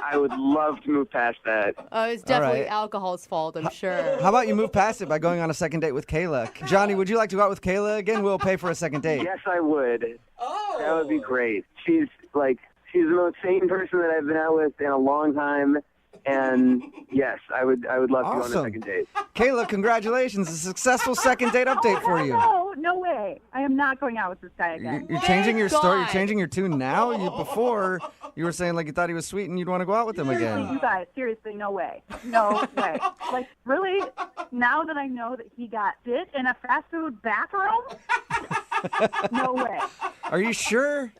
I would love to move past that. Oh, it's definitely right. alcohol's fault, I'm sure. How about you move past it by going on a second date with Kayla? Johnny, would you like to go out with Kayla again? We'll pay for a second date. Yes, I would. Oh. That would be great. She's the most sane person that I've been out with in a long time. And yes, I would love to go on a Awesome. second date. Kayla, congratulations. A successful second date update for you. No way. I am not going out with this guy again. You're changing your story. You're God. changing your tune now. Before, you were saying you thought he was sweet and you'd want to go out with him You again. guys, seriously, no way. No way. Really? Now that I know that he got bit in a fast food bathroom? No way. Are you sure?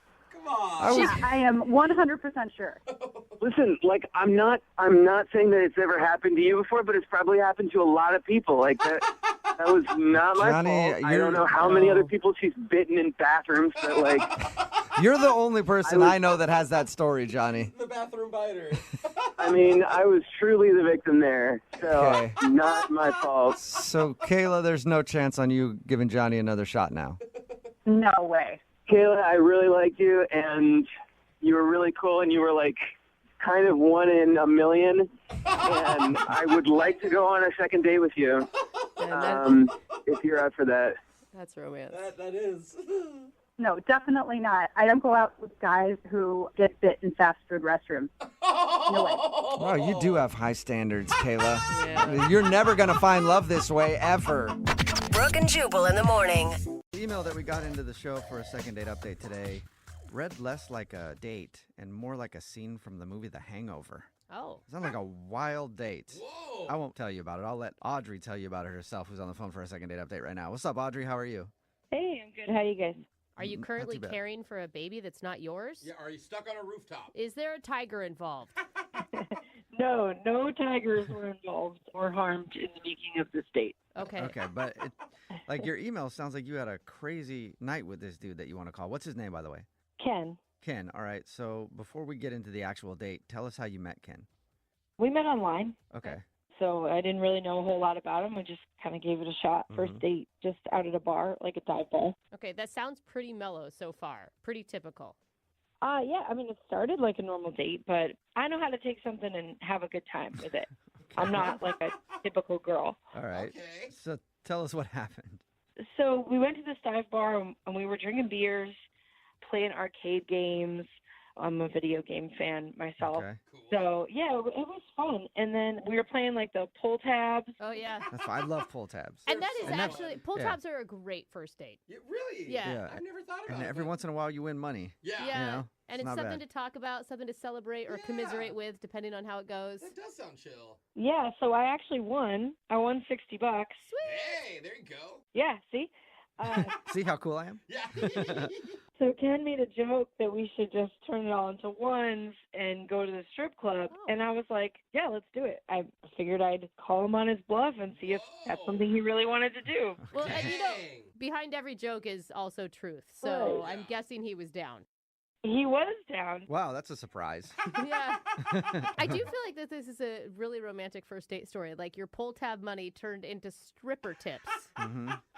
I am 100% sure. Listen, I'm not saying that it's ever happened to you before, but it's probably happened to a lot of people. That was not my Johnny, fault. I don't know how many other people she's bitten in bathrooms, but You're the only person I know that has that story, Johnny. The bathroom biter. I mean, I was truly the victim there, so Okay. not my fault. So, Kayla, there's no chance on you giving Johnny another shot now. No way. Kayla, I really liked you, and you were really cool, and you were kind of one in a million, and I would like to go on a second date with you, if you're up for that. That's romance. That is. No, definitely not. I don't go out with guys who get bit in fast food restrooms. No way. Wow, you do have high standards, Kayla. Yeah. You're never going to find love this way, ever. Brooke and Jubal in the morning. The email that we got into the show for a second date update today read less like a date and more like a scene from the movie The Hangover. Oh. It sounded like a wild date. Whoa. I won't tell you about it. I'll let Audrey tell you about it herself, who's on the phone for a second date update right now. What's up, Audrey? How are you? Hey, I'm good. How are you guys? Are you currently bad. caring for a baby that's not yours? Yeah, are you stuck on a rooftop? Is there a tiger involved? No tigers were involved or harmed in the making of this date. Okay. Okay, but your email sounds like you had a crazy night with this dude that you want to call. What's his name, by the way? Ken. Ken. All right. So before we get into the actual date, tell us how you met Ken. We met online. Okay. So I didn't really know a whole lot about him. We just kind of gave it a shot. First date, just out at a bar, like a dive bar. Okay, that sounds pretty mellow so far. Pretty typical. Yeah, I mean, it started like a normal date, but I know how to take something and have a good time with it. I'm not like a typical girl. All right. Okay. So tell us what happened. So we went to this dive bar and we were drinking beers, playing arcade games. I'm a video game fan myself. Okay. So, yeah, it was fun. And then we were playing, like, the pull tabs. Oh, yeah. That's fine. I love pull tabs. And that is actually, pull tabs are a great first date. Really? Yeah. I've never thought about And it. every once in a while you win money. Yeah. Yeah. You know? And it's not something bad. to talk about, something to celebrate or commiserate with, depending on how it goes. That does sound chill. Yeah, so I actually won. I won $60. Hey, there you go. Yeah, see? See how cool I am? Yeah. So Ken made a joke that we should just turn it all into ones and go to the strip club. And I was like, yeah, let's do it. I figured I'd call him on his bluff and see if that's something he really wanted to do. Well, and behind every joke is also truth. So I'm guessing he was down. He was down. Wow, that's a surprise. Yeah. I do feel like that this is a really romantic first date story. Like your pull tab money turned into stripper tips.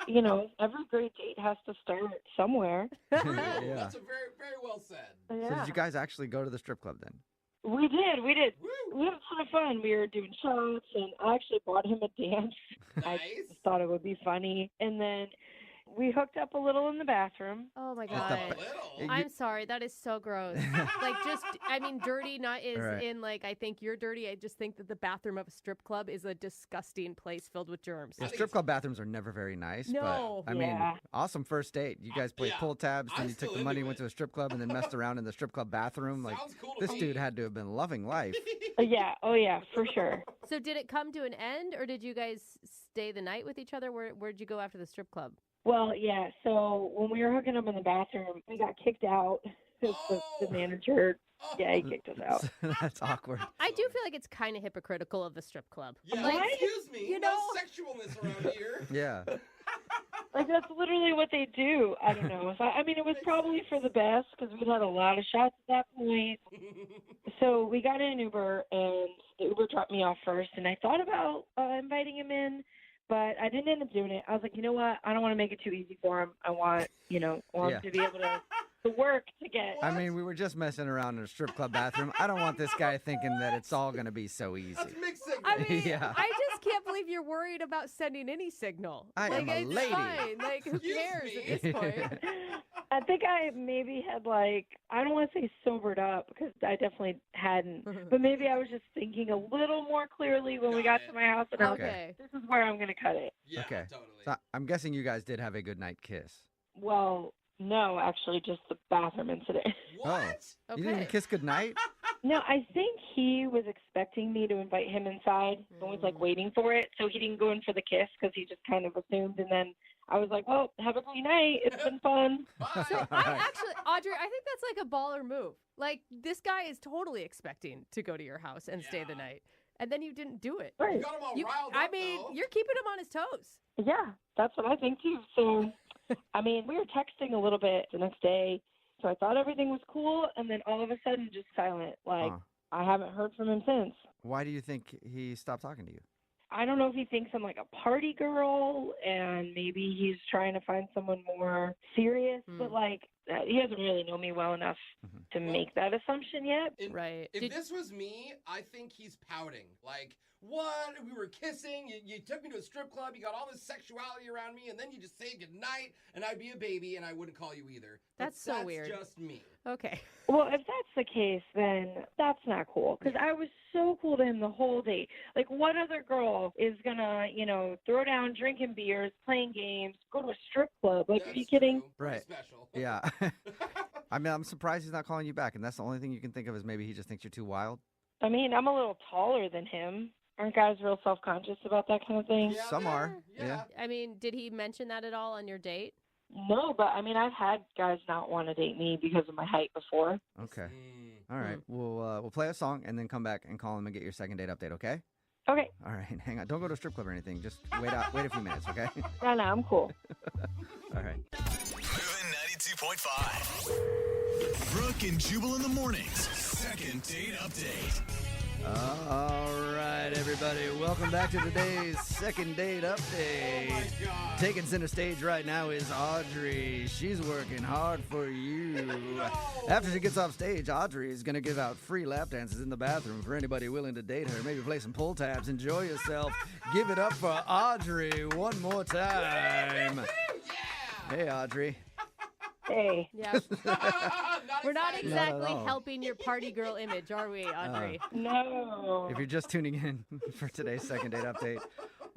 You know, every great date has to start somewhere. Yeah. That's a very, very well said. So did you guys actually go to the strip club then? We did. We had a ton of fun. We were doing shots, and I actually bought him a dance. Nice. I just thought it would be funny. And then we hooked up a little in the bathroom. Oh my God. I'm sorry. That is so gross. Dirty not is Right. in like, I think you're dirty. I just think that the bathroom of a strip club is a disgusting place filled with germs. Yeah, strip club bathrooms are never very nice. No. But, I mean, awesome first date. You guys played pull tabs, then you took the money, went to a strip club, and then messed around in the strip club bathroom. Like, this dude had to have been loving life. Yeah. Oh, yeah, for sure. So did it come to an end, or did you guys stay the night with each other? Where'd you go after the strip club? Well, yeah. So when we were hooking up in the bathroom, we got kicked out. The manager, he kicked us out. That's awkward. I do feel like it's kind of hypocritical of the strip club. Yeah, Like, excuse me. you No know- sexualness around here. Yeah. Like, that's literally what they do. I don't know. So, I mean, it was probably for the best because we'd had a lot of shots at that point. So we got in an Uber, and the Uber dropped me off first. And I thought about inviting him in, but I didn't end up doing it. I was like, you know what? I don't want to make it too easy for him. I want, him to be able to work to get. I mean, we were just messing around in a strip club bathroom. I don't want this guy thinking that it's all going to be so easy. That's mixed signal. I mean, Yeah. I just can't believe you're worried about sending any signal. I like, am a it's lady. fine. Like, who cares at this point? I think I maybe had I don't want to say sobered up because I definitely hadn't, but maybe I was just thinking a little more clearly when we got to my house and I was like, this is where I'm going to cut it. Yeah, okay. totally. So I'm guessing you guys did have a good night kiss. Well, no, actually just the bathroom incident. What? Oh. You didn't even kiss goodnight? No, I think he was expecting me to invite him inside and was waiting for it, so he didn't go in for the kiss because he just kind of assumed, and then I was like, well, have a great night. It's been fun. So Audrey, I think that's like a baller move. Like, this guy is totally expecting to go to your house and stay the night. And then you didn't do it. Right. You got him all riled up, though. You're keeping him on his toes. Yeah, that's what I think too. So, I mean, we were texting a little bit the next day, so I thought everything was cool, and then all of a sudden, just silent. Like, I haven't heard from him since. Why do you think he stopped talking to you? I don't know if he thinks I'm like a party girl, and maybe he's trying to find someone more serious, but he doesn't really know me well enough to make that assumption yet. Right. If this was me, I think he's pouting. Like, what? We were kissing. You took me to a strip club. You got all this sexuality around me, and then you just say goodnight, and I'd be a baby, and I wouldn't call you either. That's so weird. That's just me. Okay. Well, if that's the case, then that's not cool. Because I was so cool to him the whole day. Like, what other girl is going to, throw down drinking beers, playing games, go to a strip club? Like, are you kidding? Right. Special. Yeah. I mean, I'm surprised he's not calling you back, and that's the only thing you can think of is maybe he just thinks you're too wild. I mean, I'm a little taller than him. Aren't guys real self-conscious about that kind of thing? Yeah, Some are. Yeah. I mean, did he mention that at all on your date? No, but I mean, I've had guys not want to date me because of my height before. Okay. All right. We'll play a song and then come back and call him and get your second date update, okay? Okay. All right. Hang on. Don't go to a strip club or anything. Just wait a few minutes, okay? No, I'm cool. All right. Moving 92.5. Brooke and Jubal in the mornings. Second date update. All right, everybody. Welcome back to today's second date update. Oh, my God. Taking center stage right now is Audrey. She's working hard for you. After she gets off stage, Audrey is going to give out free lap dances in the bathroom for anybody willing to date her. Maybe play some pull tabs. Enjoy yourself. Give it up for Audrey one more time. Hey, Audrey. Hey. Yeah. We're not exactly Not at all. helping your party girl image, are we, Audrey? No. If you're just tuning in for today's second date update,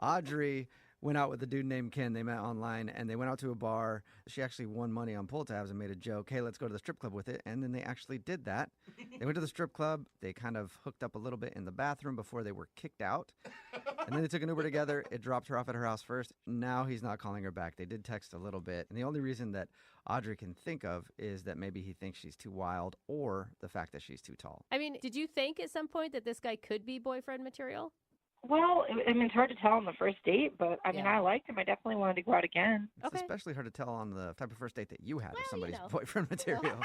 Audrey went out with a dude named Ken. They met online, and they went out to a bar. She actually won money on pull tabs and made a joke, hey, let's go to the strip club with it. And then they actually did that. They went to the strip club. They kind of hooked up a little bit in the bathroom before they were kicked out. And then they took an Uber together. It dropped her off at her house first. Now he's not calling her back. They did text a little bit. And the only reason that Audrey can think of is that maybe he thinks she's too wild or the fact that she's too tall. I mean, did you think at some point that this guy could be boyfriend material? Well, I mean, it's hard to tell on the first date, but I mean, I liked him. I definitely wanted to go out again. It's especially hard to tell on the type of first date that you had if somebody's boyfriend material.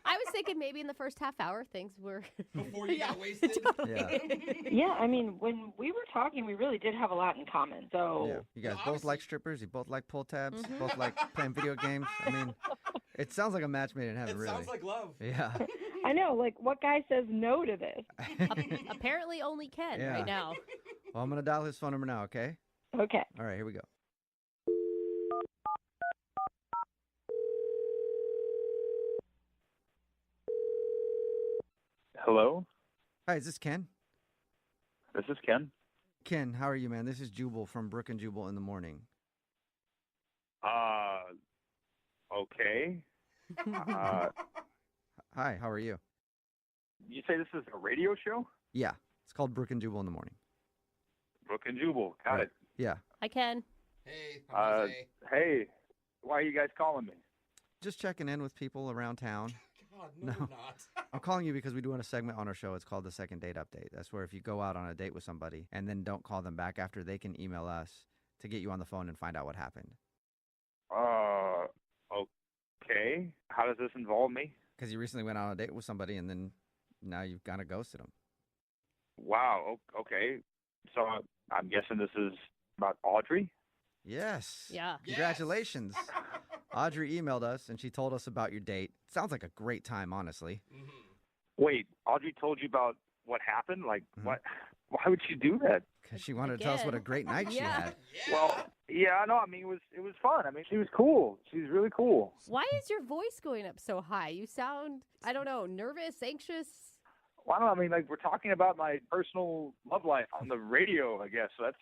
I was thinking maybe in the first half hour things were before you got wasted. Totally. Yeah, I mean, when we were talking, we really did have a lot in common. So Yeah. You guys both like strippers. You both like pull tabs. You both like playing video games. I mean, it sounds like a match made in heaven, really. Sounds like love. Yeah. I know, like, what guy says no to this? Apparently only Ken Yeah. right now. Well, I'm going to dial his phone number now, okay? Okay. All right, here we go. Hello? Hi, is this Ken? This is Ken. Ken, how are you, man? This is Jubal from Brooke and Jubal in the Morning. Okay. Hi, how are you? You say this is a radio show? Yeah, it's called Brooke and Jubal in the Morning. Brooke and Jubal. Got it. Yeah. Hi, Ken. Hey. Hey, why are you guys calling me? Just checking in with people around town. God, no, you're not. I'm calling you because we do a segment on our show. It's called the Second Date Update. That's where if you go out on a date with somebody and then don't call them back after, they can email us to get you on the phone and find out what happened. Okay. How does this involve me? Because you recently went on a date with somebody and then now you've kind of ghosted them. Wow. Okay. So I'm guessing this is about Audrey? Yes. Yeah. Congratulations. Audrey emailed us and she told us about your date. Sounds like a great time, honestly. Wait, Audrey told you about what happened? Like, what? Why would she do that? Because she wanted to tell us what a great night she had. Well, yeah, no, I mean, it was fun. I mean, she was cool. She was really cool. Why is your voice going up so high? You sound, I don't know, nervous, anxious? Well, I don't know. I mean, like, we're talking about my personal love life on the radio, I guess. So it's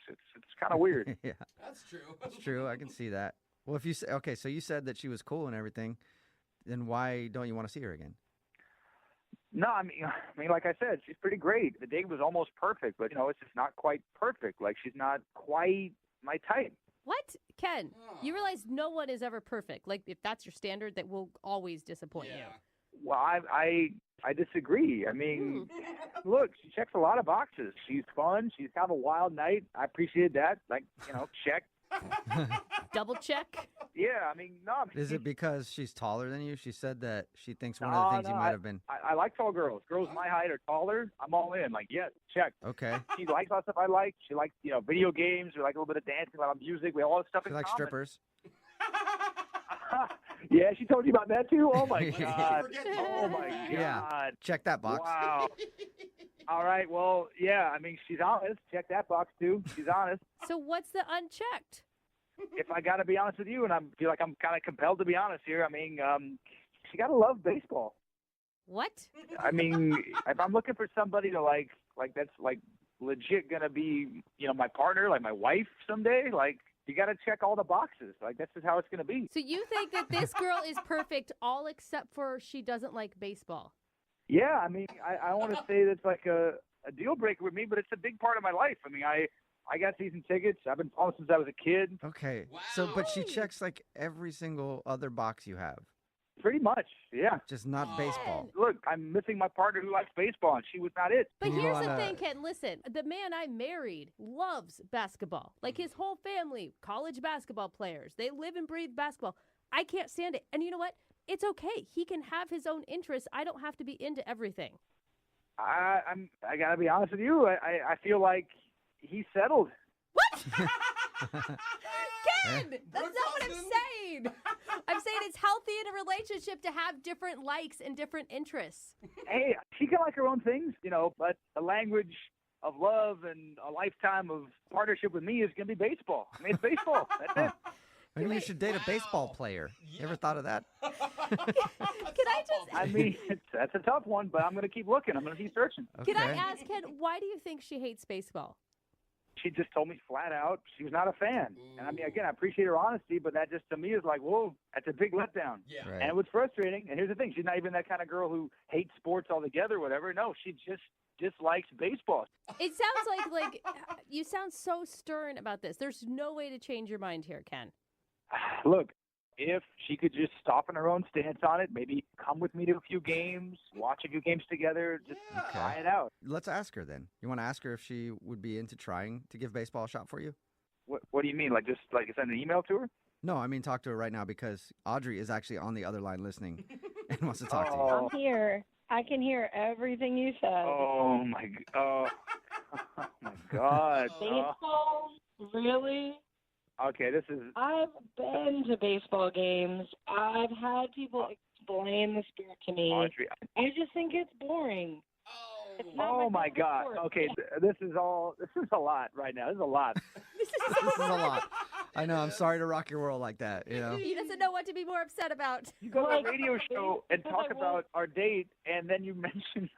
kind of weird. Yeah. That's true. That's true. I can see that. Well, if you say, okay, so you said that she was cool and everything, then why don't you want to see her again? No, I mean, like I said, she's pretty great. The date was almost perfect, but, it's just not quite perfect. Like, she's not quite my type. What? Ken, you realize no one is ever perfect. Like, if that's your standard, that will always disappoint you. Well, I disagree. I mean, look, she checks a lot of boxes. She's fun. She's kind of a wild night. I appreciate that. Like, check. Double check? Yeah, I mean, no. Is it because she's taller than you? She said that she thinks one of the things you might have been... I like tall girls. Girls my height are taller. I'm all in. Like, yes, check. Okay. She likes all the stuff I like. She likes, video games. We like a little bit of dancing, a lot of music. We have all this stuff She in likes common. strippers. Yeah, she told you about that too? Oh, my Yeah. God. Oh, my God. Yeah. Check that box. Wow. All right, well, yeah, I mean, she's honest. Check that box, too. She's honest. So what's the unchecked? If I got to be honest with you, and I feel like I'm kind of compelled to be honest here, I mean, she got to love baseball. What? I mean, if I'm looking for somebody to like that's like legit going to be, my partner, like my wife someday, like you got to check all the boxes. Like this is how it's going to be. So you think that this girl is perfect all except for she doesn't like baseball? Yeah, I mean, I want to say that's like a deal breaker with me, but it's a big part of my life. I mean, I got season tickets. I've been following since I was a kid. Okay. Wow. So, but she checks like every single other box you have. Pretty much, yeah. Just not baseball. Look, I'm missing my partner who likes baseball, and she was not it. But here's the thing, Ken. Listen, the man I married loves basketball. Like his whole family, college basketball players. They live and breathe basketball. I can't stand it. And you know what? It's okay. He can have his own interests. I don't have to be into everything. I got to be honest with you. I feel like he's settled. What? Ken, that's not what I'm saying. I'm saying it's healthy in a relationship to have different likes and different interests. Hey, she can like her own things, but the language of love and a lifetime of partnership with me is going to be baseball. I mean, it's baseball. That's it. Maybe you should date a baseball player. You ever thought of that? Can I just... I mean, that's a tough one, but I'm going to keep looking. I'm going to keep searching. Can I ask, Ken, why do you think she hates baseball? she just told me flat out she was not a fan. And I mean, again, I appreciate her honesty, but that just to me is like, whoa, that's a big letdown. Yeah. And it was frustrating. And here's the thing: she's not even that kind of girl who hates sports altogether, or whatever. No, she just dislikes baseball. It sounds like you sound so stern about this. There's no way to change your mind here, Ken. Look, if she could just soften her own stance on it, maybe come with me to a few games, watch a few games together, just try it out. Let's ask her then. You want to ask her if she would be into trying to give baseball a shot for you? What do you mean? Like just like send an email to her? No, I mean talk to her right now because Audrey is actually on the other line listening and wants to talk to you. I'm here. I can hear everything you said. Oh my God. Baseball? Really? Okay, this is. I've been to baseball games. I've had people explain the sport to me. Audrey. I just think it's boring. Oh my God. sport. Okay, this is a lot right now. This is a lot. This is a lot. I know. I'm sorry to rock your world like that. You know. He doesn't know what to be more upset about. You go to a radio show and talk about our date, and then you mention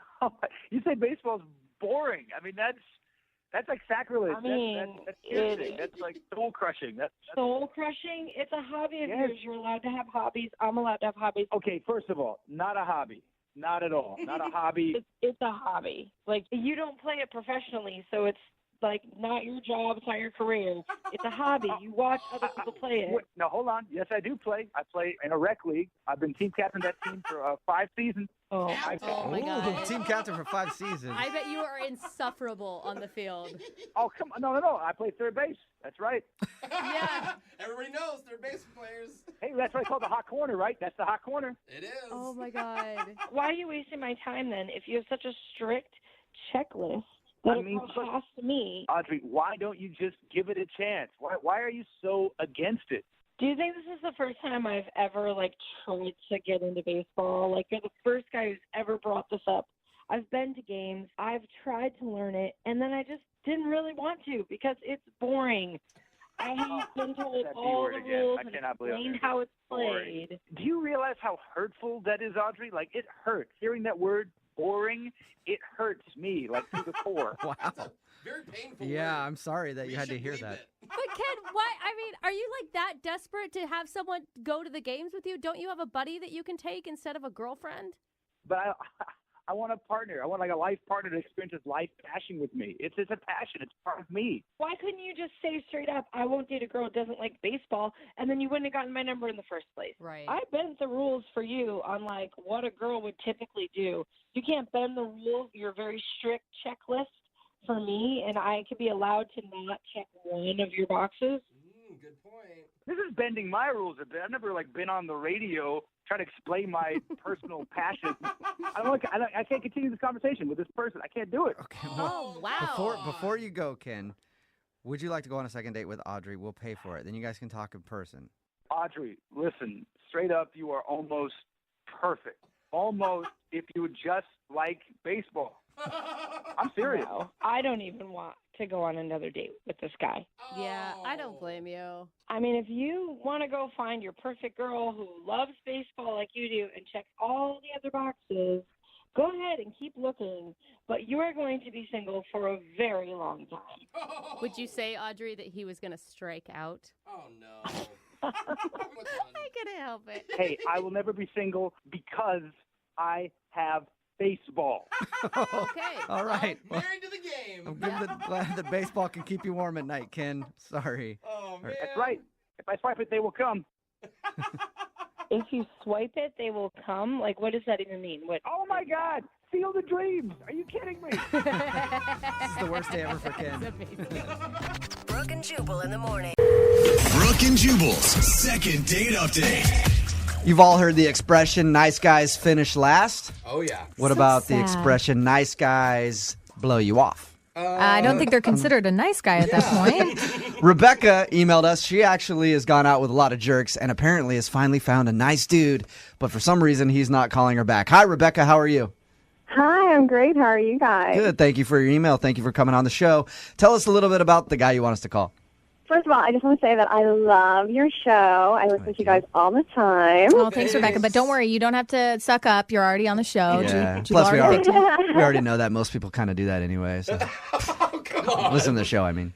you say baseball's boring. I mean, that's like sacrilege. I mean, that's piercing. That's like soul crushing. That's soul crushing. It's a hobby of yours. You're allowed to have hobbies. I'm allowed to have hobbies. Okay, first of all, not a hobby. Not at all. Not a hobby. It's a hobby. Like, you don't play it professionally, so it's like not your job. It's not your career. It's a hobby. You watch other people play it. Wait, now, hold on. Yes, I do play. I play in a rec league. I've been team captain of that team for 5 seasons. Oh my God. Team captain for 5 seasons. I bet you are insufferable on the field. Oh, come on. No. I play third base. That's right. Yeah. Everybody knows they're base players. Hey, that's what I call the hot corner, right? That's the hot corner. It is. Oh my God. Why are you wasting my time then if you have such a strict checklist that it has to me? Audrey, why don't you just give it a chance? Why are you so against it? Do you think this is the first time I've ever tried to get into baseball? Like, you're the first guy who's ever brought this up. I've been to games. I've tried to learn it, and then I just didn't really want to because it's boring. I have been told all the rules and explained how it's played. Do you realize how hurtful that is, Audrey? Like, it hurts. Hearing that word boring, it hurts me, like, to the core. Wow. Very painful. Yeah, I'm sorry that you had to hear that. But Ken, why? I mean, are you that desperate to have someone go to the games with you? Don't you have a buddy that you can take instead of a girlfriend? But I want a partner. I want a life partner to experience this life passion with me. It's a passion. It's part of me. Why couldn't you just say straight up, I won't date a girl who doesn't like baseball, and then you wouldn't have gotten my number in the first place? Right. I bent the rules for you on what a girl would typically do. You can't bend the rules, your very strict checklist for me, and I could be allowed to not check one of your boxes. Good point. This is bending my rules a bit. I've never been on the radio trying to explain my personal passion. I can't continue this conversation with this person. I can't do it. Okay, well, wow. Before you go, Ken, would you like to go on a second date with Audrey? We'll pay for it. Then you guys can talk in person. Audrey, listen, straight up, you are almost perfect. Almost if you would just like baseball. I'm serious. No, I don't even want to go on another date with this guy. Yeah, I don't blame you. I mean, if you want to go find your perfect girl who loves baseball like you do and checks all the other boxes, go ahead and keep looking. But you are going to be single for a very long time. Would you say, Audrey, that he was going to strike out? Oh, no. I couldn't help it. Hey, I will never be single because I have baseball. Okay. All right. Well, Married to the game. I'm glad that baseball can keep you warm at night, Ken. Sorry. Oh, man. That's right. If I swipe it, they will come. If you swipe it, they will come? What does that even mean? What? Oh, my God. Seal the dreams. Are you kidding me? This is the worst day ever for Ken. Brooke and Jubal in the morning. Brooke and Jubal's second date update. You've all heard the expression, nice guys finish last. Oh, yeah. What about the expression, nice guys blow you off? I don't think they're considered a nice guy at that point. Rebecca emailed us. She actually has gone out with a lot of jerks and apparently has finally found a nice dude, but for some reason he's not calling her back. Hi, Rebecca. How are you? Hi, I'm great. How are you guys? Good. Thank you for your email. Thank you for coming on the show. Tell us a little bit about the guy you want us to call. First of all, I just want to say that I love your show. I listen to you guys all the time. Oh, thanks, Rebecca. But don't worry, you don't have to suck up. You're already on the show. Yeah. Jubal Plus, we already picked you. already know that most people kind of do that anyway. So. Come on. Listen to the show, I mean.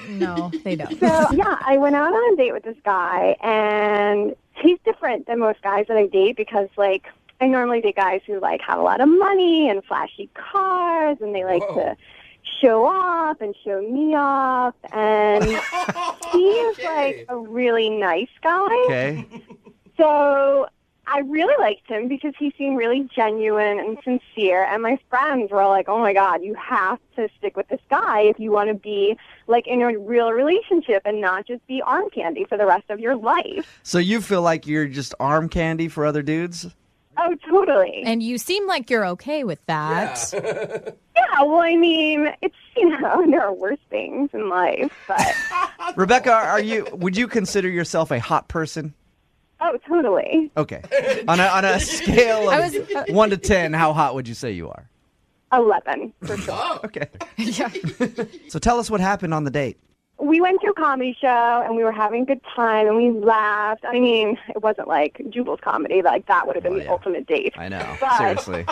No, they don't. So, yeah, I went out on a date with this guy, and he's different than most guys that I date because, like, I normally date guys who, like, have a lot of money and flashy cars, and they like to show off and show me off, and he is, like, a really nice guy. Okay. So I really liked him because he seemed really genuine and sincere, and my friends were all like, oh, my God, you have to stick with this guy if you want to be, like, in a real relationship and not just be arm candy for the rest of your life. So you feel like you're just arm candy for other dudes? Oh, totally. And you seem like you're okay with that. Yeah, well, I mean, it's, there are worse things in life, but... Rebecca, would you consider yourself a hot person? Oh, totally. Okay. On a scale of 1 to 10, how hot would you say you are? 11, for sure. Okay. So tell us what happened on the date. We went to a comedy show, and we were having a good time, and we laughed. I mean, it wasn't like Jubal's comedy. Like, that would have been the ultimate date. I know. But Seriously.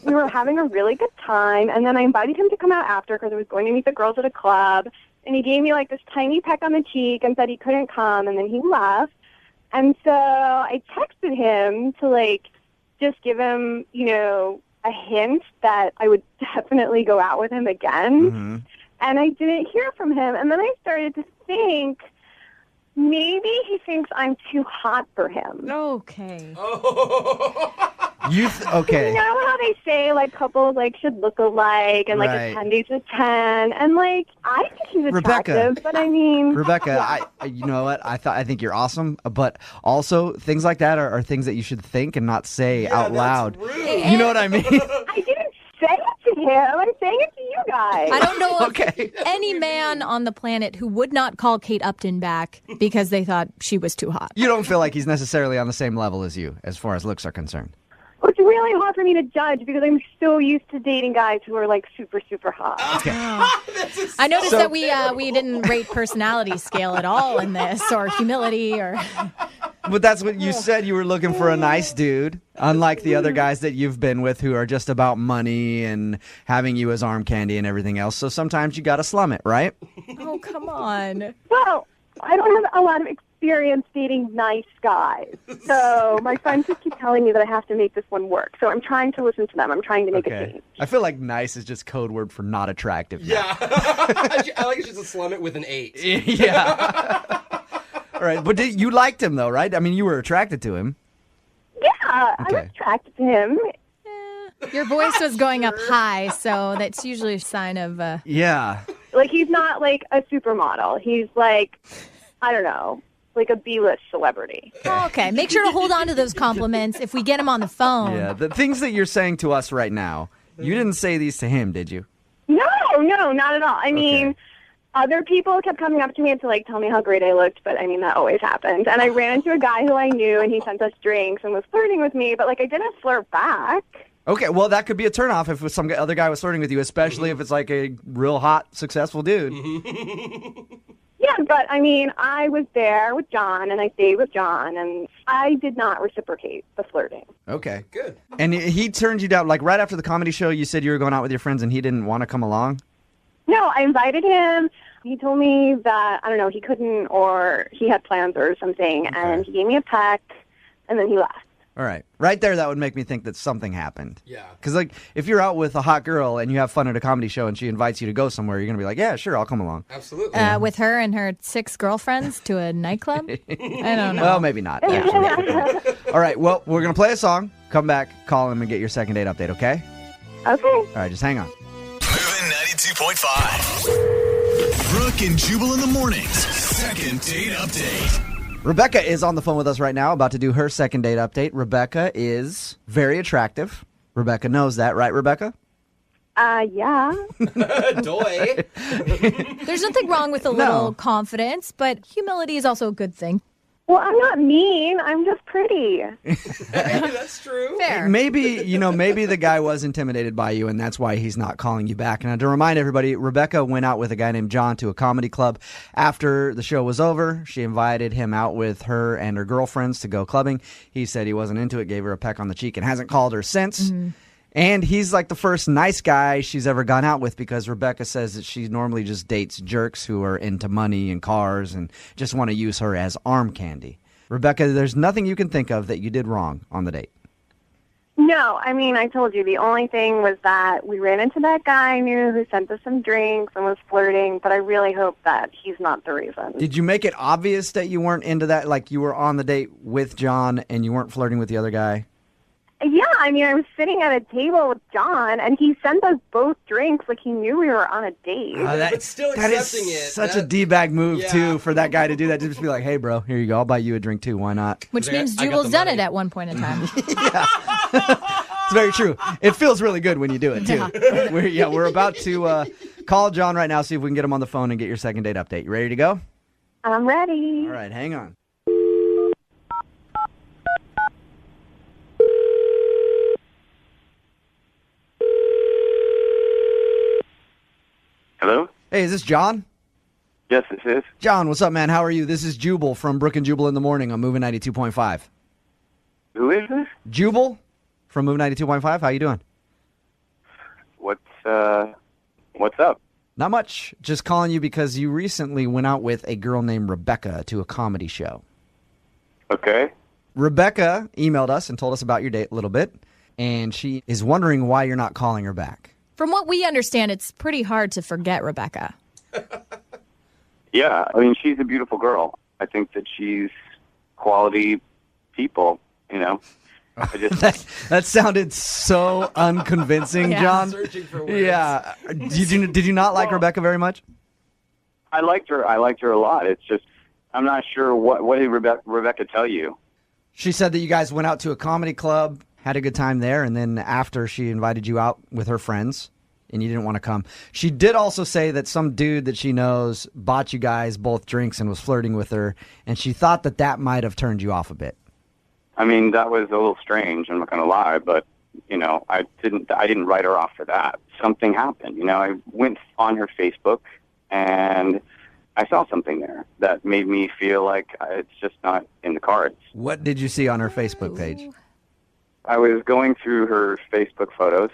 we were having a really good time, and then I invited him to come out after because I was going to meet the girls at a club, and he gave me, like, this tiny peck on the cheek and said he couldn't come, and then he left. And so I texted him to, like, just give him, a hint that I would definitely go out with him again. Mm-hmm. And I didn't hear from him. And then I started to think maybe he thinks I'm too hot for him. Okay. Okay. You know how they say, like, couples, like, should look alike and, like, Right. a 10 days a 10. And, like, I think he's Rebecca. attractive, but I mean... Rebecca, you know what? I think you're awesome, but also things like that are things that you should think and not say out loud. You know what I mean? I didn't say it to him. I'm saying it to you guys. I don't know of any man on the planet who would not call Kate Upton back because they thought she was too hot. You don't feel like he's necessarily on the same level as you as far as looks are concerned. It's really hard for me to judge because I'm so used to dating guys who are, like, super, super hot. I noticed that we didn't rate personality scale at all in this, or humility, or... But that's what you said. You were looking for a nice dude, unlike the other guys that you've been with who are just about money and having you as arm candy and everything else. So sometimes you got to slum it, right? Oh, come on. Well, I don't have a lot of experience dating nice guys. So my friends just keep telling me that I have to make this one work. So I'm trying to listen to them. I'm trying to make a change. I feel like nice is just code word for not attractive. Yeah. I like it just to slum it with an 8. Yeah. All right. But you liked him, though, right? I mean, you were attracted to him. Yeah, I'm attracted to him. Your voice was going up high, so that's usually a sign of... Yeah. Like, he's not, like, a supermodel. He's, like, I don't know, like a B-list celebrity. Okay, make sure to hold on to those compliments if we get him on the phone. Yeah, the things that you're saying to us right now, you didn't say these to him, did you? No, not at all. I mean, other people kept coming up to me and to, like, tell me how great I looked, but, I mean, that always happens. And I ran into a guy who I knew, and he sent us drinks and was flirting with me, but, like, I didn't flirt back. Okay, well, that could be a turnoff if some other guy was flirting with you, especially if it's like a real hot, successful dude. Yeah, but, I mean, I was there with John, and I stayed with John, and I did not reciprocate the flirting. Okay. Good. And he turned you down, like, right after the comedy show, you said you were going out with your friends, and he didn't want to come along? No, I invited him. He told me that, I don't know, he couldn't, or he had plans or something, and he gave me a peck, and then he left. All right. Right there, that would make me think that something happened. Yeah. Because, like, if you're out with a hot girl and you have fun at a comedy show and she invites you to go somewhere, you're going to be like, yeah, sure, I'll come along. Absolutely. With her and her 6 girlfriends to a nightclub? I don't know. Well, maybe not, actually. All right, well, we're going to play a song, come back, call him, and get your second date update, okay? Okay. All right, just hang on. Moving 92.5. Brooke and Jubal in the mornings. Second date update. Rebecca is on the phone with us right now, about to do her second date update. Rebecca is very attractive. Rebecca knows that, right, Rebecca? Yeah. Doy. There's nothing wrong with a little confidence, but humility is also a good thing. Well, I'm not mean. I'm just pretty. That's true. Fair. Maybe the guy was intimidated by you, and that's why he's not calling you back. Now, to remind everybody, Rebecca went out with a guy named John to a comedy club. After the show was over, she invited him out with her and her girlfriends to go clubbing. He said he wasn't into it, gave her a peck on the cheek, and hasn't called her since. Mm-hmm. And he's like the first nice guy she's ever gone out with because Rebecca says that she normally just dates jerks who are into money and cars and just want to use her as arm candy. Rebecca, there's nothing you can think of that you did wrong on the date. No, I mean, I told you the only thing was that we ran into that guy I knew who sent us some drinks and was flirting, but I really hope that he's not the reason. Did you make it obvious that you weren't into that? Like you were on the date with John and you weren't flirting with the other guy? Yeah, I mean, I was sitting at a table with John, and he sent us both drinks like he knew we were on a date. But still That accepting is it. such a D-bag move, too, for that guy to do that. To just be like, hey, bro, here you go. I'll buy you a drink, too. Why not? Which means Jubal's done it at one point in time. It's very true. It feels really good when you do it, too. We're about to call John right now, see if we can get him on the phone and get your second date update. You ready to go? I'm ready. All right, hang on. Hello? Hey, is this John? Yes, this is. John, what's up, man? How are you? This is Jubal from Brooke and Jubal in the Morning on Moving 92.5. Who is this? Jubal from Moving 92.5. How you doing? What's up? Not much. Just calling you because you recently went out with a girl named Rebecca to a comedy show. Okay. Rebecca emailed us and told us about your date a little bit, and she is wondering why you're not calling her back. From what we understand, it's pretty hard to forget Rebecca. Yeah, I mean, she's a beautiful girl. I think that she's quality people, you know. I just That sounded so unconvincing, Yeah. John. Searching for words. Yeah. Did you not like Rebecca very much? I liked her. I liked her a lot. It's just I'm not sure what did Rebecca tell you? She said that you guys went out to a comedy club, had a good time there, and then after she invited you out with her friends and you didn't want to come. She did also say that some dude that she knows bought you guys both drinks and was flirting with her, and she thought that that might have turned you off a bit. I mean, that was a little strange. I'm not going to lie, but you know, I didn't write her off for that. Something happened. You know, I went on her Facebook and I saw something there that made me feel like it's just not in the cards. What did you see on her Facebook page? I was going through her Facebook photos,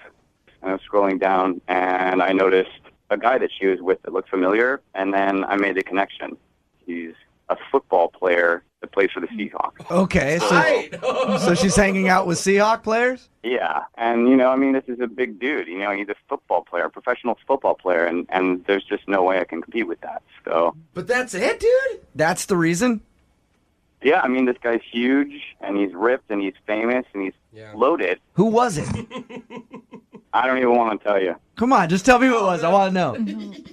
and I was scrolling down, and I noticed a guy that she was with that looked familiar, and then I made the connection. He's a football player that plays for the Seahawks. Okay, so she's hanging out with Seahawk players? Yeah, and, you know, I mean, this is a big dude. You know, he's a football player, a professional football player, and there's just no way I can compete with that. So, But that's it, dude? That's the reason? yeah, I mean, this guy's huge, and he's ripped, and he's famous, and he's loaded. Who was it? I don't even want to tell you. Come on, just tell me who it was. I want to know.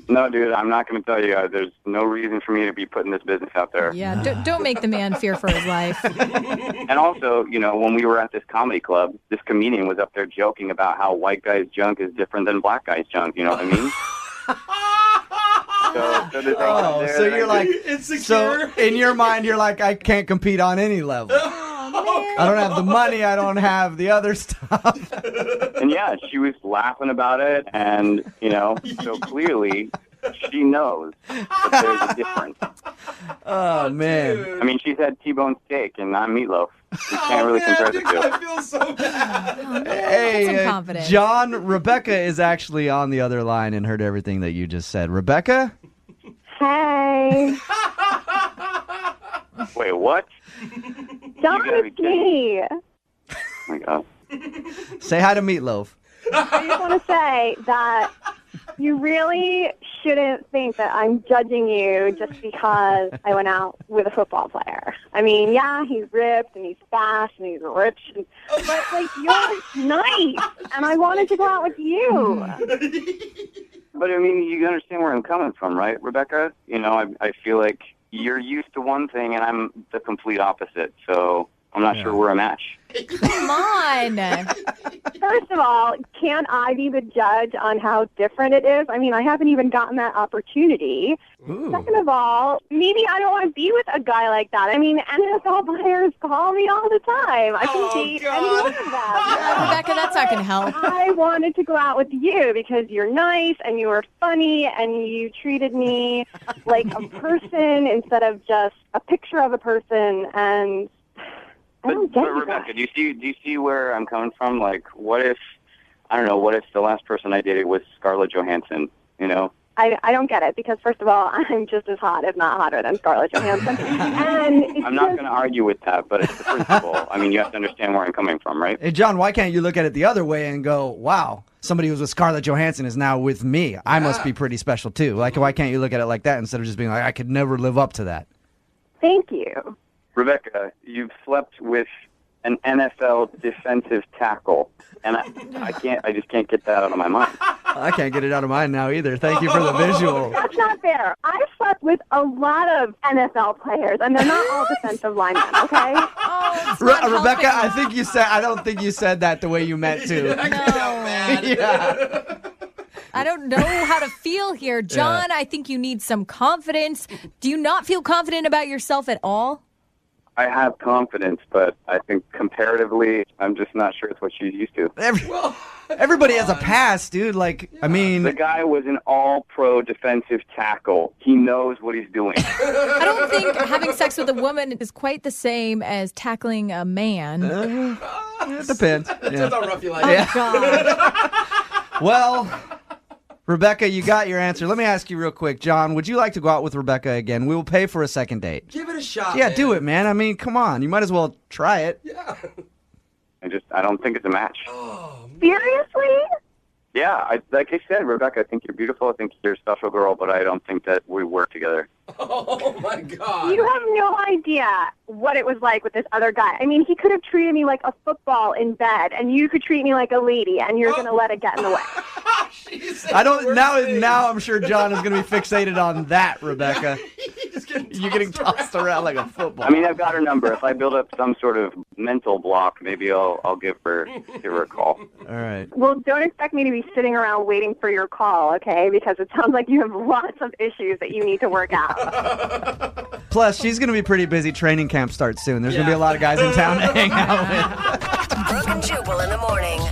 No, dude, I'm not going to tell you. There's no reason for me to be putting this business out there. Yeah, don't make the man fear for his life. And also, you know, when we were at this comedy club, this comedian was up there joking about how white guy's junk is different than black guy's junk. You know what I mean? So you're like, so in your mind, you're like, I can't compete on any level. I don't have the money. I don't have the other stuff. And yeah, she was laughing about it, and you know, so clearly she knows that there's a difference. Oh man! I mean, she's had T-bone steak and not meatloaf. You can't really compare the two. I feel so bad. Hey, some confidence. John, Rebecca is actually on the other line and heard everything that you just said. Rebecca? Hey. Wait, what? John, it's me. Oh my God. Say hi to Meatloaf. I just want to say that you really shouldn't think that I'm judging you just because I went out with a football player. I mean, yeah, he's ripped and he's fast and he's rich, but like you're nice, and I wanted to go out with you. But I mean, you understand where I'm coming from, right, Rebecca? You know, I feel like you're used to one thing and I'm the complete opposite, so I'm not sure we're a match. Come on. First of all, can't I be the judge on how different it is? I mean, I haven't even gotten that opportunity. Ooh. Second of all, maybe I don't want to be with a guy like that. I mean, NFL players call me all the time. I can date any one of them. Rebecca, that's not going to help. I wanted to go out with you because you're nice and you were funny and you treated me like a person instead of just a picture of a person, and I don't get But you Rebecca, do you see where I'm coming from? Like, what if I don't know, what if the last person I dated was Scarlett Johansson, you know? I don't get it because, first of all, I'm just as hot, if not hotter, than Scarlett Johansson. And it's I'm not going to argue with that, but it's the principle. I mean, you have to understand where I'm coming from, right? Hey, John, why can't you look at it the other way and go, wow, somebody who's with Scarlett Johansson is now with me. I must be pretty special, too. Like, why can't you look at it like that instead of just being like, I could never live up to that? Thank you. Rebecca, you've slept with an NFL defensive tackle, and I just can't get that out of my mind. I can't get it out of mine now either. Thank you for the visual. That's not fair. I've slept with a lot of NFL players, and they're not all defensive linemen, okay? Rebecca, I don't think you said that the way you meant to. Yeah. I don't know how to feel here. John, I think you need some confidence. Do you not feel confident about yourself at all? I have confidence, but I think comparatively, I'm just not sure it's what she's used to. Everybody has a past, dude. Like, I mean... The guy was an all-pro defensive tackle. He knows what he's doing. I don't think having sex with a woman is quite the same as tackling a man. It depends. Depends how rough you like it. it. God. Well... Rebecca, you got your answer. Let me ask you real quick. John, would you like to go out with Rebecca again? We will pay for a second date. Give it a shot, Yeah, man. do it, man. I mean, come on. You might as well try it. Yeah. I don't think it's a match. Seriously? Yeah, like I said, Rebecca, I think you're beautiful. I think you're a special girl, but I don't think that we work together. Oh, my God. You have no idea what it was like with this other guy. I mean, he could have treated me like a football in bed, and you could treat me like a lady, and you're going to let it get in the way. I don't now I'm sure John is going to be fixated on that, Rebecca. You're getting tossed around like a football. I mean, I've got her number. If I build up some sort of mental block, maybe I'll give her a call. All right. Well, don't expect me to be sitting around waiting for your call, okay? Because it sounds like you have lots of issues that you need to work out. Plus, she's going to be pretty busy. Training camp starts soon. There's going to be a lot of guys in town to hang out with. Brooke and Jubal in the morning.